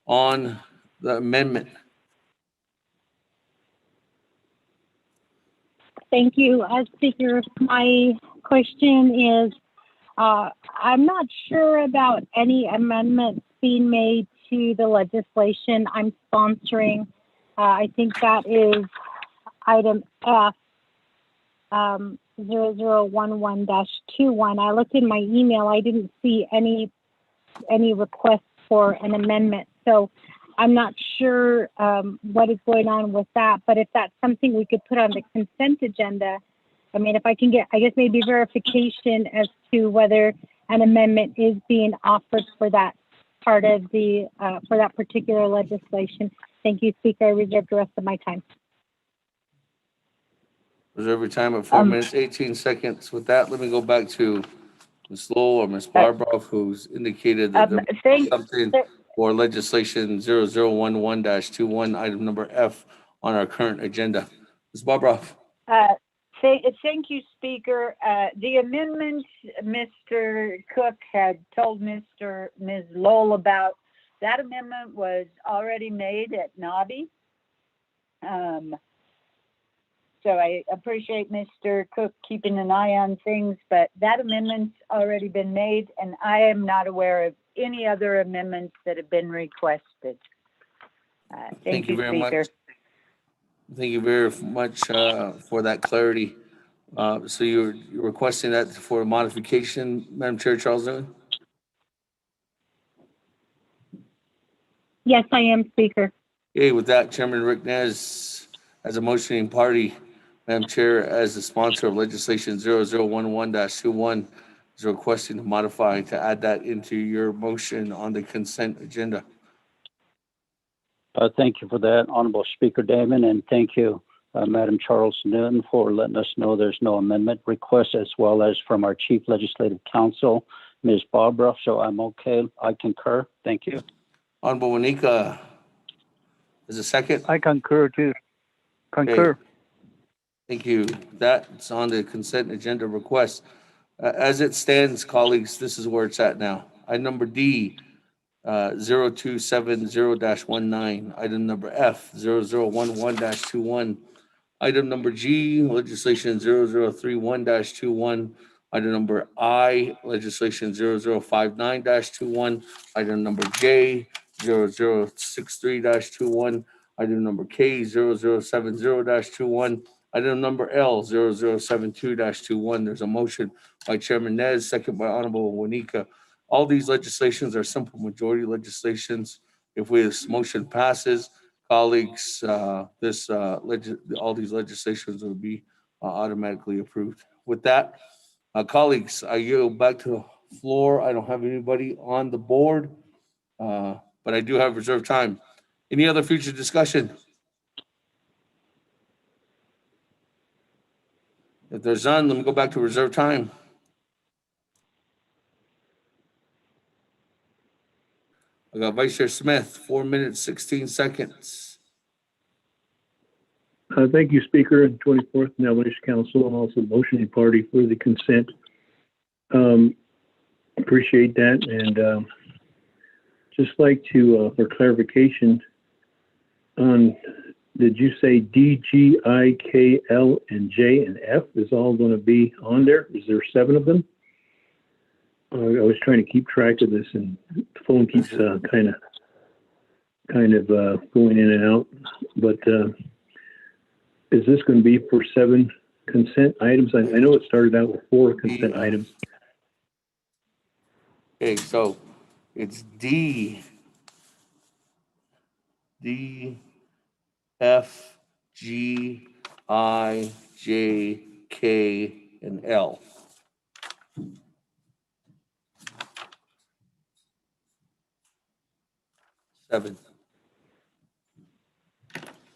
on the amendment. Thank you, Speaker. My question is, I'm not sure about any amendments being made to the legislation I'm sponsoring. I think that is item F, 0011-21. I looked in my email. I didn't see any requests for an amendment. So I'm not sure what is going on with that. But if that's something we could put on the consent agenda, I mean, if I can get, I guess maybe verification as to whether an amendment is being offered for that part of the, for that particular legislation. Thank you, Speaker. I reserve the rest of my time. Reserve your time at 4 minutes, 18 seconds. With that, let me go back to Ms. Lowell or Ms. Barbara, who's indicated that there was something for legislation 0011-21, item number F on our current agenda. Ms. Barbara. Thank you, Speaker. The amendment Mr. Cook had told Ms. Lowell about that amendment was already made at Navi. So I appreciate Mr. Cook keeping an eye on things, but that amendment's already been made, and I am not aware of any other amendments that have been requested. Thank you, very Speaker. much. Thank you very much for that clarity. So you're requesting that for modification, Madam Chair Charles Newton? Yes, I am, Speaker. Okay, with that, Chairman Rick Nez, as a motioning party, Madam Chair, as the sponsor of legislation 0011-21, is requesting to modify, to add that into your motion on the consent agenda. Thank you for that, Honorable Speaker Damon, and thank you, Madam Charles Newton, for letting us know there's no amendment request, as well as from our Chief Legislative Counsel, Ms. Barbara. So I'm okay. I concur. Thank you. Honorable Wanika, is a second? I concur too. Concur. Okay. Thank you. That's on the consent agenda request. As it stands, colleagues, this is where it's at now. Item number D, 0270-19. Item number F, 0011-21. Item number G, legislation 0031-21. Item number I, legislation 0059-21. Item number J, 0063-21. Item number K, 0070-21. Item number L, 0072-21. There's a motion by Chairman Nez, second by Honorable Wanika. All these legislations are simple majority legislations. If this motion passes, colleagues, all these legislations will be automatically approved. With that, colleagues, I yield back to the floor. I don't have anybody on the board, but I do have reserved time. Any other future discussion? If there's none, let me go back to reserve time. I got Vice Chair Smith, 4 minutes, 16 seconds. Thank you, Speaker, and 24th Navajo Council, and also motioning party for the consent. Appreciate that, and just like to, for clarification, on, did you say D, G, I, K, L, and J, and F is all going to be on there? Is there 7 of them? I was trying to keep track of this, and the phone keeps kind of going in and out. But is this going to be for 7 consent items? I know it started out with 4 consent items. Okay, so it's D, F, G, I, J, K, and L. Seven.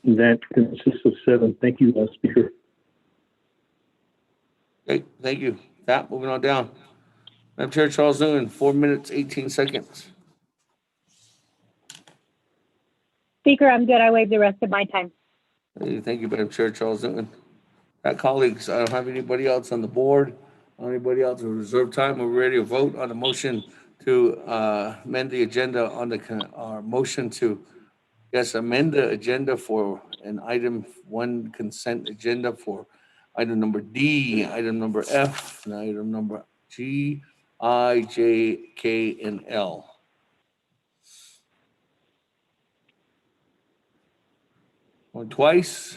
That consists of 7. Thank you, Speaker. Okay, thank you. That, moving on down. Madam Chair Charles Newton, 4 minutes, 18 seconds. Speaker, I'm good. I waive the rest of my time. Hey, thank you, Madam Chair Charles Newton. Colleagues, I don't have anybody else on the board. Anybody else with reserved time? We're ready to vote on the motion to amend the agenda on the motion to, yes, amend the agenda for an item 1 consent agenda for item number D, item number F, and item number G, I, J, K, and L. Going twice.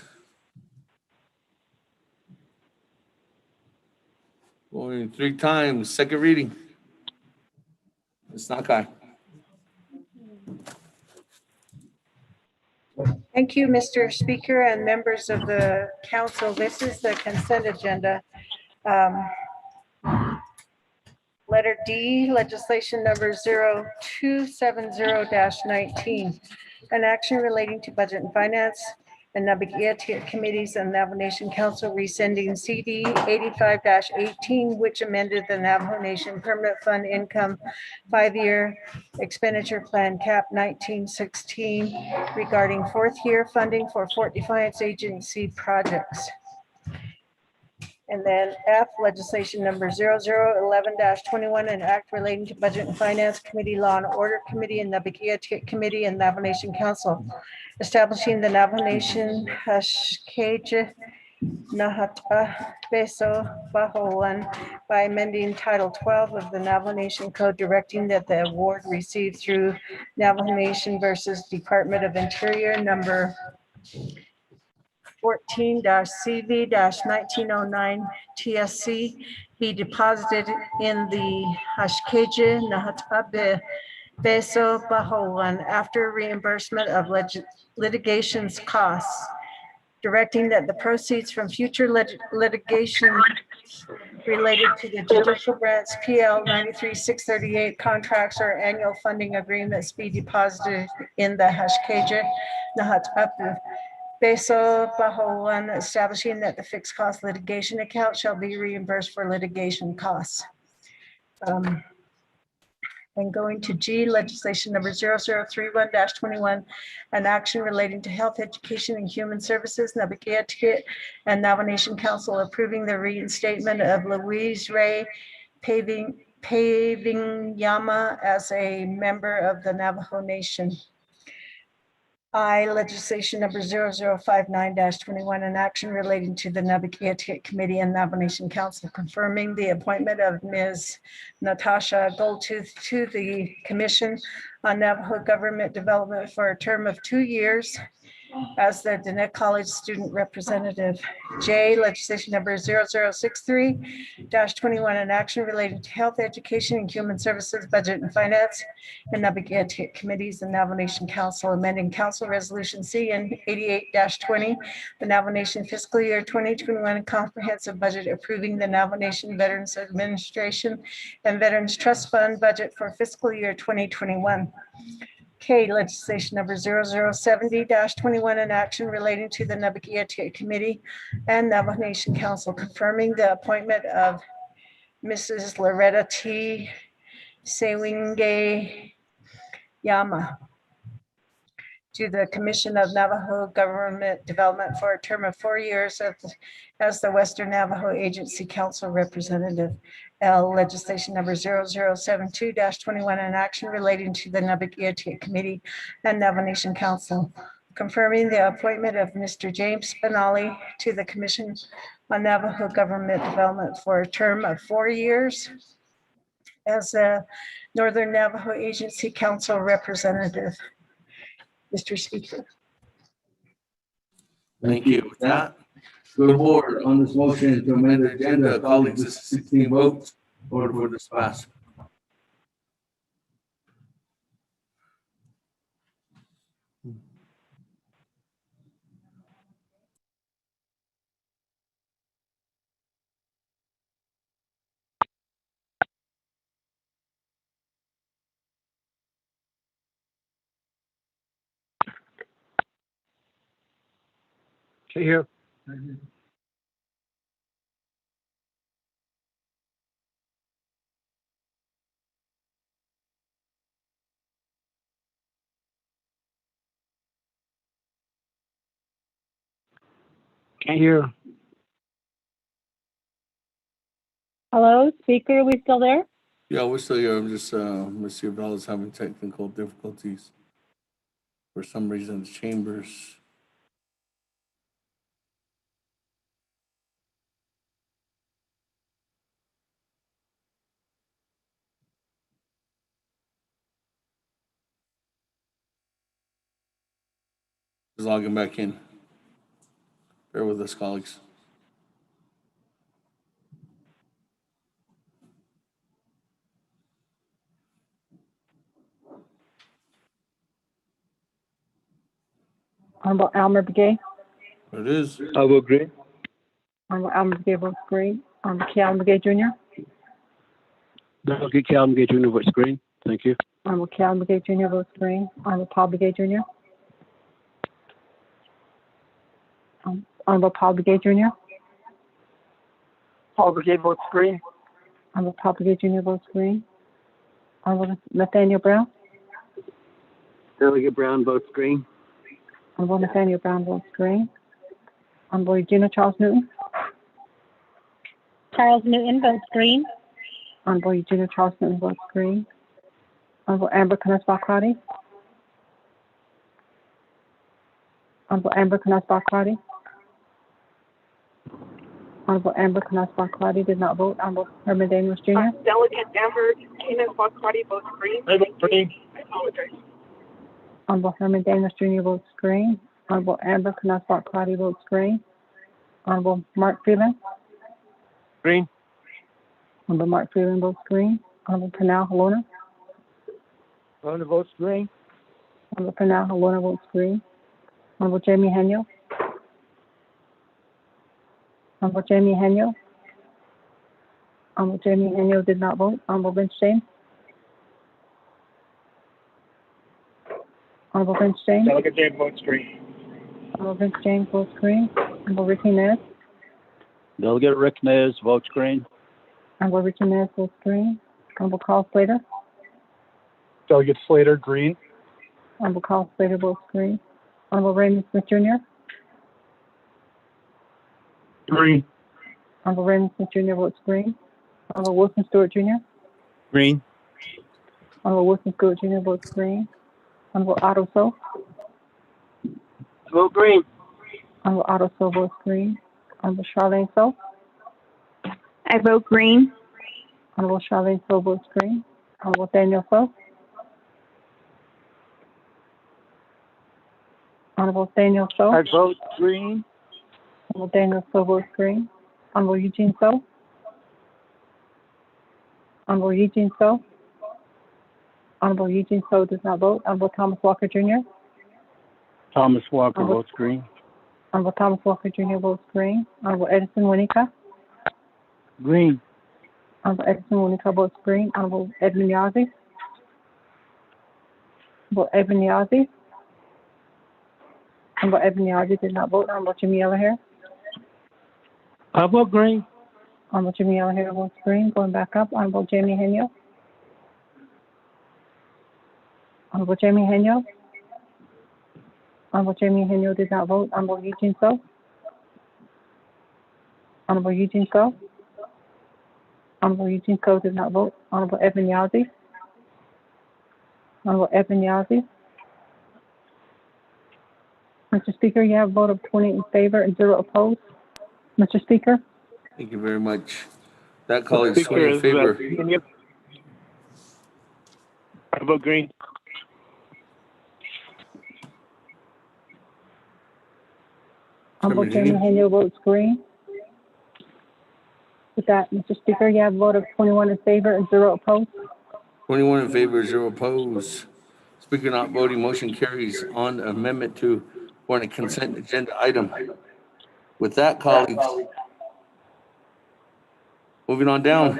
Going 3 times. Second reading. Ms. Nakai. Thank you, Mr. Speaker and members of the council. This is the consent agenda. Letter D, legislation number 0270-19, an action relating to budget and finance and Navajo committees and Navajo Nation Council rescinding CD 85-18, which amended the Navajo Nation Permanent Fund Income 5-year expenditure plan cap 1916 regarding 4th year funding for Fort Defiance agency projects. And then F, legislation number 0011-21, an act relating to Budget and Finance Committee, Law and Order Committee, and Navajo Committee and Navajo Nation Council, establishing the Navajo Nation Hashkeja Nahata Beso Bahoan by amending Title 12 of the Navajo Nation Code, directing that the award received through Navajo Nation versus Department of Interior number 14-CV-1909 TSC be deposited in the Hashkeja Nahata Beso Bahoan after reimbursement of litigation's costs, directing that the proceeds from future litigation related to the judicial branch PL 93-638 contracts or annual funding agreements be deposited in the Hashkeja Nahata Beso Bahoan, establishing that the fixed cost litigation account shall be reimbursed for litigation costs. And going to G, legislation number 0031-21, an action relating to health, education, and human services, Navajo and Navajo Nation Council approving the reinstatement of Louise Ray Paving Yama as a member of the Navajo Nation. I, legislation number 0059-21, an action relating to the Navajo Committee and Navajo Nation Council confirming the appointment of Ms. Natasha Goldtooth to the Commission on Navajo Government Development for a term of 2 years as the Diné College student representative. J, legislation number 0063-21, an action relating to health, education, and human services, budget and finance, and Navajo committees and Navajo Nation Council, amending Council Resolution CN 88-20, the Navajo Nation fiscal year 2021 comprehensive budget, approving the Navajo Nation Veterans Administration and Veterans Trust Fund budget for fiscal year 2021. K, legislation number 0070-21, an action relating to the Navajo Committee and Navajo Nation Council confirming the appointment of Mrs. Loretta T. Sewinge Yama to the Commission of Navajo Government Development for a term of 4 years as the Western Navajo Agency Council representative. L, legislation number 0072-21, an action relating to the Navajo Committee and Navajo Nation Council confirming the appointment of Mr. James Benali to the Commission on Navajo Government Development for a term of 4 years as a Northern Navajo Agency Council representative. Mr. Speaker. Thank you. With that, go to board on this motion to amend the agenda. Colleagues, this is 16 votes. Order for this pass. Okay, here. Can't hear. Hello, speaker, are we still there? Yeah, we're still here. I'm just, Mr. Bella's having technical difficulties. For some reason, the chambers. Just logging back in. Bear with us, colleagues. Honorable Almer Begay. There it is. I will agree. Honorable Almer Begay votes green. Honorable K. Almer Begay Jr. Delegate Calvin Gay Jr. votes green. Thank you. Honorable K. Almer Begay Jr. votes green. Honorable Paul Begay Jr. Honorable Paul Begay Jr. Paul Begay votes green. Honorable Paul Begay Jr. votes green. Honorable Nathaniel Brown. Delegate Brown votes green. Honorable Nathaniel Brown votes green. Honorable Regina Charles Newton. Charles Newton votes green. Honorable Eugenia Charles Newton votes green. Honorable Amber Canes-Balcrady. Honorable Amber Canes-Balcrady. Honorable Amber Canes-Balcrady did not vote. Honorable Herman Daniels Jr. Delegate Amber Canes-Balcrady votes green. I vote green. I apologize. Honorable Herman Daniels Jr. votes green. Honorable Amber Canes-Balcrady votes green. Honorable Mark Phelan. Green. Honorable Mark Phelan votes green. Honorable Pernell Halona. Halona votes green. Honorable Pernell Halona votes green. Honorable Jamie Henyo. Honorable Jamie Henyo. Honorable Jamie Henyo did not vote. Honorable Vince James. Honorable Vince James. Delegate James votes green. Honorable Vince James votes green. Honorable Ricky Nez. Delegate Rick Nez votes green. Honorable Ricky Nez votes green. Honorable Carl Slater. Delegate Slater, green. Honorable Carl Slater votes green. Honorable Raymond Smith Jr. Green. Honorable Raymond Smith Jr. votes green. Honorable Wilson Stewart Jr. Green. Honorable Wilson Stewart Jr. votes green. Honorable Otto So. Vote green. Honorable Otto So votes green. Honorable Charlene So. I vote green. Honorable Charlene So votes green. Honorable Daniel So. Honorable Daniel So. I vote green. Honorable Daniel So votes green. Honorable Eugene So. Honorable Eugene So. Honorable Eugene So does not vote. Honorable Thomas Walker Jr. Thomas Walker Honorable- votes green. Honorable Thomas Walker Jr. votes green. Honorable Edison Winika. Green. Honorable Edison Winika votes green. Honorable Edmund Yazzie. Honorable Edmund Yazzie. Honorable Edmund Yazzie did not vote. Honorable Jimmy Yellowhair. I vote green. Honorable Jimmy Yellowhair votes green. Going back up, Honorable Jamie Henyo. Honorable Jamie Henyo. Honorable Jamie Henyo did not vote. Honorable Eugene So. Honorable Eugene So. Honorable Eugene So did not vote. Honorable Evan Yazzie. Honorable Evan Yazzie. Mr. Speaker, you have a vote of 20 in favor and 0 opposed. Mr. Speaker, Thank you very much. That colleague's Speaker 20 in is, favor. I vote green. Honorable Jamie Henyo votes green. With that, Mr. Speaker, you have a vote of 21 in favor and 0 opposed. 21 in favor, 0 opposed. Speaker not voting, motion carries on amendment to for a consent agenda item. With that, colleagues, moving on down.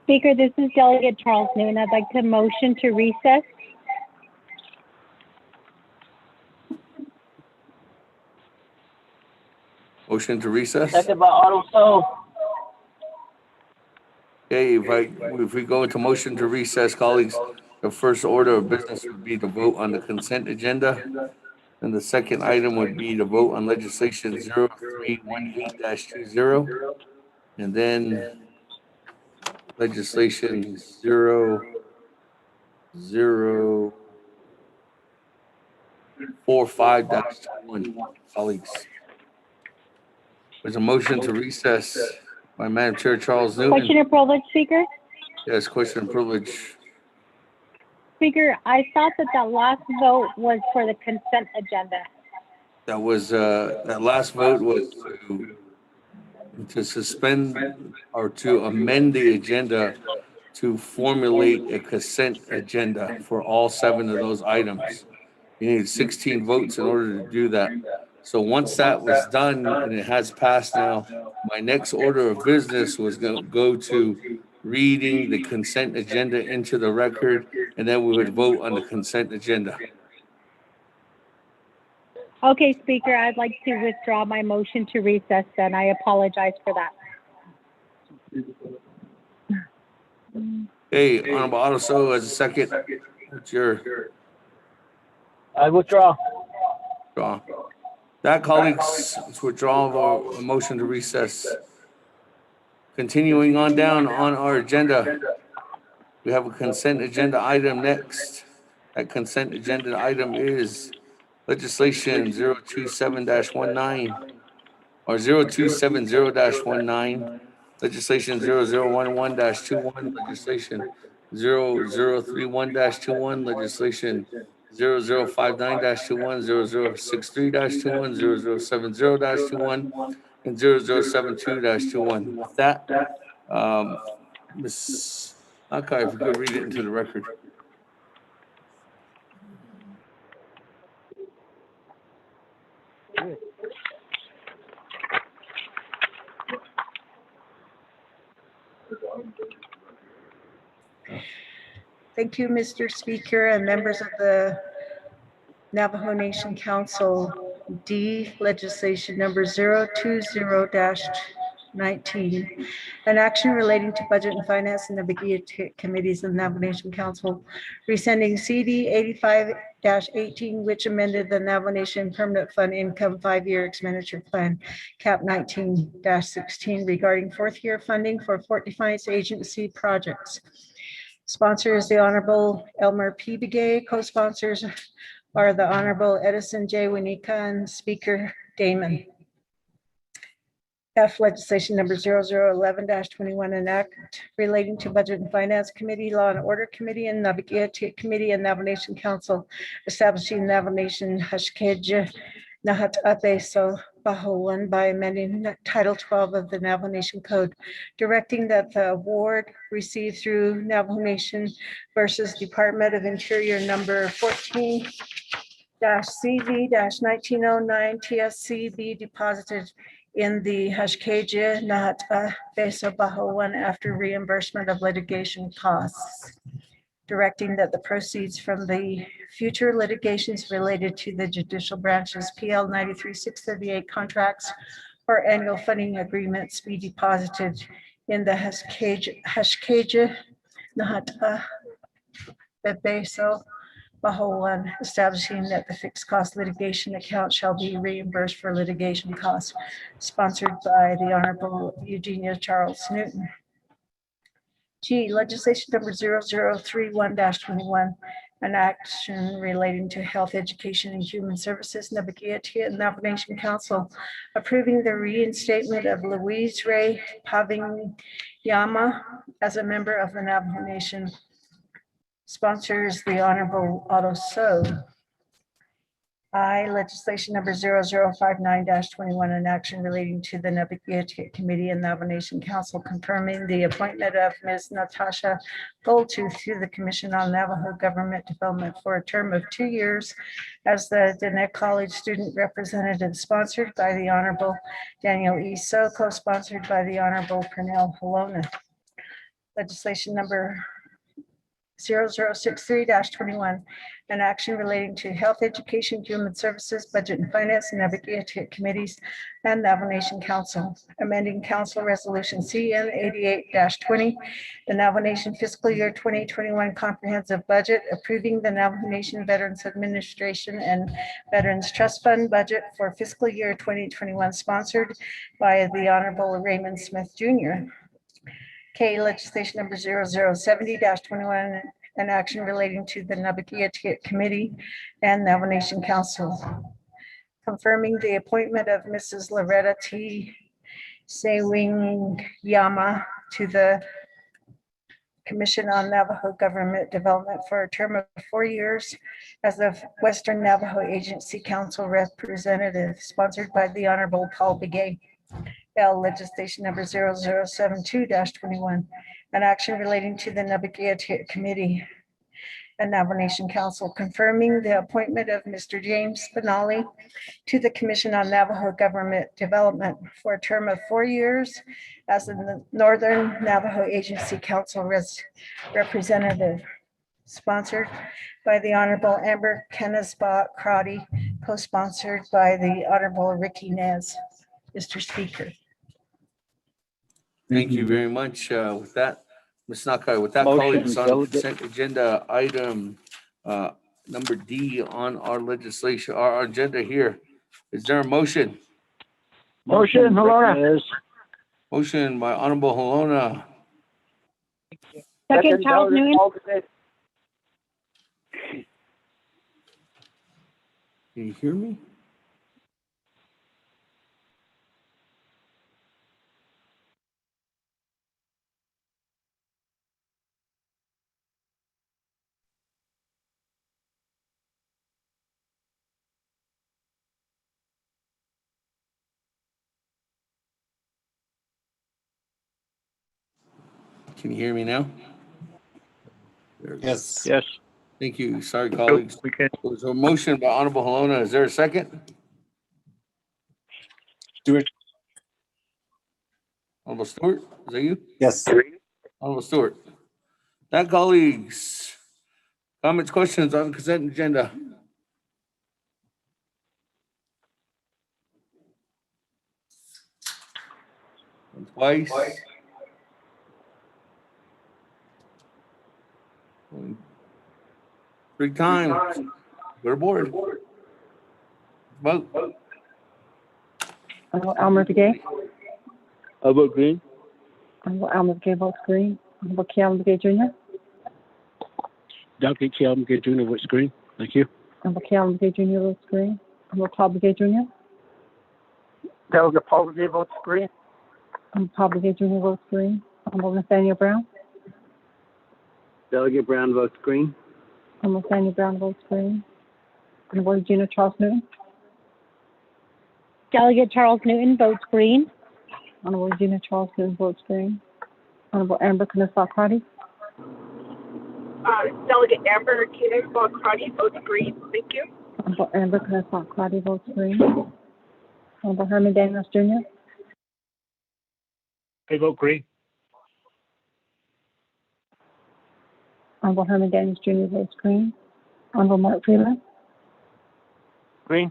Speaker, this is Delegate Charles Newton. I'd like to motion to recess. Motion to recess. Second by Otto So. Okay, if we go into motion to recess, colleagues, the first order of business would be to vote on the consent agenda. And the second item would be to vote on legislation 0318-20. And then legislation 0045-1, colleagues. There's a motion to recess by Madam Chair Charles Newton. Question of privilege, Speaker. Yes, question and privilege. Speaker, I thought that last vote was for the consent agenda. That was, that last vote was to suspend or to amend the agenda to formulate a consent agenda for all 7 of those items. You need 16 votes in order to do that. So once that was done and it has passed now, my next order of business was going to go to reading the consent agenda into the record, and then we would vote on the consent agenda. Okay, Speaker, I'd like to withdraw my motion to recess then. I apologize for that. Hey, Honorable Otto So as a second. What's your I withdraw. draw? That, colleagues, let's withdraw the motion to recess. Continuing on down on our agenda, we have a consent agenda item next. That consent agenda item is legislation 027-19 or 0270-19, legislation 0011-21, legislation 0031-21, legislation 0059-21, 0063-21, 0070-21, and 0072-21. With that, Ms. Akai, if you could read it into the record. Thank you, Mr. Speaker and members of the Navajo Nation Council. D, legislation number 020-19, an action relating to budget and finance and the Navajo committees of the Navajo Nation Council, rescinding CD 85-18, which amended the Navajo Nation Permanent Fund Income 5-year expenditure plan, cap 19-16, regarding 4th-year funding for Fort Defiance agency projects. Sponsor is the Honorable Elmer P. Begay. Co-sponsors are the Honorable Edison J. Winika and Speaker Damon. F, legislation number 0011-21, an act relating to Budget and Finance Committee, Law and Order Committee, and Navajo Committee and Navajo Nation Council, establishing Navajo Nation Hashkej Nahat Abeso Bahoan by amending Title 12 of the Navajo Nation Code, directing that the award received through Navajo Nation versus Department of Interior number 14-CV-1909 TSC be deposited in the Hashkeja Nahat Beso Bahoan after reimbursement of litigation costs, directing that the proceeds from the future litigations related to the judicial branches PL 93-638 contracts or annual funding agreements be deposited in the Hashkeja Nahat Beso Bahoan, establishing that the fixed cost litigation account shall be reimbursed for litigation costs, sponsored by the Honorable Eugenia Charles Newton. G, legislation number 0031-21, an action relating to health, education, and human services, Navajo and Navajo Nation Council, approving the reinstatement of Louise Ray Pavinyama as a member of the Navajo Nation. Sponsors the Honorable Otto So. I, legislation number 0059-21, an action relating to the Navajo Committee and Navajo Nation Council, confirming the appointment of Ms. Natasha Goldtooth to the Commission on Navajo Government Development for a term of 2 years as the Diné College student representative, sponsored by the Honorable Daniel E. So, co-sponsored by the Honorable Pernell Halona. Legislation number 0063-21, an action relating to health, education, human services, budget and finance, and Navajo committees and Navajo Nation Council, amending Council Resolution CN 88-20, the Navajo Nation fiscal year 2021 comprehensive budget, approving the Navajo Nation Veterans Administration and Veterans Trust Fund budget for fiscal year 2021, sponsored by the Honorable Raymond Smith Jr. K, legislation number 0070-21, an action relating to the Navajo Committee and Navajo Nation Council, confirming the appointment of Mrs. Loretta T. Sewing Yama to the Commission on Navajo Government Development for a term of 4 years as the Western Navajo Agency Council representative, sponsored by the Honorable Paul Begay. L, legislation number 0072-21, an action relating to the Navajo Committee and Navajo Nation Council, confirming the appointment of Mr. James Benali to the Commission on Navajo Government Development for a term of 4 years as the Northern Navajo Agency Council representative, sponsored by the Honorable Amber Kennesbaugh Crotty, co-sponsored by the Honorable Ricky Nez. Mr. Speaker. Thank you very much. With that, Ms. Nakai, with that, Motion, colleagues, on delegate. consent agenda item number D on our legislation, our agenda here. Is there a motion? Motion, Halona. Motion by Honorable Holona, Second, Charles Newton. can you hear me? Can you hear me now? Yes. Yes. Thank you. Sorry, colleagues. We can. There's a motion by Honorable Holona. Is there a second? Stewart. Honorable Stewart, is that you? Yes. Honorable Stewart. That, colleagues, comments, questions on the consent agenda? And twice. Three times. We're aboard. Vote. Honorable Elmer Begay. I vote green. Honorable Elmer Begay votes green. Honorable Kealan Begay Jr. Dr. Kelvin K. Jr. votes green. Thank you. Honorable Kealan Begay Jr. votes green. Honorable Paul Begay Jr. Delegate Paul Begay votes green. Honorable Paul Begay Jr. votes green. Honorable Nathaniel Brown. Delegate Brown votes green. Honorable Nathaniel Brown votes green. Honorable Regina Charles Newton. Delegate Charles Newton votes green. Honorable Regina Charles Newton votes green. Honorable Amber Knassau Crotty. Delegate Amber Keenan-Crotty votes green. Thank you. Honorable Amber Knassau Crotty votes green. Honorable Herman Daniels Jr. I vote green. Honorable Herman Daniels Jr. votes green. Honorable Mark Freeland. Green.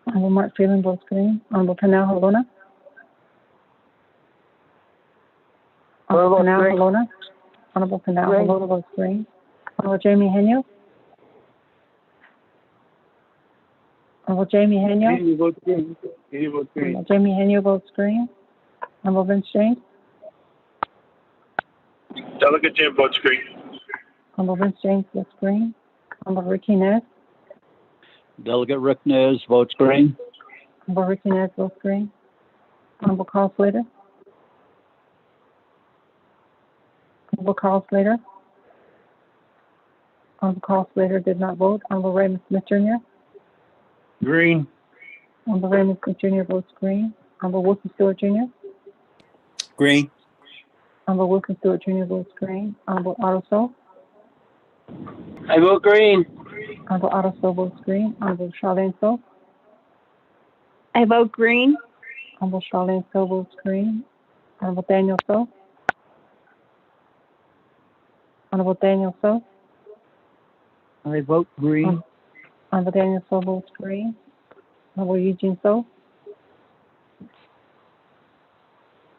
Honorable Mark Freeland votes green. Honorable Panel Holona. Honorable Panel Holona. Honorable Panel Holona votes green. Honorable Jamie Henyo. Honorable Jamie Henyo. You vote green. You vote green. Honorable Jamie Henyo votes green. Honorable Vince James. Delegate Jim votes green. Honorable Vince James votes green. Honorable Ricky Nez. Delegate Rick Nez votes green. Honorable Ricky Nez votes green. Honorable Carl Slater. Honorable Carl Slater. Honorable Carl Slater did not vote. Honorable Raymond Smith Jr. Green. Honorable Raymond Smith Jr. votes green. Honorable Wilson Stewart Jr. Green. Honorable Wilson Stewart Jr. votes green. Honorable Otto So. I vote green. Honorable Otto So votes green. Honorable Charlene So. I vote green. Honorable Charlene So votes green. Honorable Daniel So. Honorable Daniel So. I vote green. Honorable Daniel So votes green. Honorable Eugene So.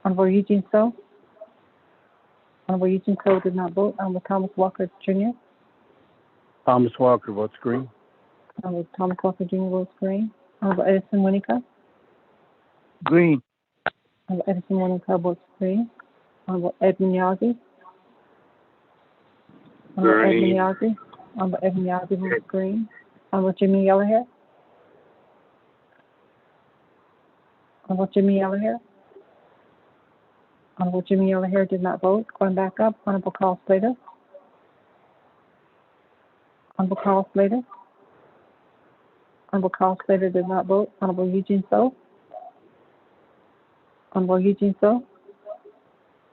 Honorable Eugene So. Honorable Eugene So did not vote. Honorable Thomas Walker Jr. Thomas Walker votes green. Honorable Thomas Walker Jr. votes green. Honorable Edison Winica. Green. Honorable Edison Winica votes green. Honorable Edmund Yazzie. Honorable Edmund Yazzie. Honorable Edmund Yazzie votes green. Honorable Jimmy Yellowhair. Honorable Jimmy Yellowhair. Honorable Jimmy Yellowhair did not vote. Going back up, Honorable Carl Slater. Honorable Carl Slater. Honorable Carl Slater did not vote. Honorable Eugene So. Honorable Eugene So.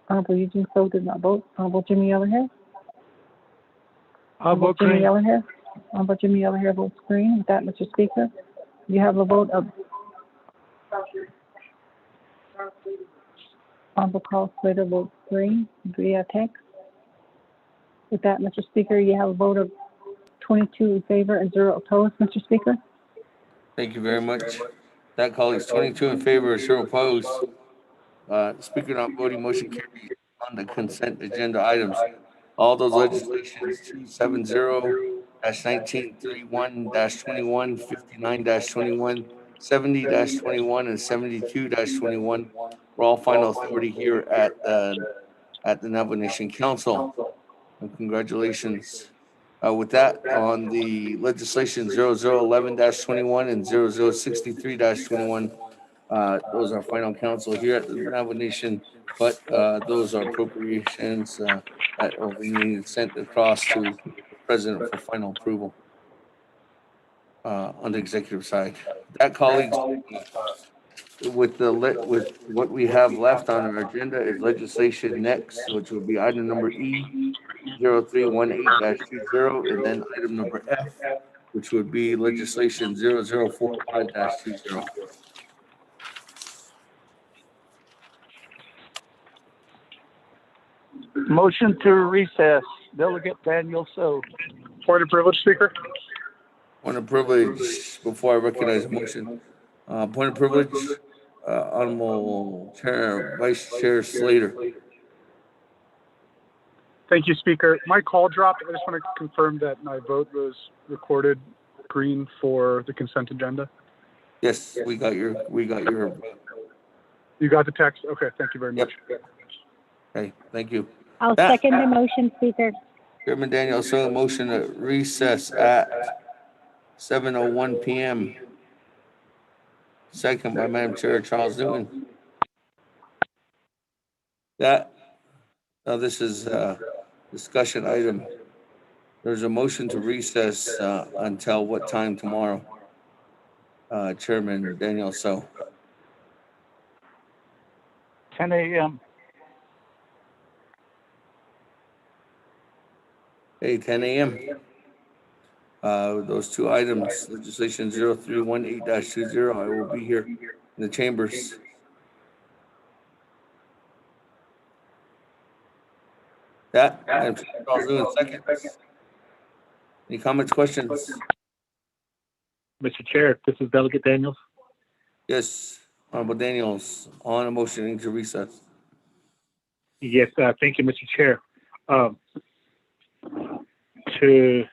Honorable Eugene So did not vote. Honorable Jimmy Yellowhair. I vote Jimmy green. Yellowhair. Honorable Jimmy Yellowhair votes green. With that, Mr. Speaker, you have a vote of Honorable Carl Slater votes green via text. With that, Mr. Speaker, you have a vote of 22 in favor and 0 opposed, Mr. Speaker. Thank you very much. That, colleagues, 22 in favor, 0 opposed. Speaker not voting, motion carries on the consent agenda items. All those legislations 270-19, 31-21, 59-21, 70-21, and 72-21 We're all final authority here at the Navajo Nation Council. And congratulations. With that, on the legislation 0011-21 and 0063-21, those are final council here at the Navajo Nation, but those are appropriations that will be needed sent across to the president for final approval on the executive side. That, colleagues, with what we have left on our agenda is legislation next, which will be item number E 0318-20, and then item number F, which would be legislation 0045-20. Motion to recess. Delegate Daniel So. Point of privilege, Speaker. Point of privilege, before I recognize the motion. Point of privilege, Honorable Chair, Vice Chair Slater. Thank you, Speaker. My call dropped. I just want to confirm that my vote was recorded green for the consent agenda. Yes, we got your. You got the text? Okay, thank you very much. Okay, thank you. I'll second the motion, Speaker. Chairman Daniel, so motion to recess at 7:01 p.m. Second by Madam Chair Charles Newton. Now this is a discussion item. There's a motion to recess until what time tomorrow? Chairman Daniel So. 10 a.m. Hey, 10 a.m. Those two items, legislation 0318-20, I will be here in the chambers. That, Madam Chair, Charles Newton, second. Any comments, questions? Mr. Chair, this is Delegate Daniels. Yes, Honorable Daniels, on a motion to recess. Yes, thank you, Mr. Chair. To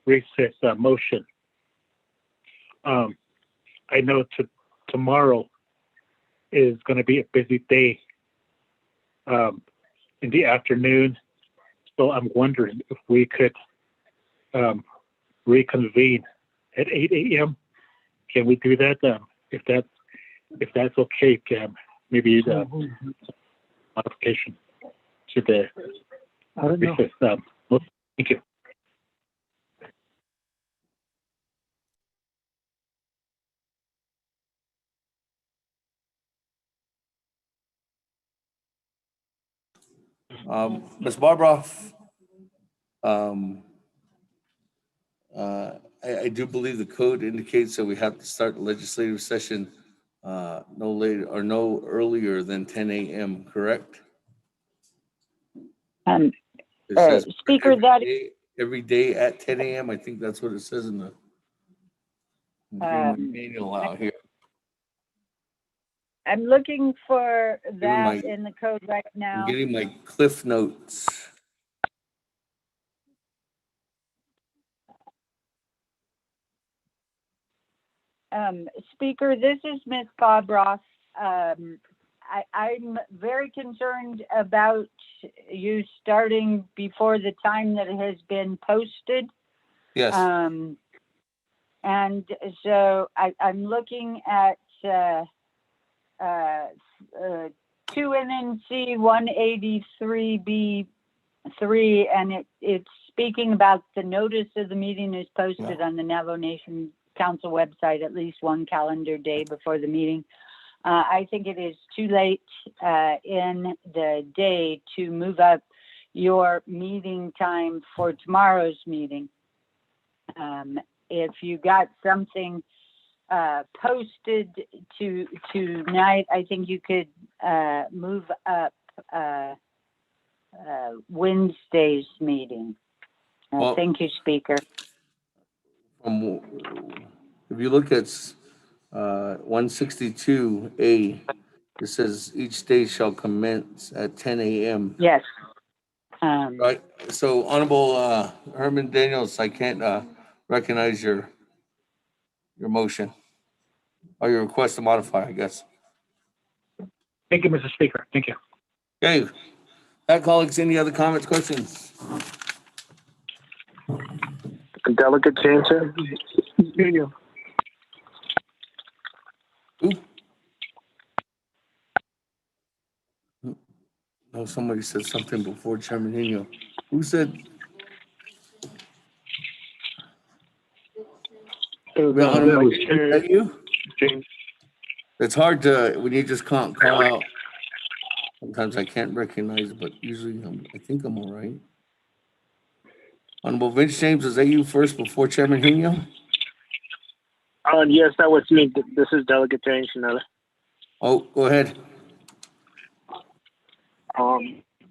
recess motion. I know tomorrow is going to be a busy day in the afternoon, so I'm wondering if we could reconvene at 8 a.m. Can we do that? If that's okay, maybe the modification to the recess. Thank you. Ms. Barbara, I do believe the code indicates that we have to start the legislative session no later or no earlier than 10 a.m., correct? It says Speaker, every day at 10 a.m. I think that's what it says in the manual out here. I'm looking for that in the code right now. I'm getting my Cliff Notes. Speaker, this is Ms. Bob Ross. I'm very concerned about you starting before the time that it has been posted. Yes. And so I'm looking at 2 NNC 183B3, and it's speaking about the notice of the meeting is posted on the Navajo Nation Council website at least one calendar day before the meeting. I think it is too late in the day to move up your meeting time for tomorrow's meeting. If you got something posted to tonight, I think you could move up Wednesday's meeting. Thank you, Speaker. If you look at 162A, it says each day shall commence at 10 a.m. Yes. Right. So, Honorable Herman Daniels, I can't recognize your motion or your request to modify, I guess. Thank you, Mr. Speaker. Thank you. Okay. Colleagues, any other comments, questions? Delegate James. No, somebody said something before Chairman Nino. Who said? That you? James. It's hard to, when you just can't call out. Sometimes I can't recognize, but usually I think I'm all right. Honorable Vince James, is that you first before Chairman Hino? Yes, that was me. This is Delegate James. Oh, go ahead.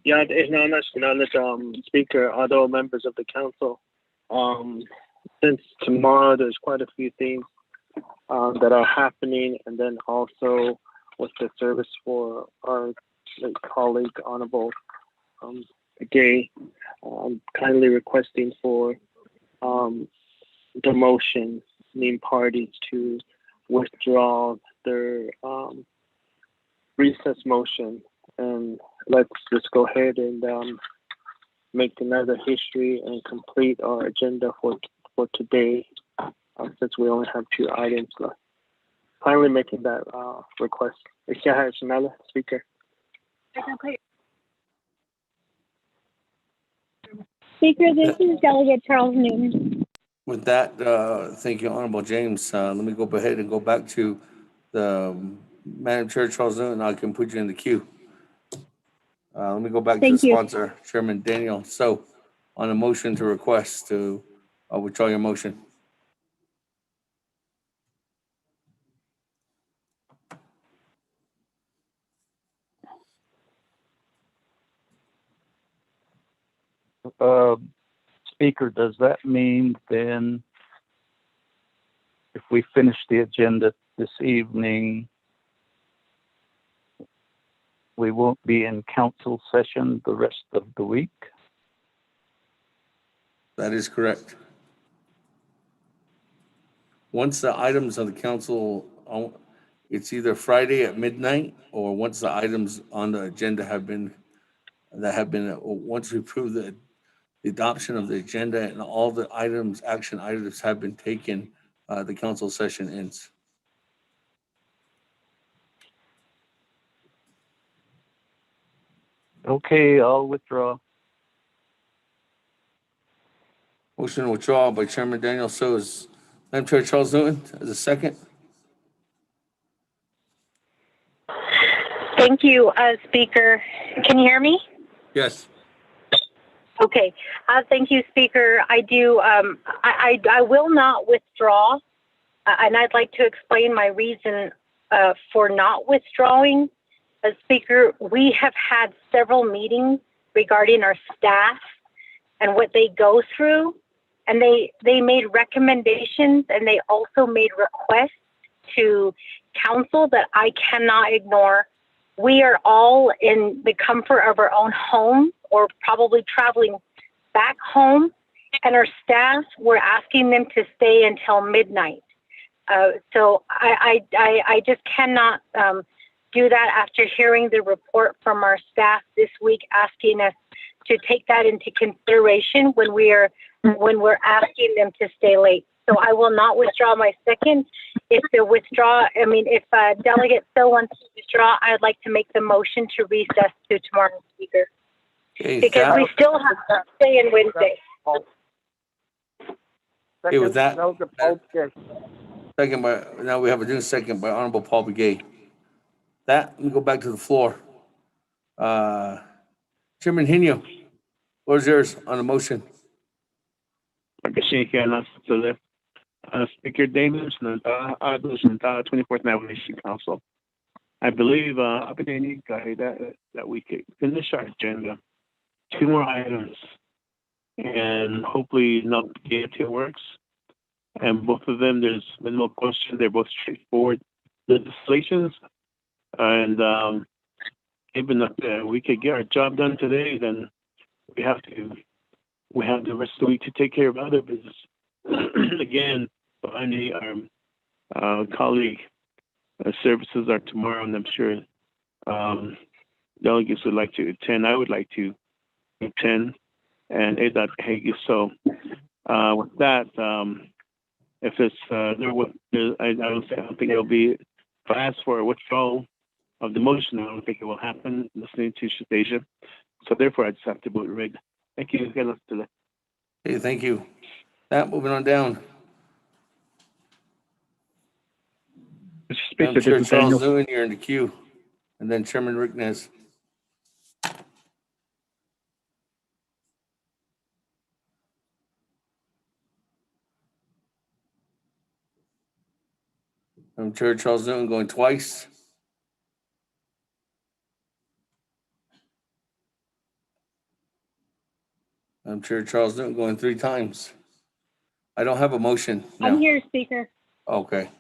Yeah, it's not Speaker, other members of the council. Since tomorrow, there's quite a few things that are happening, and then also with the service for our colleague, Honorable Gay, kindly requesting for the motion, named parties to withdraw their recess motion, and let's just go ahead and make another history and complete our agenda for today, since we only have 2 items left. Finally making that request. Speaker. Speaker, this is Delegate Charles Newton. With that, thank you, Honorable James. Let me go ahead and go back to the Madam Chair, Charles Newton. I can put you in the queue. Let me go back to the sponsor, Chairman Daniel. So, on a motion to request to withdraw your motion. Speaker, does that mean then if we finish the agenda this evening, we won't be in council session the rest of the week? That is correct. Once the items on the council, it's either Friday at midnight, or once the items on the agenda once we approve the adoption of the agenda and all the action items have been taken, the council session ends. Okay, I'll withdraw. Motion to withdraw by Chairman Daniel. So is Madam Chair Charles Newton as a second. Thank you, Speaker. Can you hear me? Yes. Okay. Thank you, Speaker. I do. I will not withdraw, and I'd like to explain my reason for not withdrawing. Speaker, we have had several meetings regarding our staff and what they go through, and they made recommendations, and they also made requests to council that I cannot ignore. We are all in the comfort of our own home, or probably traveling back home, and our staff, we're asking them to stay until midnight. So I just cannot do that after hearing the report from our staff this week, asking us to take that into consideration when we're asking them to stay late. So I will not withdraw my second. If Delegate still wants to withdraw, I'd like to make the motion to recess to tomorrow, Speaker. Okay, because we still have to stay in Wednesday. Okay, with that, second by, now we have a new second by Honorable Paul Begay. Let me go back to the floor. Chairman Hino, floor is yours on the motion. Speaker Davis, 24th Navigation Council. I believe that we could finish our agenda. 2 more items, and hopefully not it works. And both of them, there's minimal question. They're both straightforward legislations, and even if we could get our job done today, then we have the rest of the week to take care of other business. Again, finally, our colleague services are tomorrow, and I'm sure delegates would like to attend. I would like to attend, and so with that, if it's I don't think it'll be. If I ask for a withdrawal of the motion, I don't think it will happen. Listening to Shastasia, so therefore I just have to vote rigged. Thank you. Hey, thank you. Moving on down. Mr. Speaker, Chair this is Charles Daniel. Newman, you're in the queue, and then Chairman Rick Nez. Chair Charles Newman going twice. Chair Charles Newton going 3 times. I don't have a motion now. I'm here, Speaker. Okay.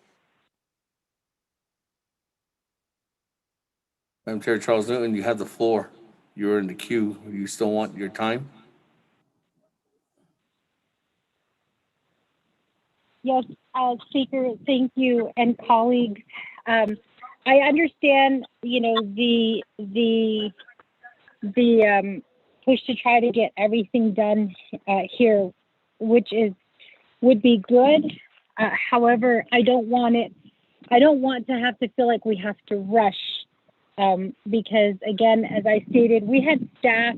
Chair Charles Newton, you have the floor. You're in the queue. You still want your time? Yes, Speaker, thank you, and colleagues. I understand, the push to try to get everything done here, which would be good. However, I don't want to have to feel like we have to rush, because again, as I stated, we had staff,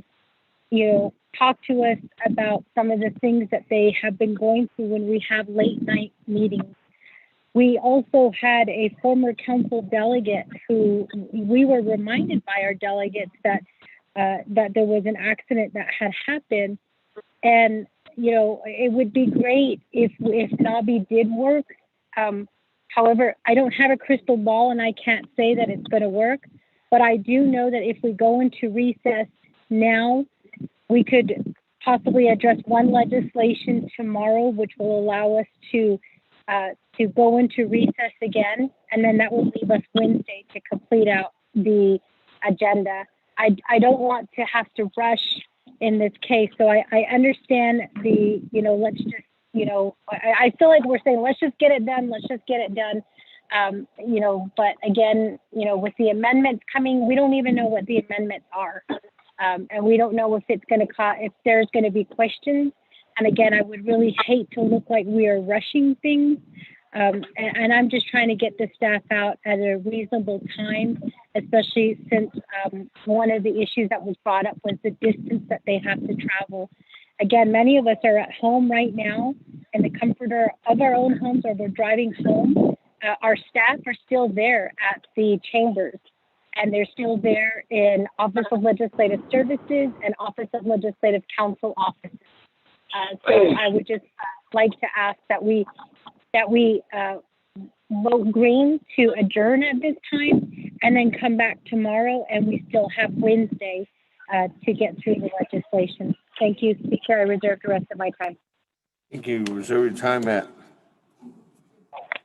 talk to us about some of the things that they have been going through when we have late night meetings. We also had a former council delegate who we were reminded by our delegates that there was an accident that had happened. And, it would be great if Nabi did work. However, I don't have a crystal ball and I can't say that it's going to work. But I do know that if we go into recess now, we could possibly address one legislation tomorrow, which will allow us to go into recess again, and then that will leave us Wednesday to complete out the agenda. I don't want to have to rush in this case, so I understand let's just, I feel like we're saying, let's just get it done, but again, with the amendments coming, we don't even know what the amendments are. And we don't know if it's going to if there's going to be questions. And again, I would really hate to look like we are rushing things. And I'm just trying to get the staff out at a reasonable time, especially since one of the issues that was brought up was the distance that they have to travel. Again, many of us are at home right now in the comfort of our own homes, or we're driving home. Our staff are still there at the chambers. And they're still there in Office of Legislative Services and Office of Legislative Counsel offices. So I would just like to ask that we vote green to adjourn at this time, and then come back tomorrow, and we still have Wednesday to get through the legislation. Thank you, Speaker. I reserve the rest of my time. Thank you. Reserve your time at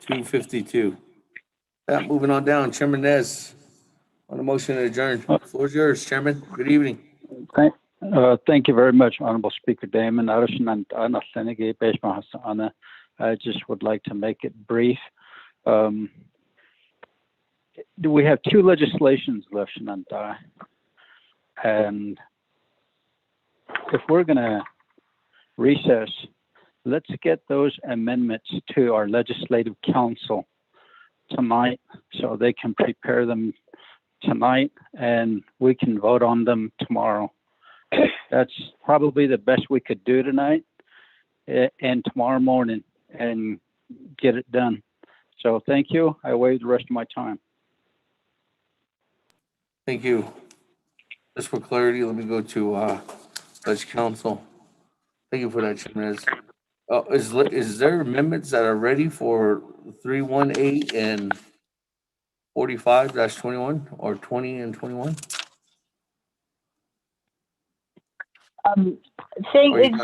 2:52. Moving on down, Chairman Nez. On the motion to adjourn. The floor is yours, Chairman. Good evening. Thank you very much, Honorable Speaker Damon. I just would like to make it brief. We have 2 legislations left, and if we're going to recess, let's get those amendments to our Legislative Council tonight so they can prepare them tonight and we can vote on them tomorrow. That's probably the best we could do tonight and tomorrow morning and get it done. So thank you. I waive the rest of my time. Thank you. Just for clarity, let me go to Ledge Council. Thank you for that, Chairman. Is there amendments that are ready for 318 and 45-21 or 20 and 21? Thank you.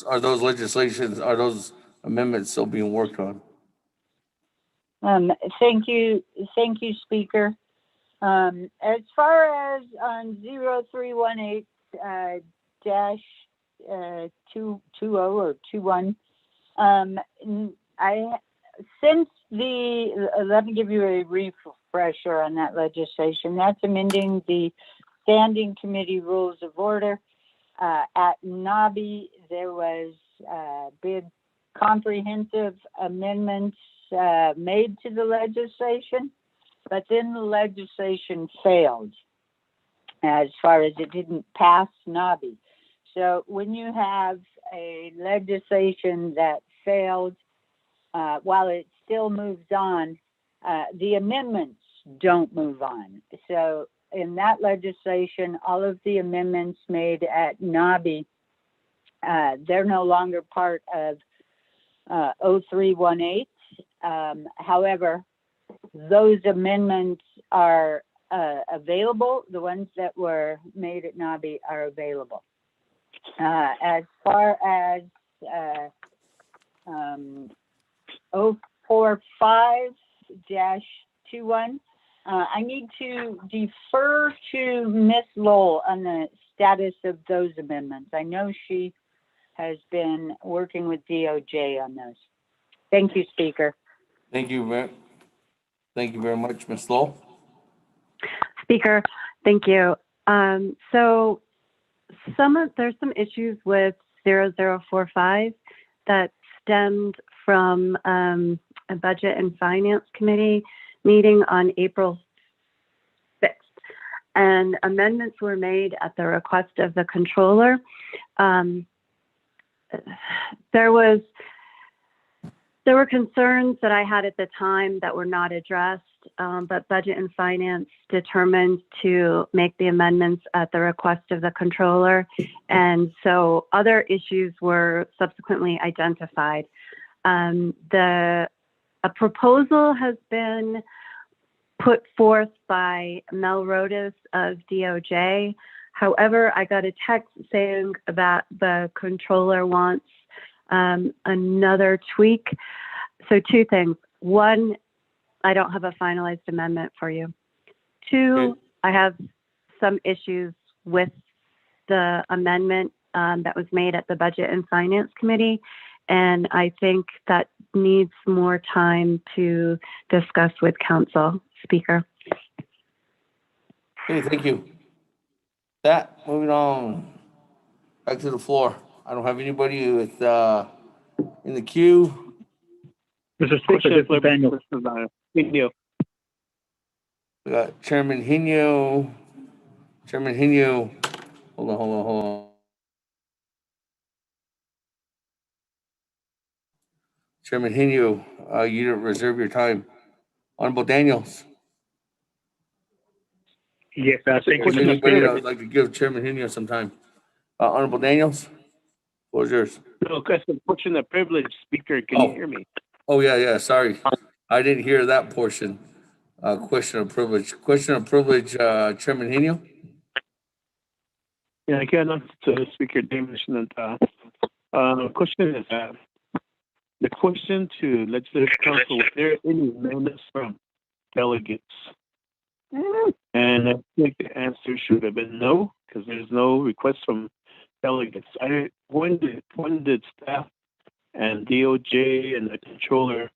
Are those legislations, are those amendments still being worked on? Thank you, Speaker. As far as on 0318 dash 20 or 21, let me give you a refresher on that legislation. That's amending the Standing Committee Rules of Order. At NABI, there was big comprehensive amendments made to the legislation, but then the legislation failed as far as it didn't pass NABI. So when you have a legislation that failed, while it still moves on, the amendments don't move on. So in that legislation, all of the amendments made at NABI, they're no longer part of 0318. However, those amendments are available. The ones that were made at NABI are available. As far as 045-21, I need to defer to Ms. Lowell on the status of those amendments. I know she has been working with DOJ on those. Thank you, Speaker. Thank you very much, Ms. Lowell. Speaker, thank you. So there's some issues with 0045 that stemmed from a Budget and Finance Committee meeting on April 6th. And amendments were made at the request of the controller. There were concerns that I had at the time that were not addressed, but Budget and Finance determined to make the amendments at the request of the controller. And so other issues were subsequently identified. A proposal has been put forth by Mel Rodas of DOJ. However, I got a text saying that the controller wants another tweak. So two things. One, I don't have a finalized amendment for you. Two, I have some issues with the amendment that was made at the Budget and Finance Committee. And I think that needs more time to discuss with Council. Speaker. Okay, thank you. Moving on. Back to the floor. I don't have anybody with in the queue. Mr. Speaker, this is Daniel. We got Chairman Hino. Chairman Hino. Hold on. Chairman Hino, you didn't reserve your time. Honorable Daniels. Yes, I think Is anybody that would like to give Chairman Hino some time? Honorable Daniels, what was yours? No, question of privilege, Speaker. Can you hear me? Oh, yeah. Sorry. I didn't hear that portion. Question of privilege. Question of privilege, Chairman Hino? Yeah, I can answer Speaker Davidson. Question is the question to Legislative Council, was there any amendments from delegates? And I think the answer should have been no, because there's no request from delegates. When did staff and DOJ and the controller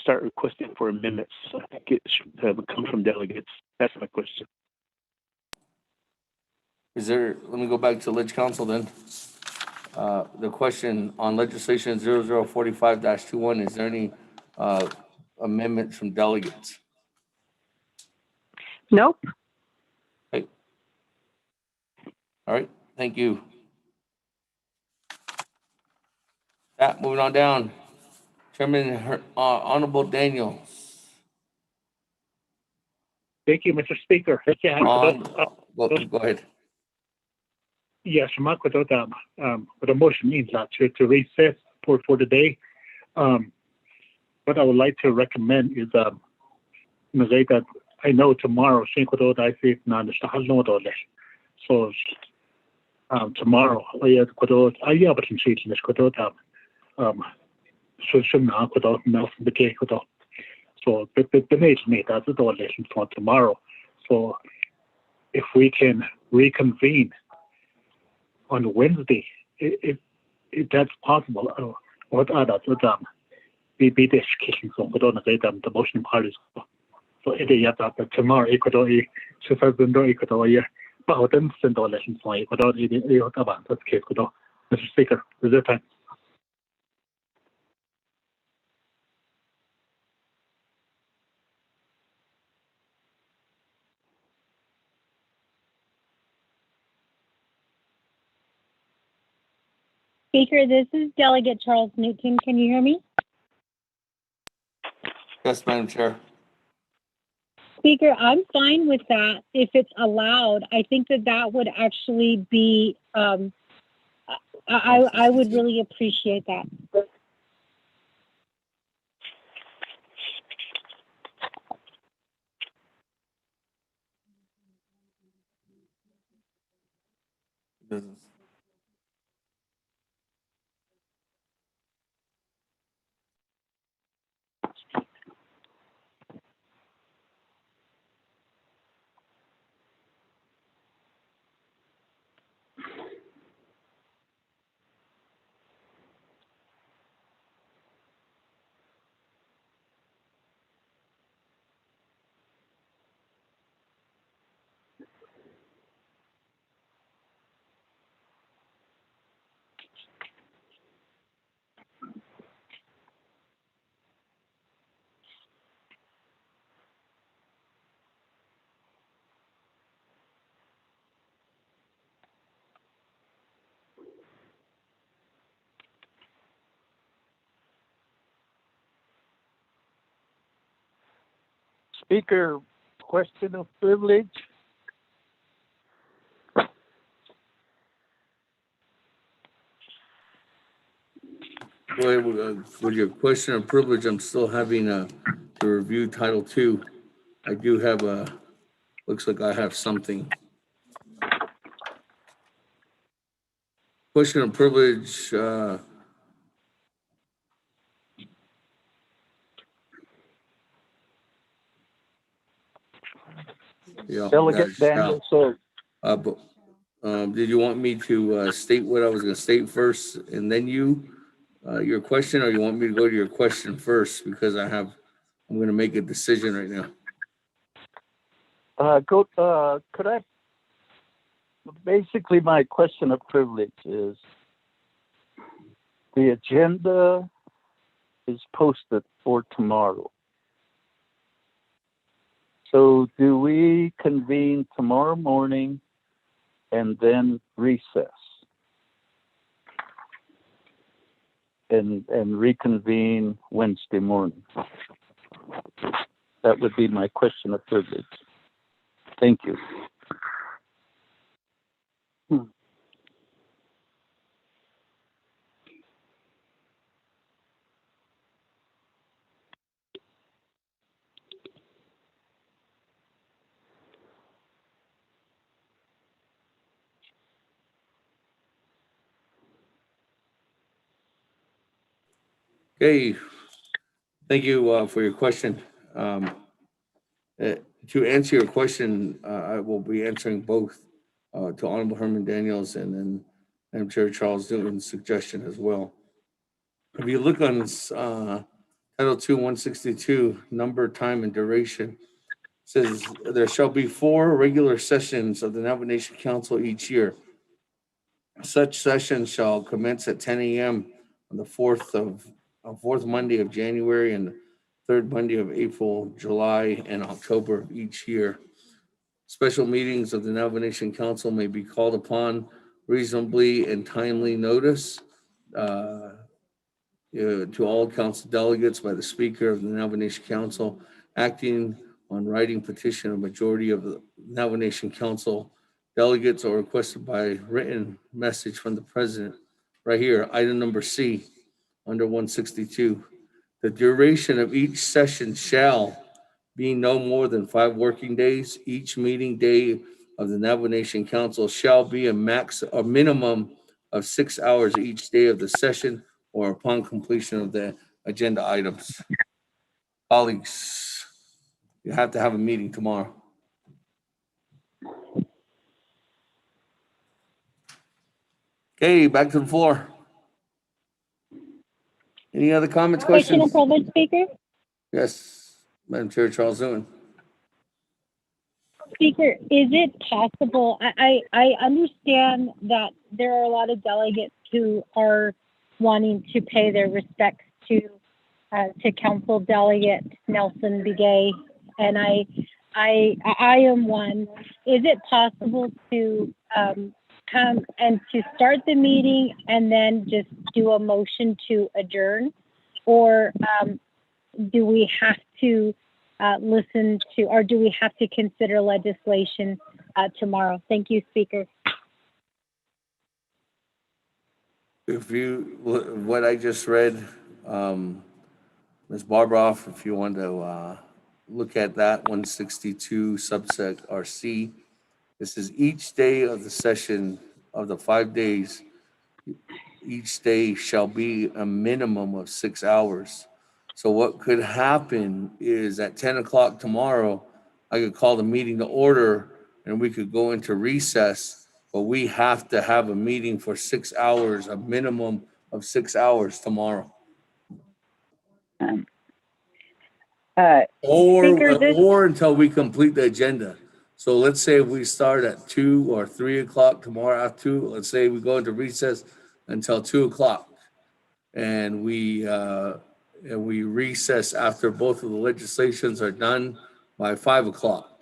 start requesting for amendments? I think it should have come from delegates. That's my question. Let me go back to Leg Council then. The question on legislation 0045-21, is there any amendments from delegates? Nope. Okay. All right, thank you. Moving on down. Chairman Honorable Daniel. Thank you, Mr. Speaker. Go ahead. Yes, Mark, with the motion means that to recess for the day. What I would like to recommend is that I know tomorrow, so tomorrow, so for tomorrow. So if we can reconvene on Wednesday, if that's possible, what are the motion parties? So idea that tomorrow Ecuador so far window Ecuador but then send all lessons for Ecuador about that's Ecuador. Mr. Speaker, reserve time. Speaker, this is Delegate Charles Newton. Can you hear me? Yes, Madam Chair. Speaker, I'm fine with that if it's allowed. I think that would actually be, I would really appreciate that. Speaker, question of privilege. Go ahead with your question of privilege. I'm still having to review Title II. I do have looks like I have something. Question of privilege. Yeah, Delegate Daniel, so but did you want me to state what I was going to state first and then your question, or you want me to go to your question first? Because I'm going to make a decision right now. could I, basically my question of privilege is, the agenda is posted for tomorrow. So do we convene tomorrow morning and then recess? And reconvene Wednesday morning? That would be my question of privilege. Thank you. Okay. Thank you for your question. To answer your question, I will be answering both to Honorable Herman Daniels and then Madam Chair Charles Newton's suggestion as well. If you look on Title II, 162, number, time, and duration, says there shall be 4 regular sessions of the Navajo Nation Council each year. Such sessions shall commence at 10 a.m. on the fourth Monday of January and the third Monday of April, July, and October of each year. Special meetings of the Navajo Nation Council may be called upon reasonably and timely notice to all council delegates by the Speaker of the Navajo Nation Council, acting on writing petition, a majority of the Navajo Nation Council delegates, or requested by written message from the President. Right here, item number C, under 162. The duration of each session shall be no more than 5 working days. Each meeting day of the Navajo Nation Council shall be a minimum of 6 hours each day of the session or upon completion of the agenda items. Colleagues, you have to have a meeting tomorrow. Okay, back to the floor. Any other comments, questions? Question of privilege, Speaker? Yes, Madam Chair Charles Newton. Speaker, is it possible, I understand that there are a lot of delegates who are wanting to pay their respects to Council Delegate Nelson Begay, and I am one. Is it possible to come and to start the meeting and then just do a motion to adjourn? Or do we have to listen to, or do we have to consider legislation tomorrow? Thank you, Speaker. If you, what I just read, Ms. Barbroff, if you want to look at that 162 subsec RC, this is each day of the session of the 5 days. Each day shall be a minimum of 6 hours. So what could happen is at 10 o'clock tomorrow, I could call the meeting to order and we could go into recess, but we have to have a meeting for 6 hours, a minimum of 6 hours tomorrow. Or until we complete the agenda. So let's say we start at 2 or 3 o'clock tomorrow after 2, let's say we go into recess until 2 o'clock. And we recess after both of the legislations are done by 5 o'clock.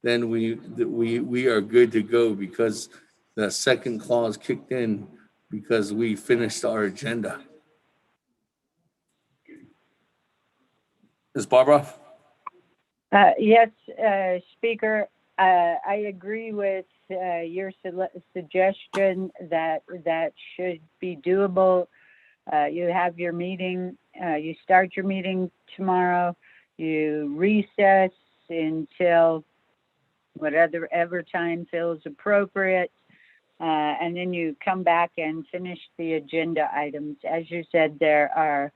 Then we are good to go because the second clause kicked in because we finished our agenda. Ms. Barbara? Yes, Speaker, I agree with your suggestion that that should be doable. You have your meeting, you start your meeting tomorrow, you recess until whatever time feels appropriate, and then you come back and finish the agenda items. As you said, there are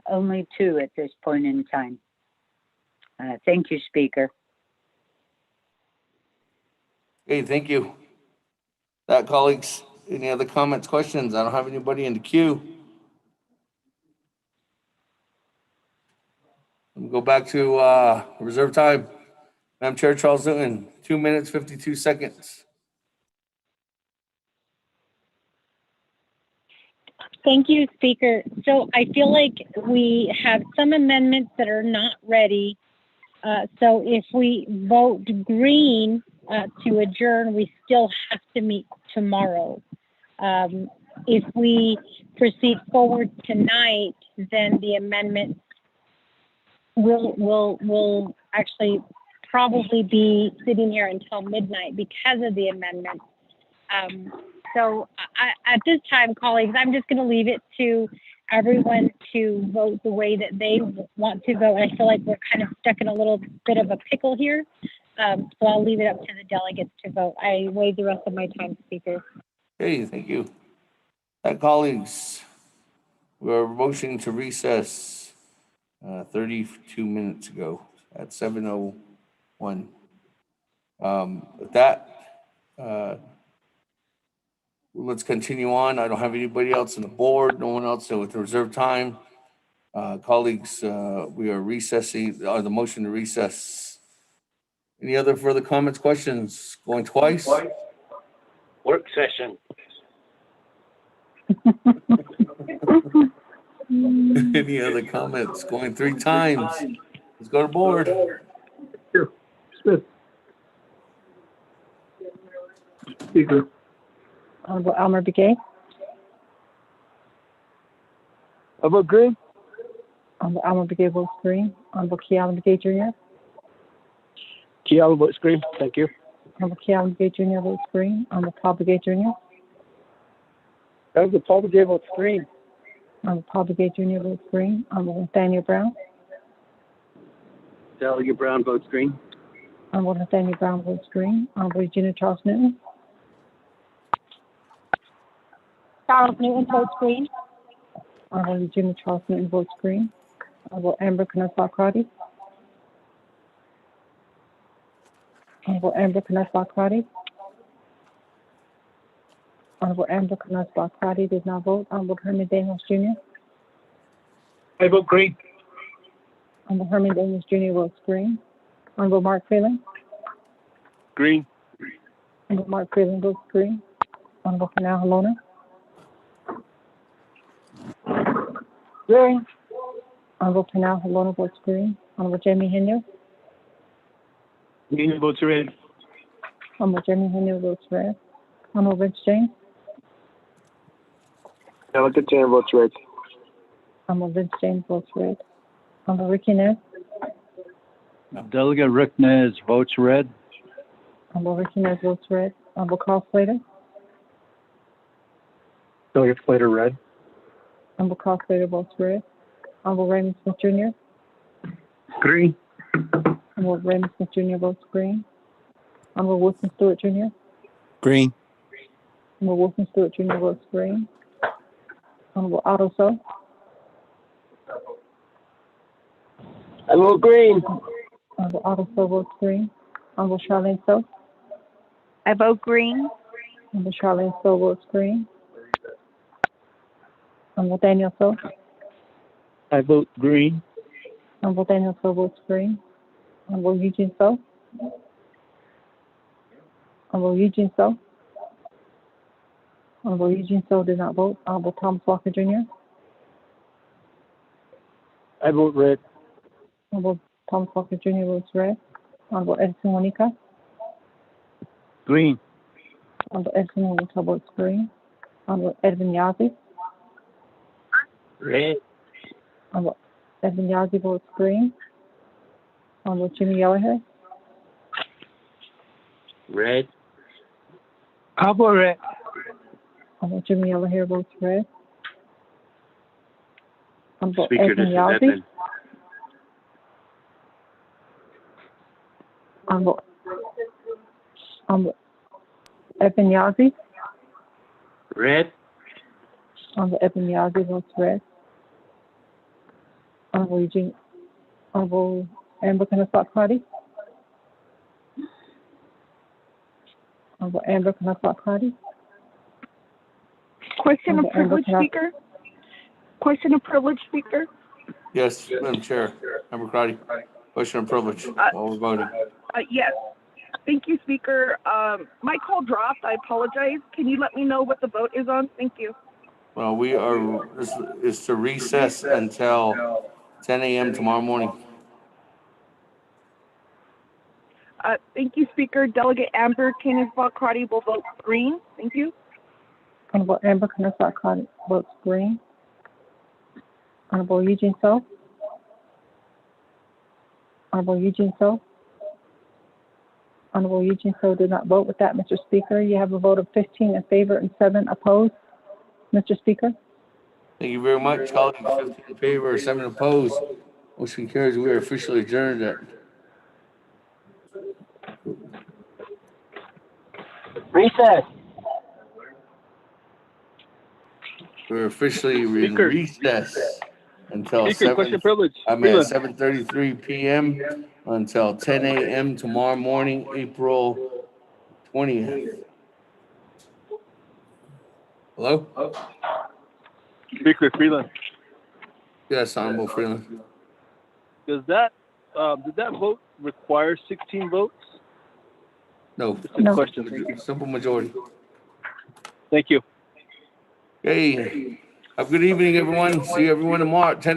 only 2 at this point in time. Thank you, Speaker. Hey, thank you. That, colleagues, any other comments, questions? I don't have anybody in the queue. We'll go back to reserve time. Madam Chair, Charles Newton, 2 minutes, 52 seconds. Thank you, Speaker. So I feel like we have some amendments that are not ready. So if we vote green to adjourn, we still have to meet tomorrow. If we proceed forward tonight, then the amendment will actually probably be sitting here until midnight because of the amendment. So at this time, colleagues, I'm just going to leave it to everyone to vote the way that they want to vote. I feel like we're kind of stuck in a little bit of a pickle here. So I'll leave it up to the delegates to vote. I waive the rest of my time, Speaker. Okay, thank you. Colleagues, we're motioning to recess 32 minutes ago at 7:01. With that, let's continue on. I don't have anybody else on the board, no one else with the reserve time. Colleagues, we are recessing, or the motion to recess. Any other further comments, questions? Going twice? Work session. Any other comments? Going 3 times. Let's go to board. Here, Smith. Speaker. Honorable Elmer Begay. I vote green. Honorable Elmer Begay votes green. Honorable Kealan Begay Jr. Kealan votes green. Thank you. Honorable Kealan Begay Jr. votes green. Honorable Paul Begay Jr. Honorable Paul Begay votes green. Honorable Paul Begay Jr. votes green. Honorable Nathaniel Brown. Delegate Brown votes green. Honorable Nathaniel Brown votes green. Honorable Regina Charles Newton. Charles Newton votes green. Honorable Regina Charles Newton votes green. Honorable Amber Knaus-Crotty. Honorable Amber Knaus-Crotty. Honorable Amber Knaus-Crotty did not vote. Honorable Herman Daniels Jr. I vote green. Honorable Herman Daniels Jr. votes green. Honorable Mark Phelan. Green. Honorable Mark Freeland votes green. Honorable Canal Halona. Green. Honorable Canal Halona votes green. Honorable Jamie Henry. Green votes red. Honorable Jamie Henry votes red. Honorable Vince James. Delegate Jan votes red. Honorable Vince James votes red. Honorable Ricky Nez. Delegate Rick Nez votes red. Honorable Ricky Nez votes red. Honorable Carl Slater. Delegate Slater red. Honorable Carl Slater votes red. Honorable Raymond Smith Jr. Green. Honorable Raymond Smith Jr. votes green. Honorable Wilson Stewart Jr. Green. Honorable Wilson Stewart Jr. votes green. Honorable Otto So. I vote green. Honorable Otto So votes green. Honorable Charlene So. I vote green. Honorable Charlene So votes green. Honorable Daniel So. I vote green. Honorable Daniel So votes green. Honorable Eugene So. Honorable Eugene So. Honorable Eugene So did not vote. Honorable Thomas Walker Jr. I vote red. Honorable Thomas Walker Jr. votes red. Honorable Edison Monica. Green. Honorable Edison Monica votes green. Honorable Edwin Yazzie. Red. Honorable Edwin Yazzie votes green. Honorable Jimmy Yellowhead. Red. I vote red. Honorable Jimmy Yellowhair votes red. Honorable Speaker, Edwin this is Yazzie. Edmund. Honorable Edwin Yazzie. Red. Honorable Edwin Yazzie votes red. Honorable Amber Kanasak Hardy. Honorable Amber Kanasak Hardy. Question of Honorable Amber privilege, Knapp- Speaker. Question of privilege, Speaker. Yes, Madam Chair. Member Crotty. Question of privilege while we're voting. Yes. Thank you, Speaker. My call dropped. I apologize. Can you let me know what the vote is on? Thank you. Well, this is to recess until 10 a.m. tomorrow morning. Thank you, Speaker. Delegate Amber Kanasak-Crotty will vote green. Thank you. Honorable Amber Kanasak Hardy votes green. Honorable Eugene So. Honorable Eugene So. Honorable Eugene So did not vote. With that, Mr. Speaker, you have a vote of 15 in favor and 7 opposed. Mr. Speaker. Thank you very much, colleagues. 15 in favor, 7 opposed. Motion carries. We are officially adjourned at Recess. we're officially in Speaker. recess until Speaker, question privilege. 7:33 p.m. until 10 a.m. tomorrow morning, April 20th. Hello? Speaker Freeland. Yes, Honorable Freeland. Does that did that vote require 16 votes? No. Just a question. Thank you. Simple majority. Thank you. Okay. Have a good evening, everyone. See everyone tomorrow at 10